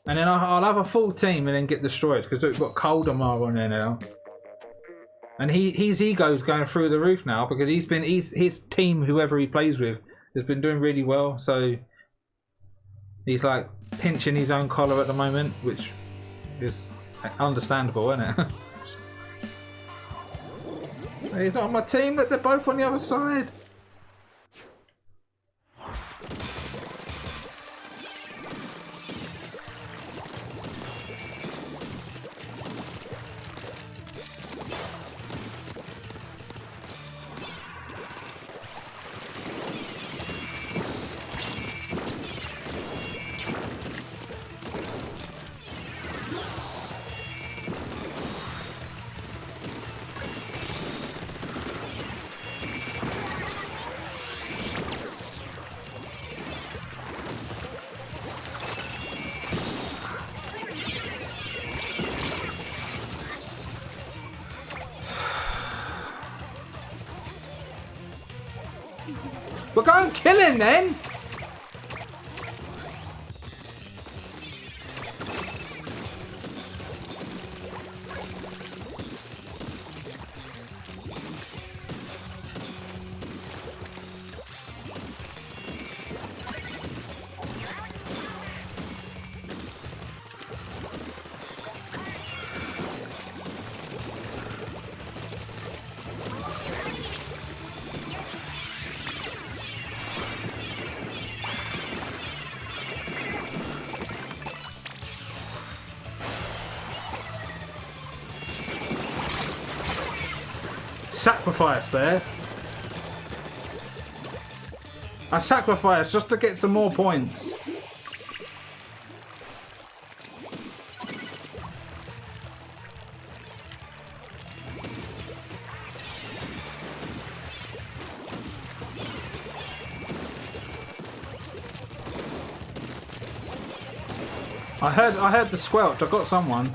And then I'll have a full team and then get destroyed because we've got Coldemar on there now. And his ego's going through the roof now because his team, whoever he plays with, has been doing really well. So he's like pinching his own collar at the moment, which is understandable, isn't it? He's not on my team, but they're both on the other side. We're going killing then! Sacrifice there. I sacrificed just to get some more points. I heard the squelch. I got someone.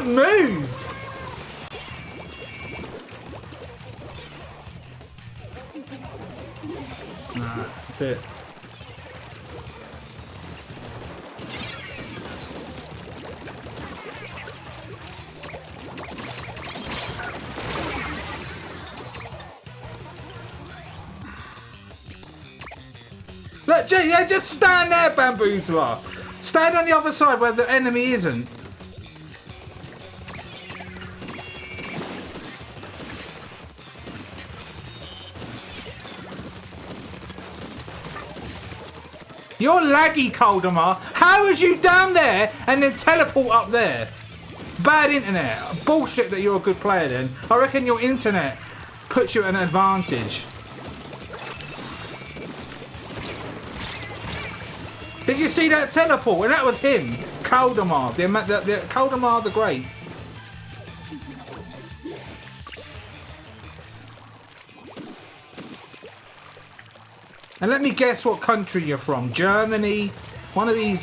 Move! Nah, that's it. Look, yeah, just stand there, Bamboozler. Stand on the other side where the enemy isn't. You're laggy, Coldemar. How is you down there and then teleport up there? Bad internet. Bullshit that you're a good player then. I reckon your internet puts you at an advantage. Did you see that teleport? And that was him. Coldemar. The Coldemar the Great. And let me guess what country you're from. Germany? One of these.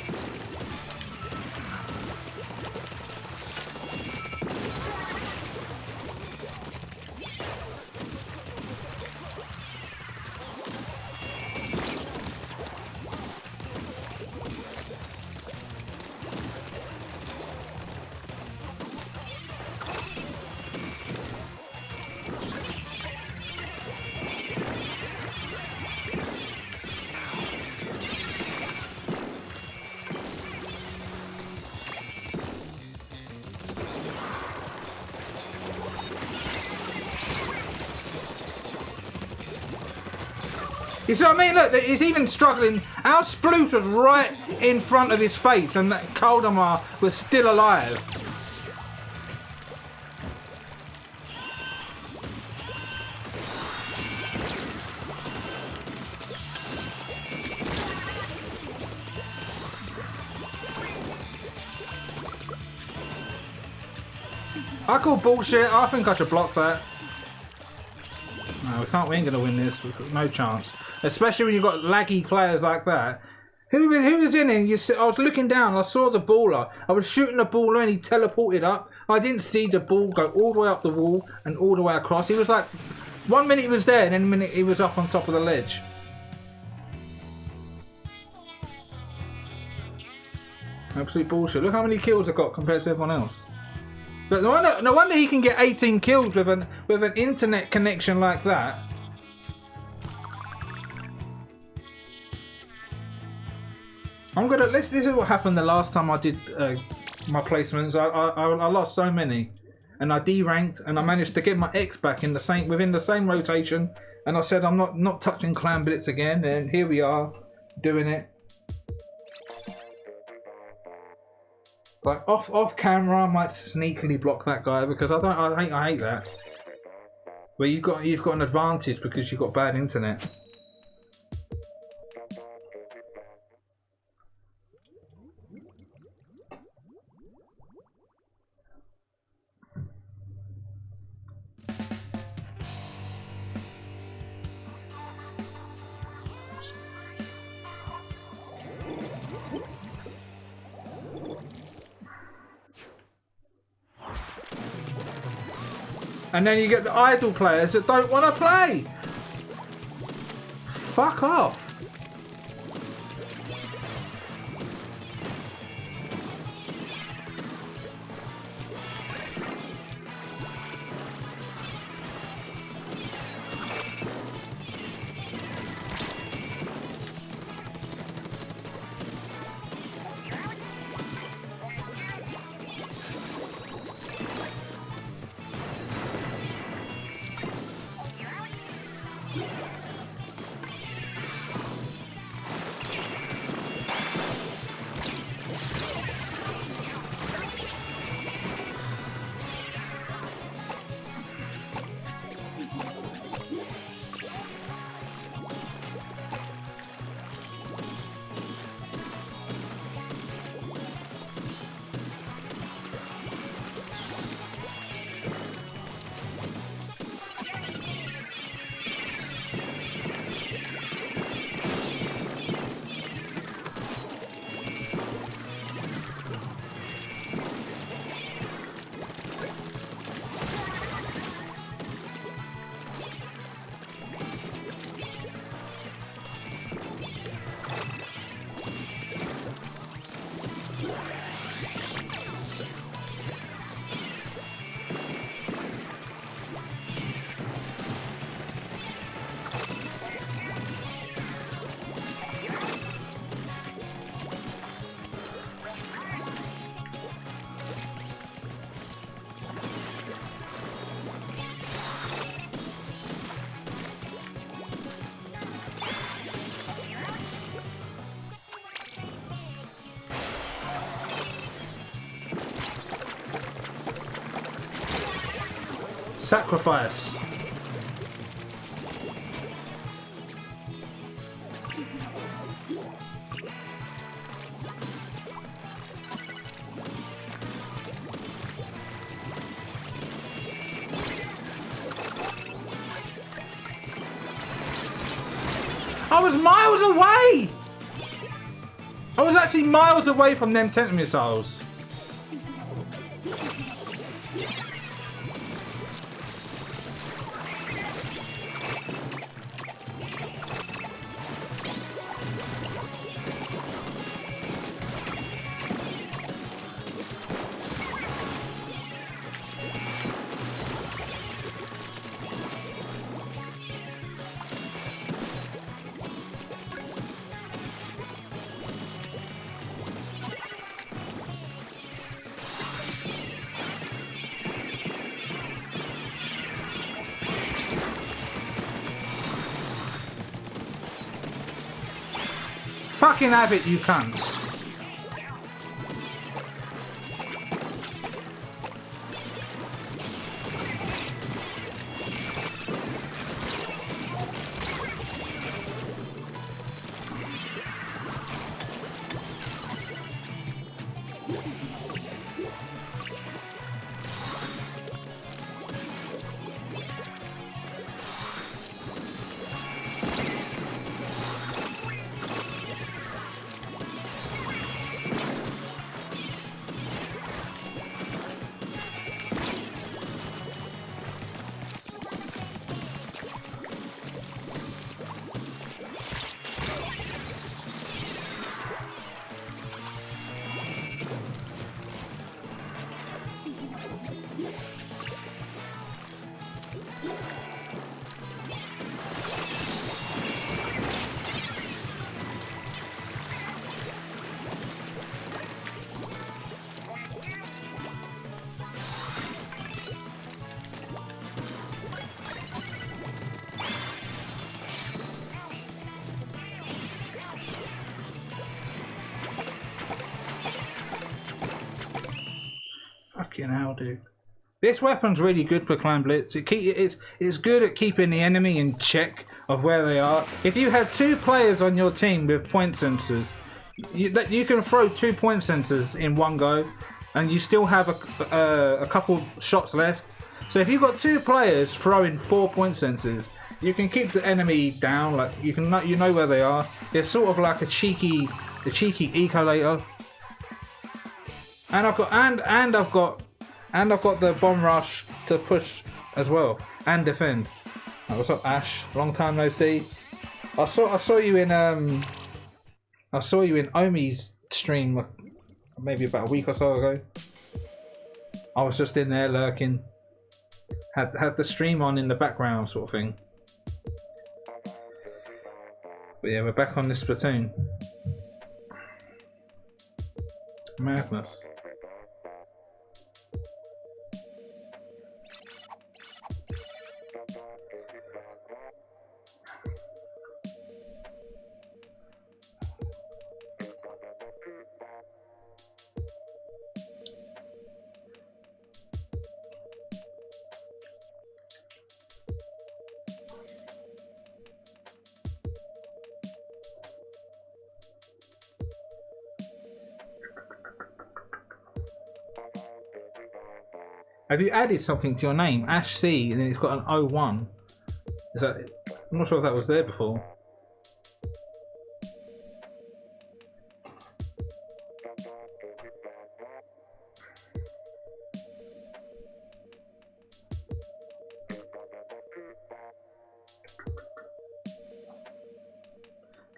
You see what I mean? Look, he's even struggling. Our Sploot was right in front of his face, and that Koldamar was still alive. I call bullshit. I think I should block that. No, we ain't gonna win this. We've got no chance. Especially when you've got laggy players like that. Who was in it? I was looking down. I saw the baller. I was shooting the baller and he teleported up. I didn't see the ball go all the way up the wall and all the way across. He was like, 1 minute he was there and then a minute he was up on top of the ledge. Absolute bullshit. Look how many kills I got compared to everyone else. But no wonder he can get 18 kills with an internet connection like that. This is what happened the last time I did my placements. I lost so many, and I deranked, and I managed to get my X back in within the same rotation. And I said I'm not touching Clan Blitz again, and here we are doing it. Like off camera, I might sneakily block that guy because I hate that. Where you've got an advantage because you've got bad internet. And then you get the idle players that don't want to play. Fuck off. Sacrifice. I was miles away! I was actually miles away from them tent missiles. Fucking have it, you cunts. Fucking hell, dude. This weapon's really good for Clan Blitz. It's good at keeping the enemy in check of where they are. If you had 2 players on your team with point sensors, you can throw 2 point sensors in one go, and you still have a couple shots left. So if you've got 2 players throwing 4 point sensors, you can keep the enemy down. Like you know where they are. It's sort of like a cheeky ecolator. And I've got the bomb rush to push as well and defend. Oh, what's up, Ash? Long time no see. I saw you in Omi's stream maybe about a week or so ago. I was just in there lurking. Had the stream on in the background sort of thing. But yeah, we're back on this Splatoon. Madness. Have you added something to your name? Ash C, and then it's got an 01. Is that? I'm not sure if that was there before.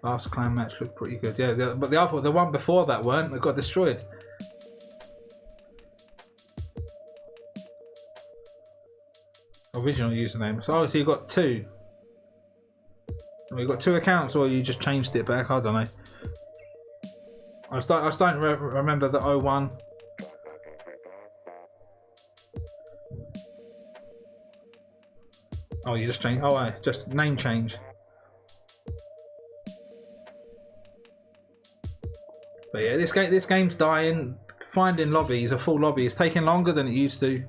Last clan match looked pretty good, yeah. But the one before that weren't. It got destroyed. Original username. So you got 2. You got 2 accounts, or you just changed it back. I don't know. I don't remember the 01. Oh, you just changed. Oh, just name change. But yeah, this game's dying. Finding lobbies, a full lobby, is taking longer than it used to.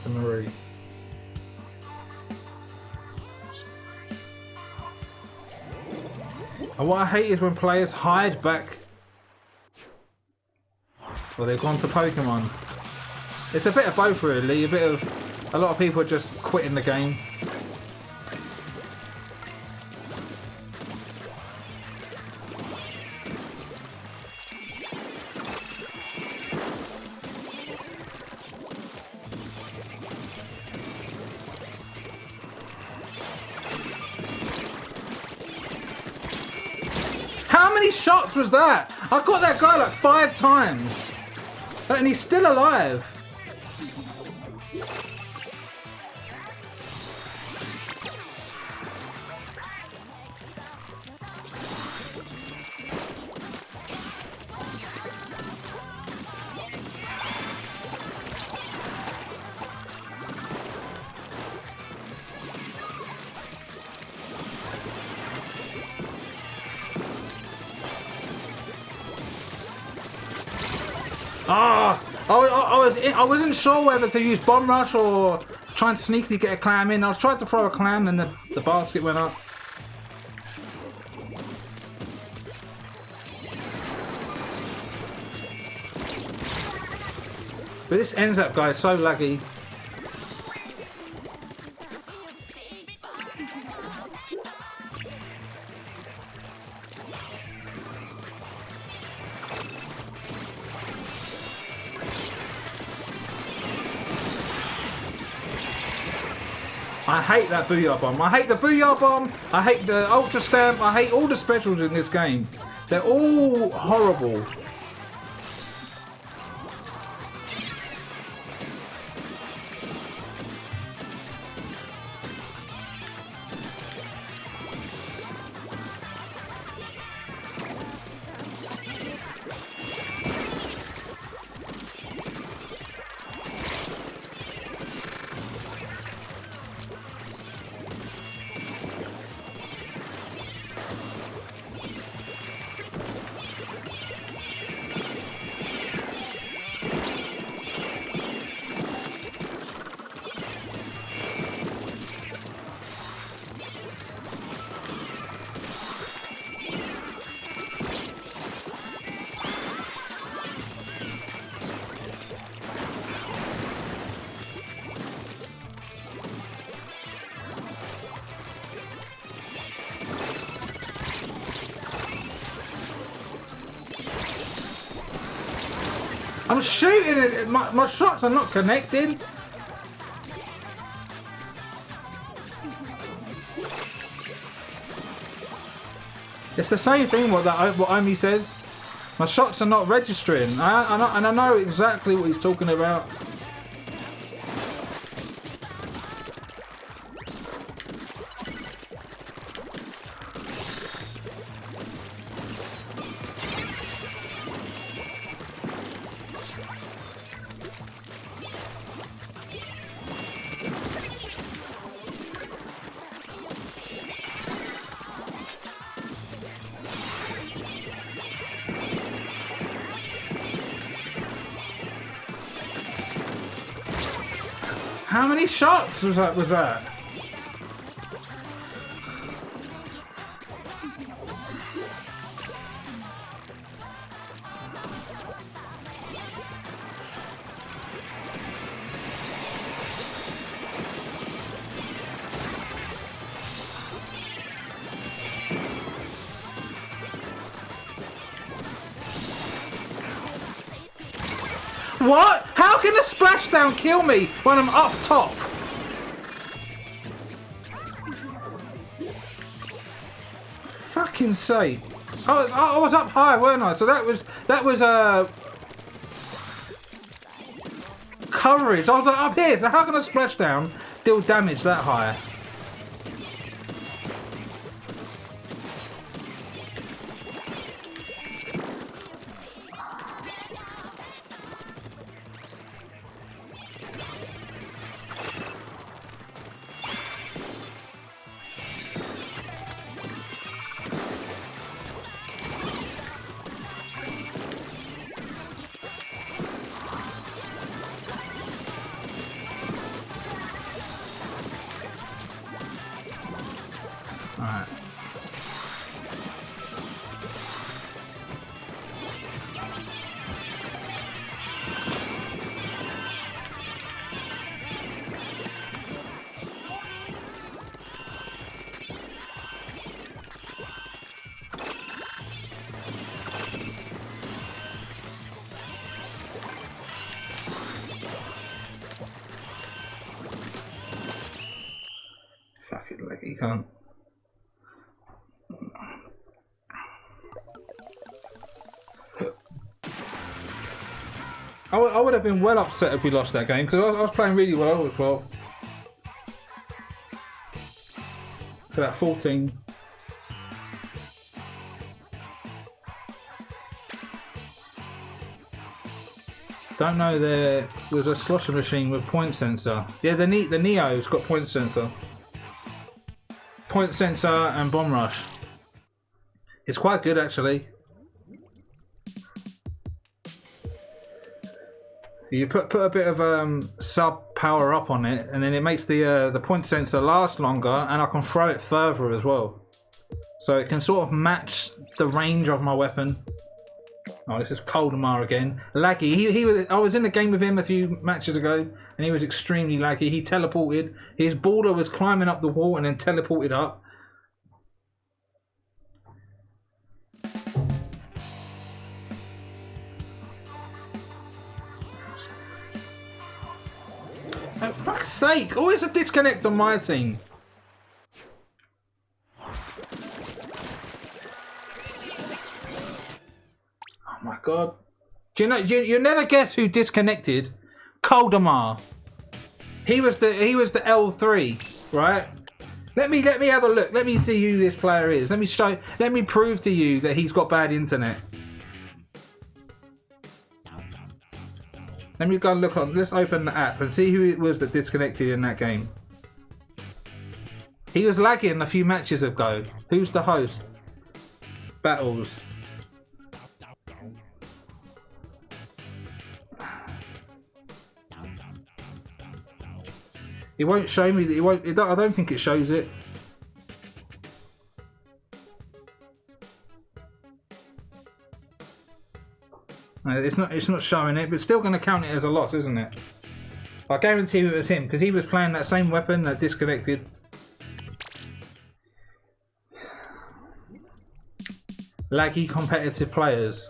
Marie. And what I hate is when players hide back. Well, they've gone to Pokemon. It's a bit of both, really. A lot of people are just quitting the game. How many shots was that? I got that guy like 5 times. And he's still alive. I wasn't sure whether to use bomb rush or try and sneakily get a clam in. I was trying to throw a clam and the basket went up. But this ends up, guy is so laggy. I hate that booyah bomb. I hate the booyah bomb. I hate the ultra stamp. I hate all the specials in this game. They're all horrible. I'm shooting it. My shots are not connecting. It's the same thing what Omi says. My shots are not registering. And I know exactly what he's talking about. How many shots was that? What? How can a splashdown kill me when I'm up top? Fucking sake. I was up high, weren't I? So that was coverage. I was like, up here, so how can a splashdown deal damage that high? Alright. Fuck it, like you can't. I would have been well upset if we lost that game because I was playing really well with 12. For that 14. Don't know there was a slosher machine with point sensor. Yeah, the Neo's got point sensor. Point sensor and bomb rush. It's quite good actually. You put a bit of sub power up on it, and then it makes the point sensor last longer, and I can throw it further as well. So it can sort of match the range of my weapon. Oh, this is Coldemar again. Laggy. He was. I was in a game with him a few matches ago, and he was extremely laggy. He teleported. His baller was climbing up the wall and then teleported up. Oh, fuck's sake! Always a disconnect on my team. Oh my god! Do you know? You never guess who disconnected? Coldemar. He was the L3, right? Let me have a look. Let me see who this player is. Let me prove to you that he's got bad internet. Let me go and look on. Let's open the app and see who it was that disconnected in that game. He was lagging a few matches ago. Who's the host? Battles. It won't show me that. It won't. I don't think it shows it. No, it's not showing it, but it's still going to count it as a loss, isn't it? I guarantee it was him because he was playing that same weapon that disconnected. Laggy competitive players.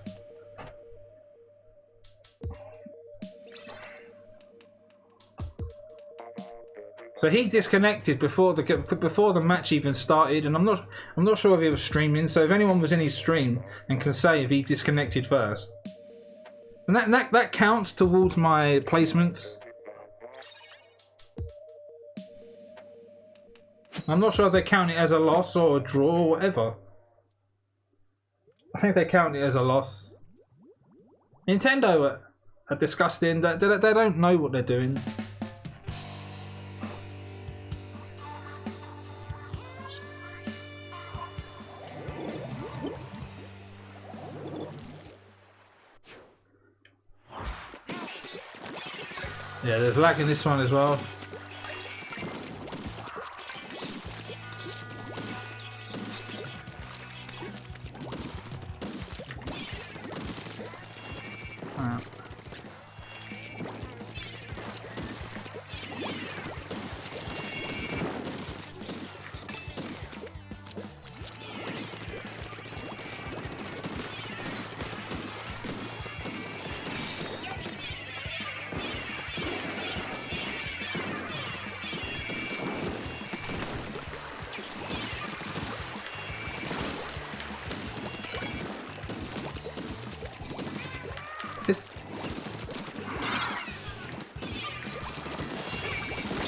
So he disconnected before the match even started, and I'm not sure if he was streaming. So if anyone was in his stream and can say if he disconnected first, and that counts towards my placements. I'm not sure if they count it as a loss or a draw or whatever. I think they count it as a loss. Nintendo are disgusting. They don't know what they're doing. Yeah, there's lag in this one as well.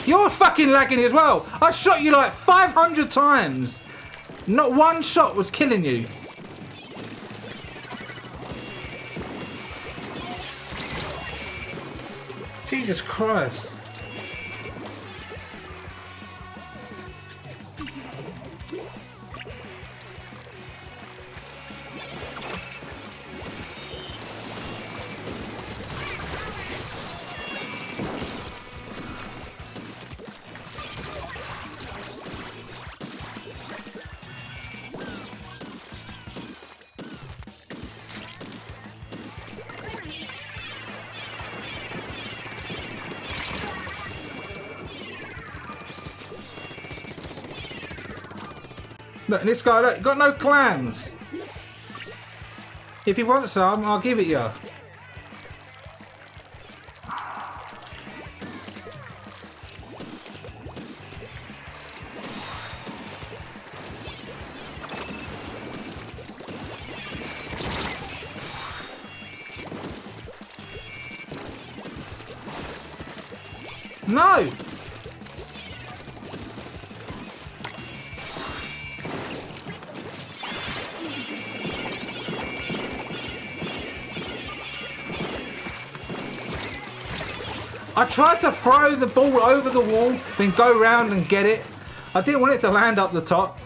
You're fucking lagging as well. I shot you like 500 times. Not one shot was killing you. Jesus Christ. Look, this guy, look, got no clams. If you want some, I'll give it you. No! I tried to throw the ball over the wall, then go round and get it. I didn't want it to land up the top.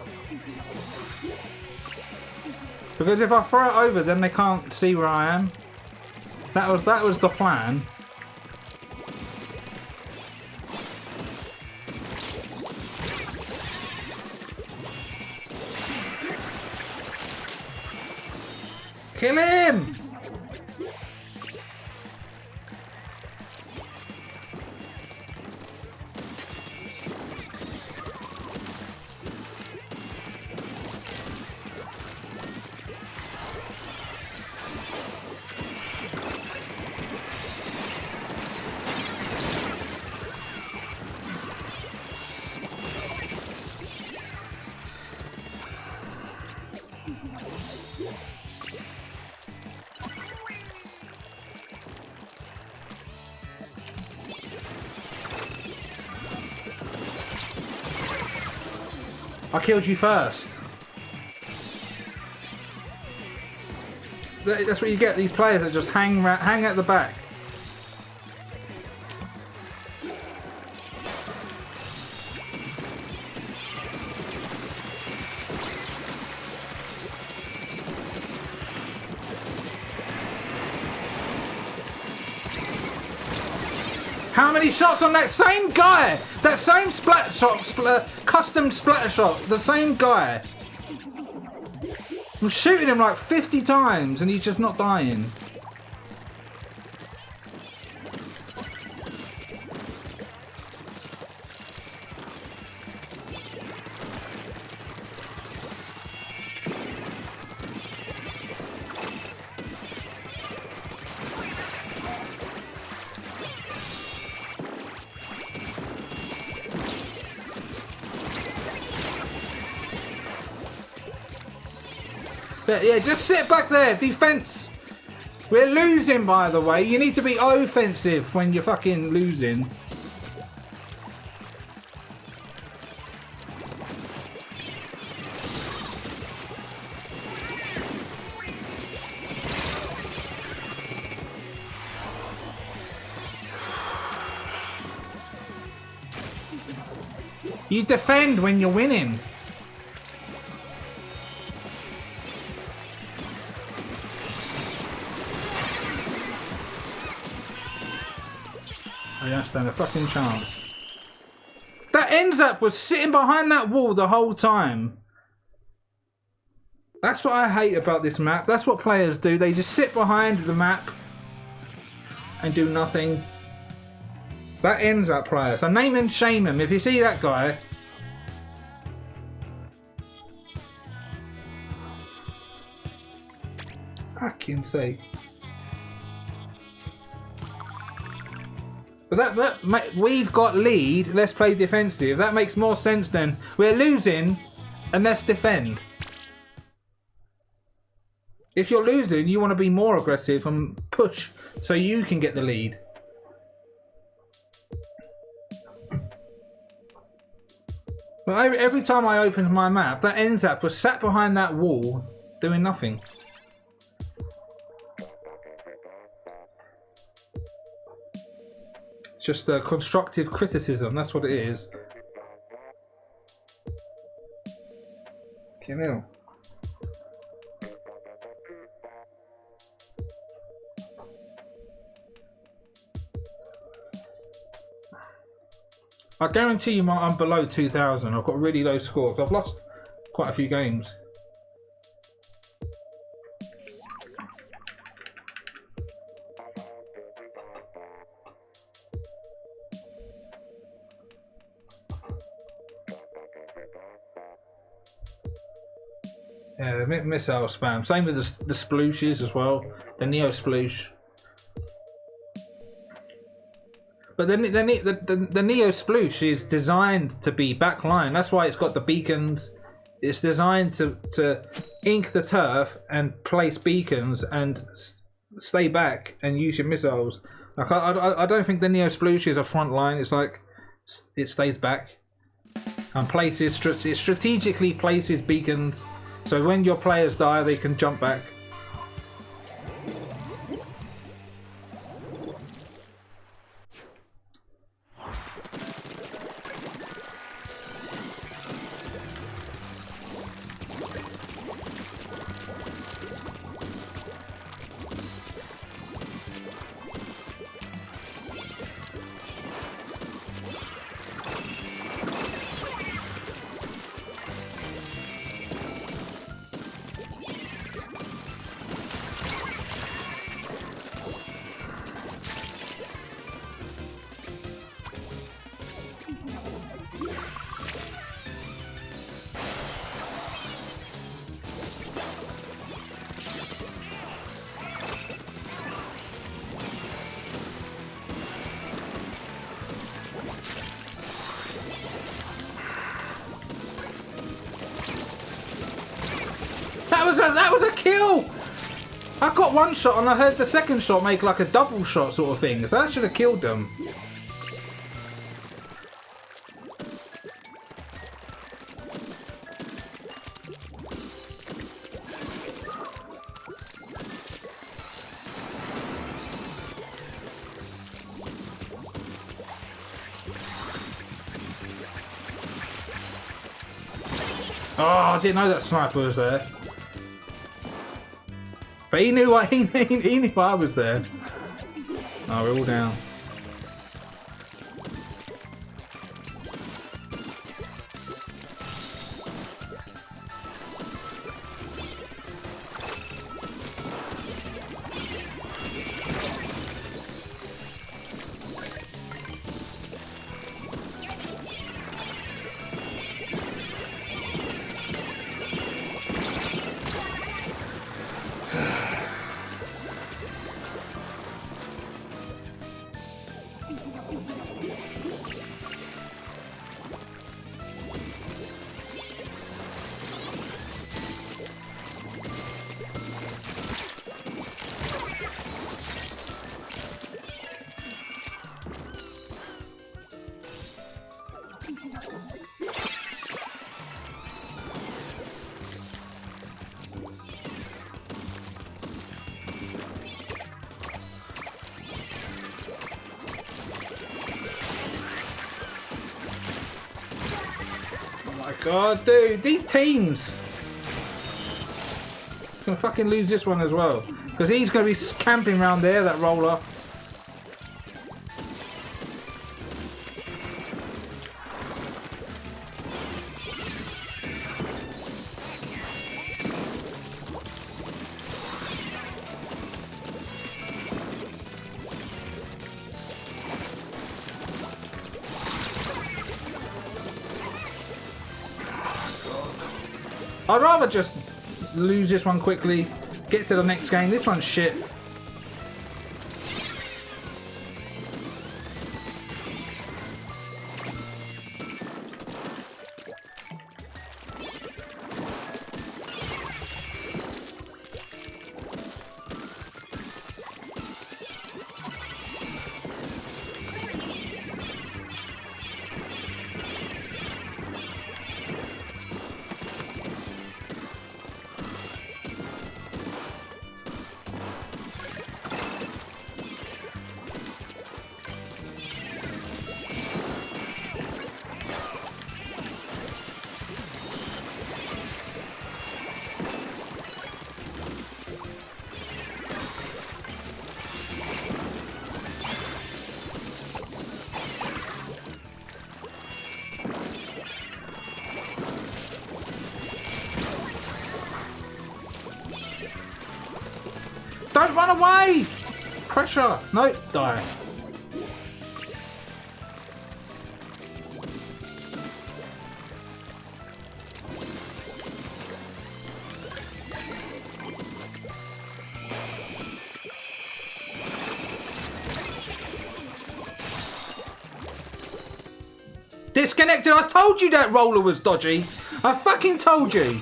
Because if I throw it over, then they can't see where I am. That was the plan. Kill him! I killed you first. That's what you get, these players that just hang at the back. How many shots on that same guy? That same splat shot, custom splatter shot, the same guy. I'm shooting him like 50 times and he's just not dying. But yeah, just sit back there. Defense. We're losing, by the way. You need to be offensive when you're fucking losing. You defend when you're winning. I don't stand a fucking chance. That ends up was sitting behind that wall the whole time. That's what I hate about this map. That's what players do. They just sit behind the map and do nothing. That ends up player. So name and shame him. If you see that guy. Fucking sake. But we've got lead, let's play defensive. That makes more sense than we're losing and let's defend. If you're losing, you want to be more aggressive and push so you can get the lead. But every time I opened my map, that ends up was sat behind that wall doing nothing. Just a constructive criticism, that's what it is. Okay, now. I guarantee you I'm below 2,000. I've got a really low score. I've lost quite a few games. Yeah, missile spam. Same with the splooshes as well. The Neo sploosh. But the Neo sploosh is designed to be backline. That's why it's got the beacons. It's designed to ink the turf and place beacons and stay back and use your missiles. Like I don't think the Neo sploosh is a front line. It's like it stays back and places it strategically places beacons. So when your players die, they can jump back. that was a kill! I got one shot and I heard the second shot make like a double shot sort of thing. So that should have killed them. Oh, I didn't know that sniper was there. But he knew he knew I was there. Oh, we're all down. God, dude, these teams. Gonna fucking lose this one as well. Because he's gonna be camping around there, that roller. I'd rather just lose this one quickly, get to the next game. This one's shit. Don't run away! Pressure! No, die. Disconnected! I told you that roller was dodgy! I fucking told you!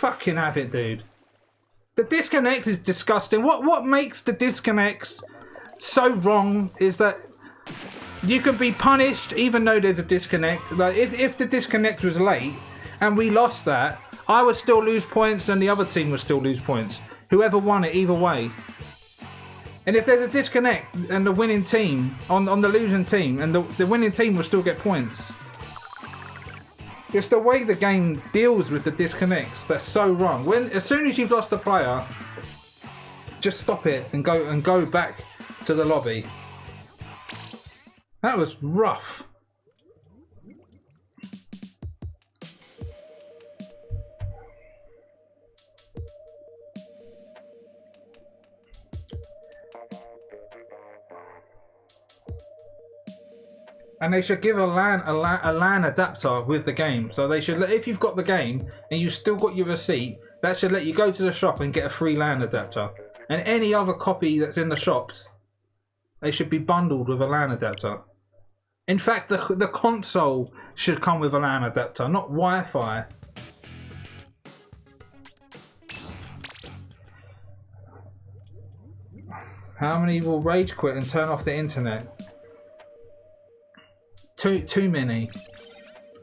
Fucking have it, dude. The disconnect is disgusting. What makes the disconnects so wrong is that you can be punished even though there's a disconnect. Like if the disconnect was late and we lost that, I would still lose points and the other team would still lose points. Whoever won it either way. And if there's a disconnect and the winning team on the losing team, and the winning team will still get points. It's the way the game deals with the disconnects that's so wrong. As soon as you've lost a player, just stop it and go back to the lobby. That was rough. And they should give a LAN adapter with the game. So they should, if you've got the game and you've still got your receipt, that should let you go to the shop and get a free LAN adapter. And any other copy that's in the shops, they should be bundled with a LAN adapter. In fact, the console should come with a LAN adapter, not Wi-Fi. How many will rage quit and turn off the internet? Too many.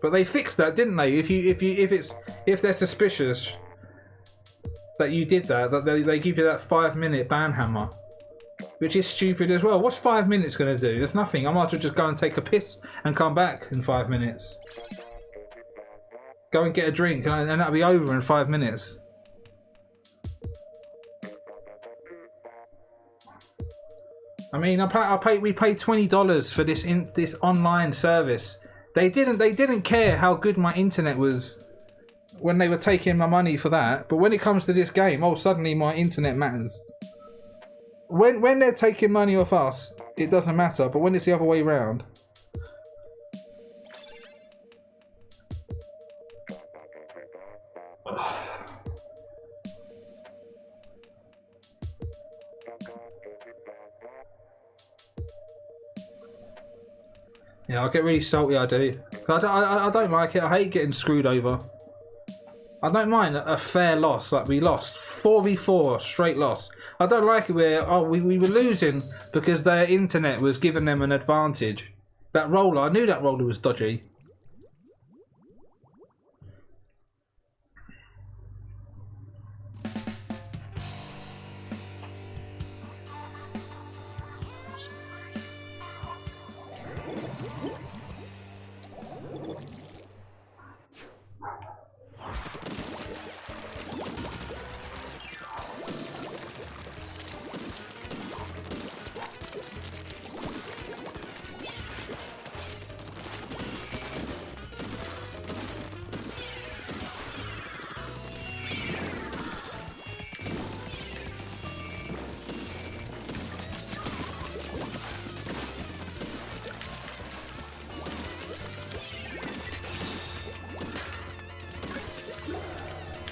But they fixed that, didn't they? If they're suspicious that you did that they give you that 5-minute ban hammer, which is stupid as well. What's 5 minutes going to do? There's nothing. I might as well just go and take a piss and come back in 5 minutes. Go and get a drink and that'll be over in 5 minutes. I mean, we paid $20 for this online service. They didn't care how good my internet was when they were taking my money for that. But when it comes to this game, oh, suddenly my internet matters. When they're taking money off us, it doesn't matter. But when it's the other way around. Yeah, I get really salty, I do. I don't like it. I hate getting screwed over. I don't mind a fair loss, like we lost. 4v4, straight loss. I don't like it where, oh, we were losing because their internet was giving them an advantage. That roller, I knew that roller was dodgy.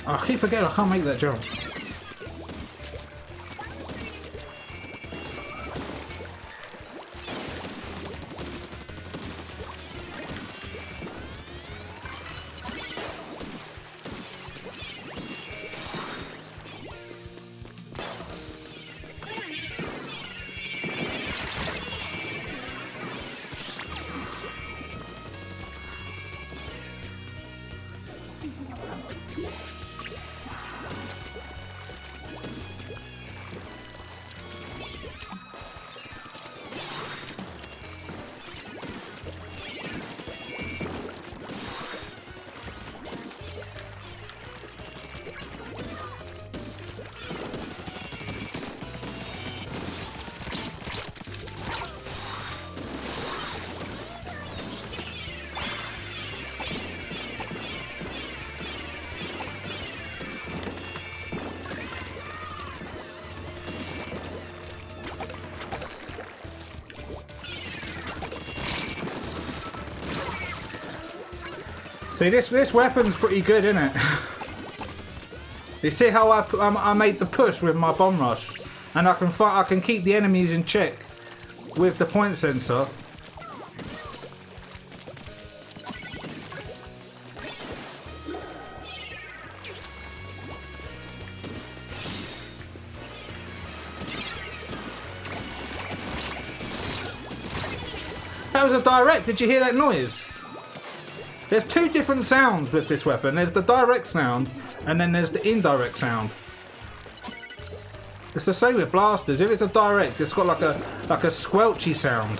I keep forgetting I can't make that jump. See, this weapon's pretty good, isn't it? You see how I made the push with my bomb rush, and I can keep the enemies in check with the point sensor. That was a direct. Did you hear that noise? There's two different sounds with this weapon. There's the direct sound, and then there's the indirect sound. It's the same with blasters. If it's a direct, it's got like a squelchy sound.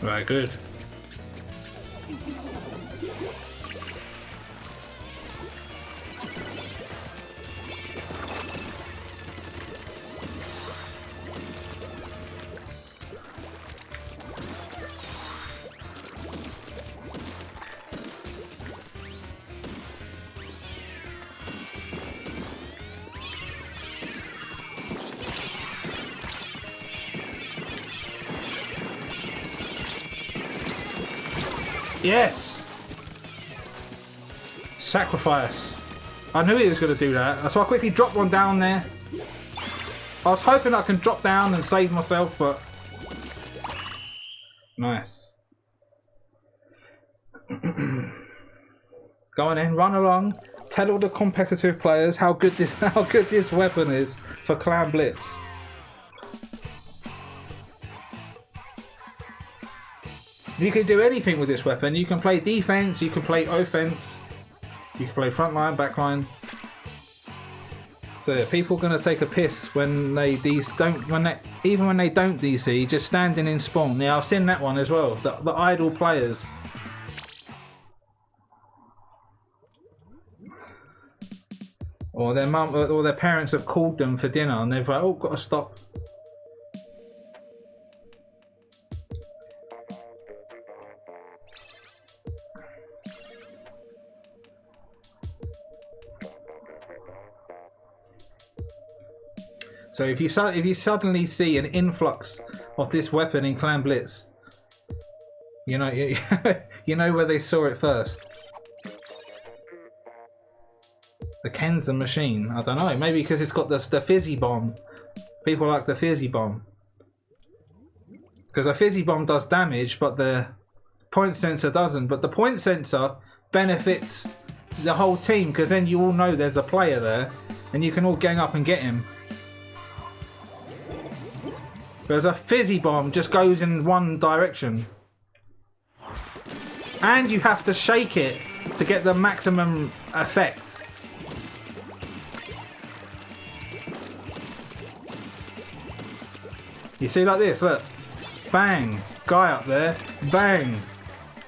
Right, good. Yes! Sacrifice. I knew he was going to do that. So I quickly dropped one down there. I was hoping I can drop down and save myself, but... Nice. Go on then, run along. Tell all the competitive players how good this weapon is for Clan Blitz. You can do anything with this weapon. You can play defense, you can play offense, you can play front line, back line. So yeah, people are gonna take a piss when they even when they don't DC, just standing in spawn. Yeah, I've seen that one as well. The idle players. Or their mum or their parents have called them for dinner and they've like, oh, gotta stop. So if you suddenly see an influx of this weapon in Clan Blitz, you know you know where they saw it first. The Kenza machine. I don't know. Maybe because it's got the fizzy bomb. People like the fizzy bomb because the fizzy bomb does damage, but the point sensor doesn't. But the point sensor benefits the whole team because then you all know there's a player there, and you can all gang up and get him. Whereas a fizzy bomb just goes in one direction. And you have to shake it to get the maximum effect. You see like this, look. Bang. Guy up there. Bang.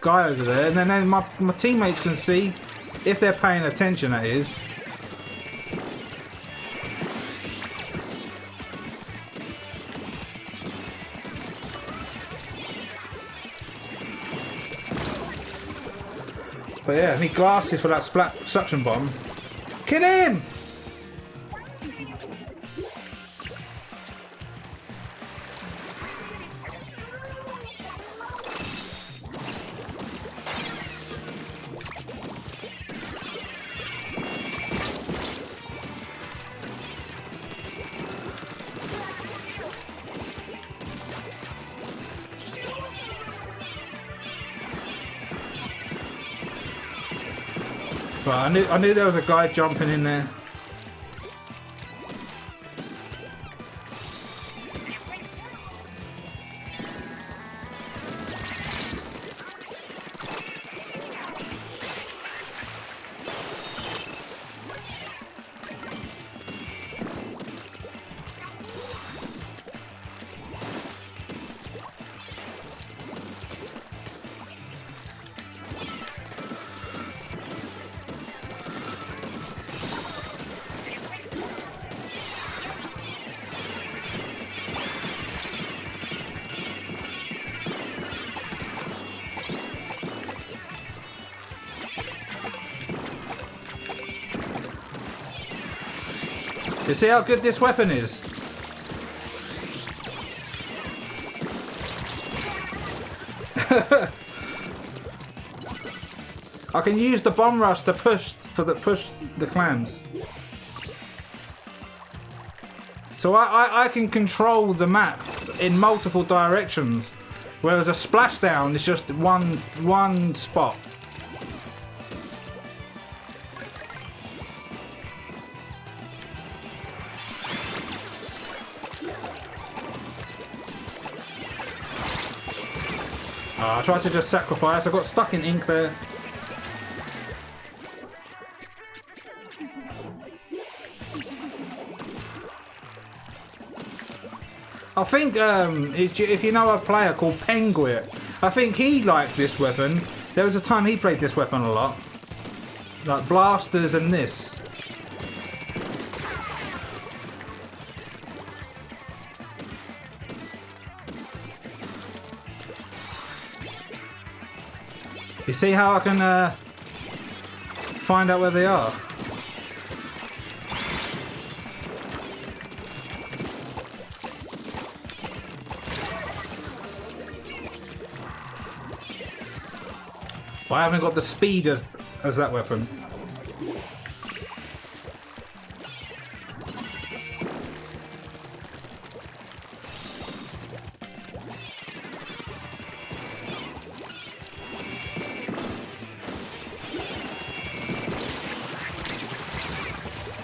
Guy over there. And then my teammates can see, if they're paying attention that is. But yeah, I need glasses for that suction bomb. Kill him! But I knew there was a guy jumping in there. You see how good this weapon is? I can use the bomb rush to push the clans. So I can control the map in multiple directions, whereas a splashdown is just one spot. I tried to just sacrifice. I got stuck in ink there. I think if you know a player called Penguin, I think he liked this weapon. There was a time he played this weapon a lot. Like blasters and this. You see how I can find out where they are? I haven't got the speed as that weapon.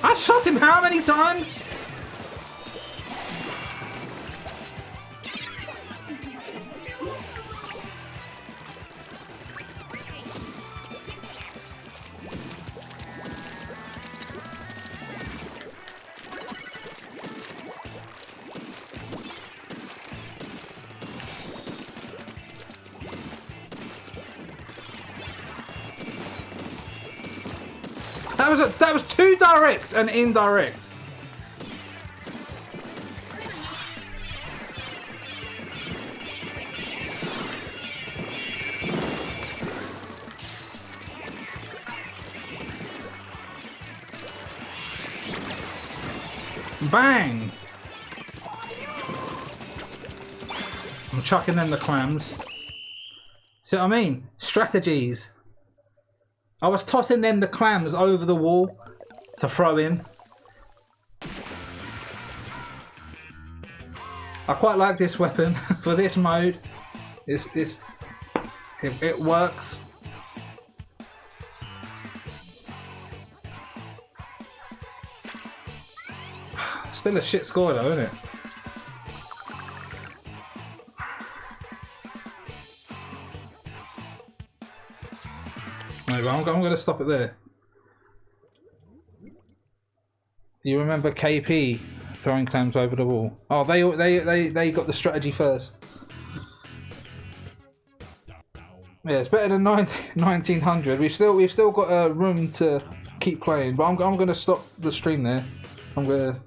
I shot him how many times? That was two direct and indirect. Bang! I'm chucking them the clams. See what I mean? Strategies. I was tossing them the clams over the wall to throw in. I quite like this weapon for this mode. It works. Still a shit score though, isn't it? No, I'm going to stop it there. You remember KP throwing clams over the wall? Oh, they got the strategy first. Yeah, it's better than 1900. We've still got a room to keep playing, but I'm going to stop the stream there. I'm going to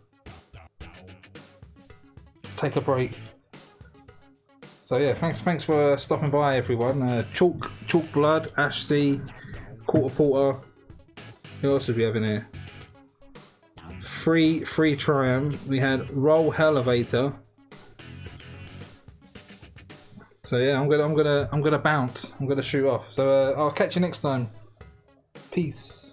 take a break. So yeah, thanks for stopping by, everyone. Chalk Blood, Ash C, Quarter Porter. Who else did we have in here? Free Triumph. We had Roll Elevator. So yeah, I'm gonna bounce. I'm gonna shoot off. So I'll catch you next time. Peace.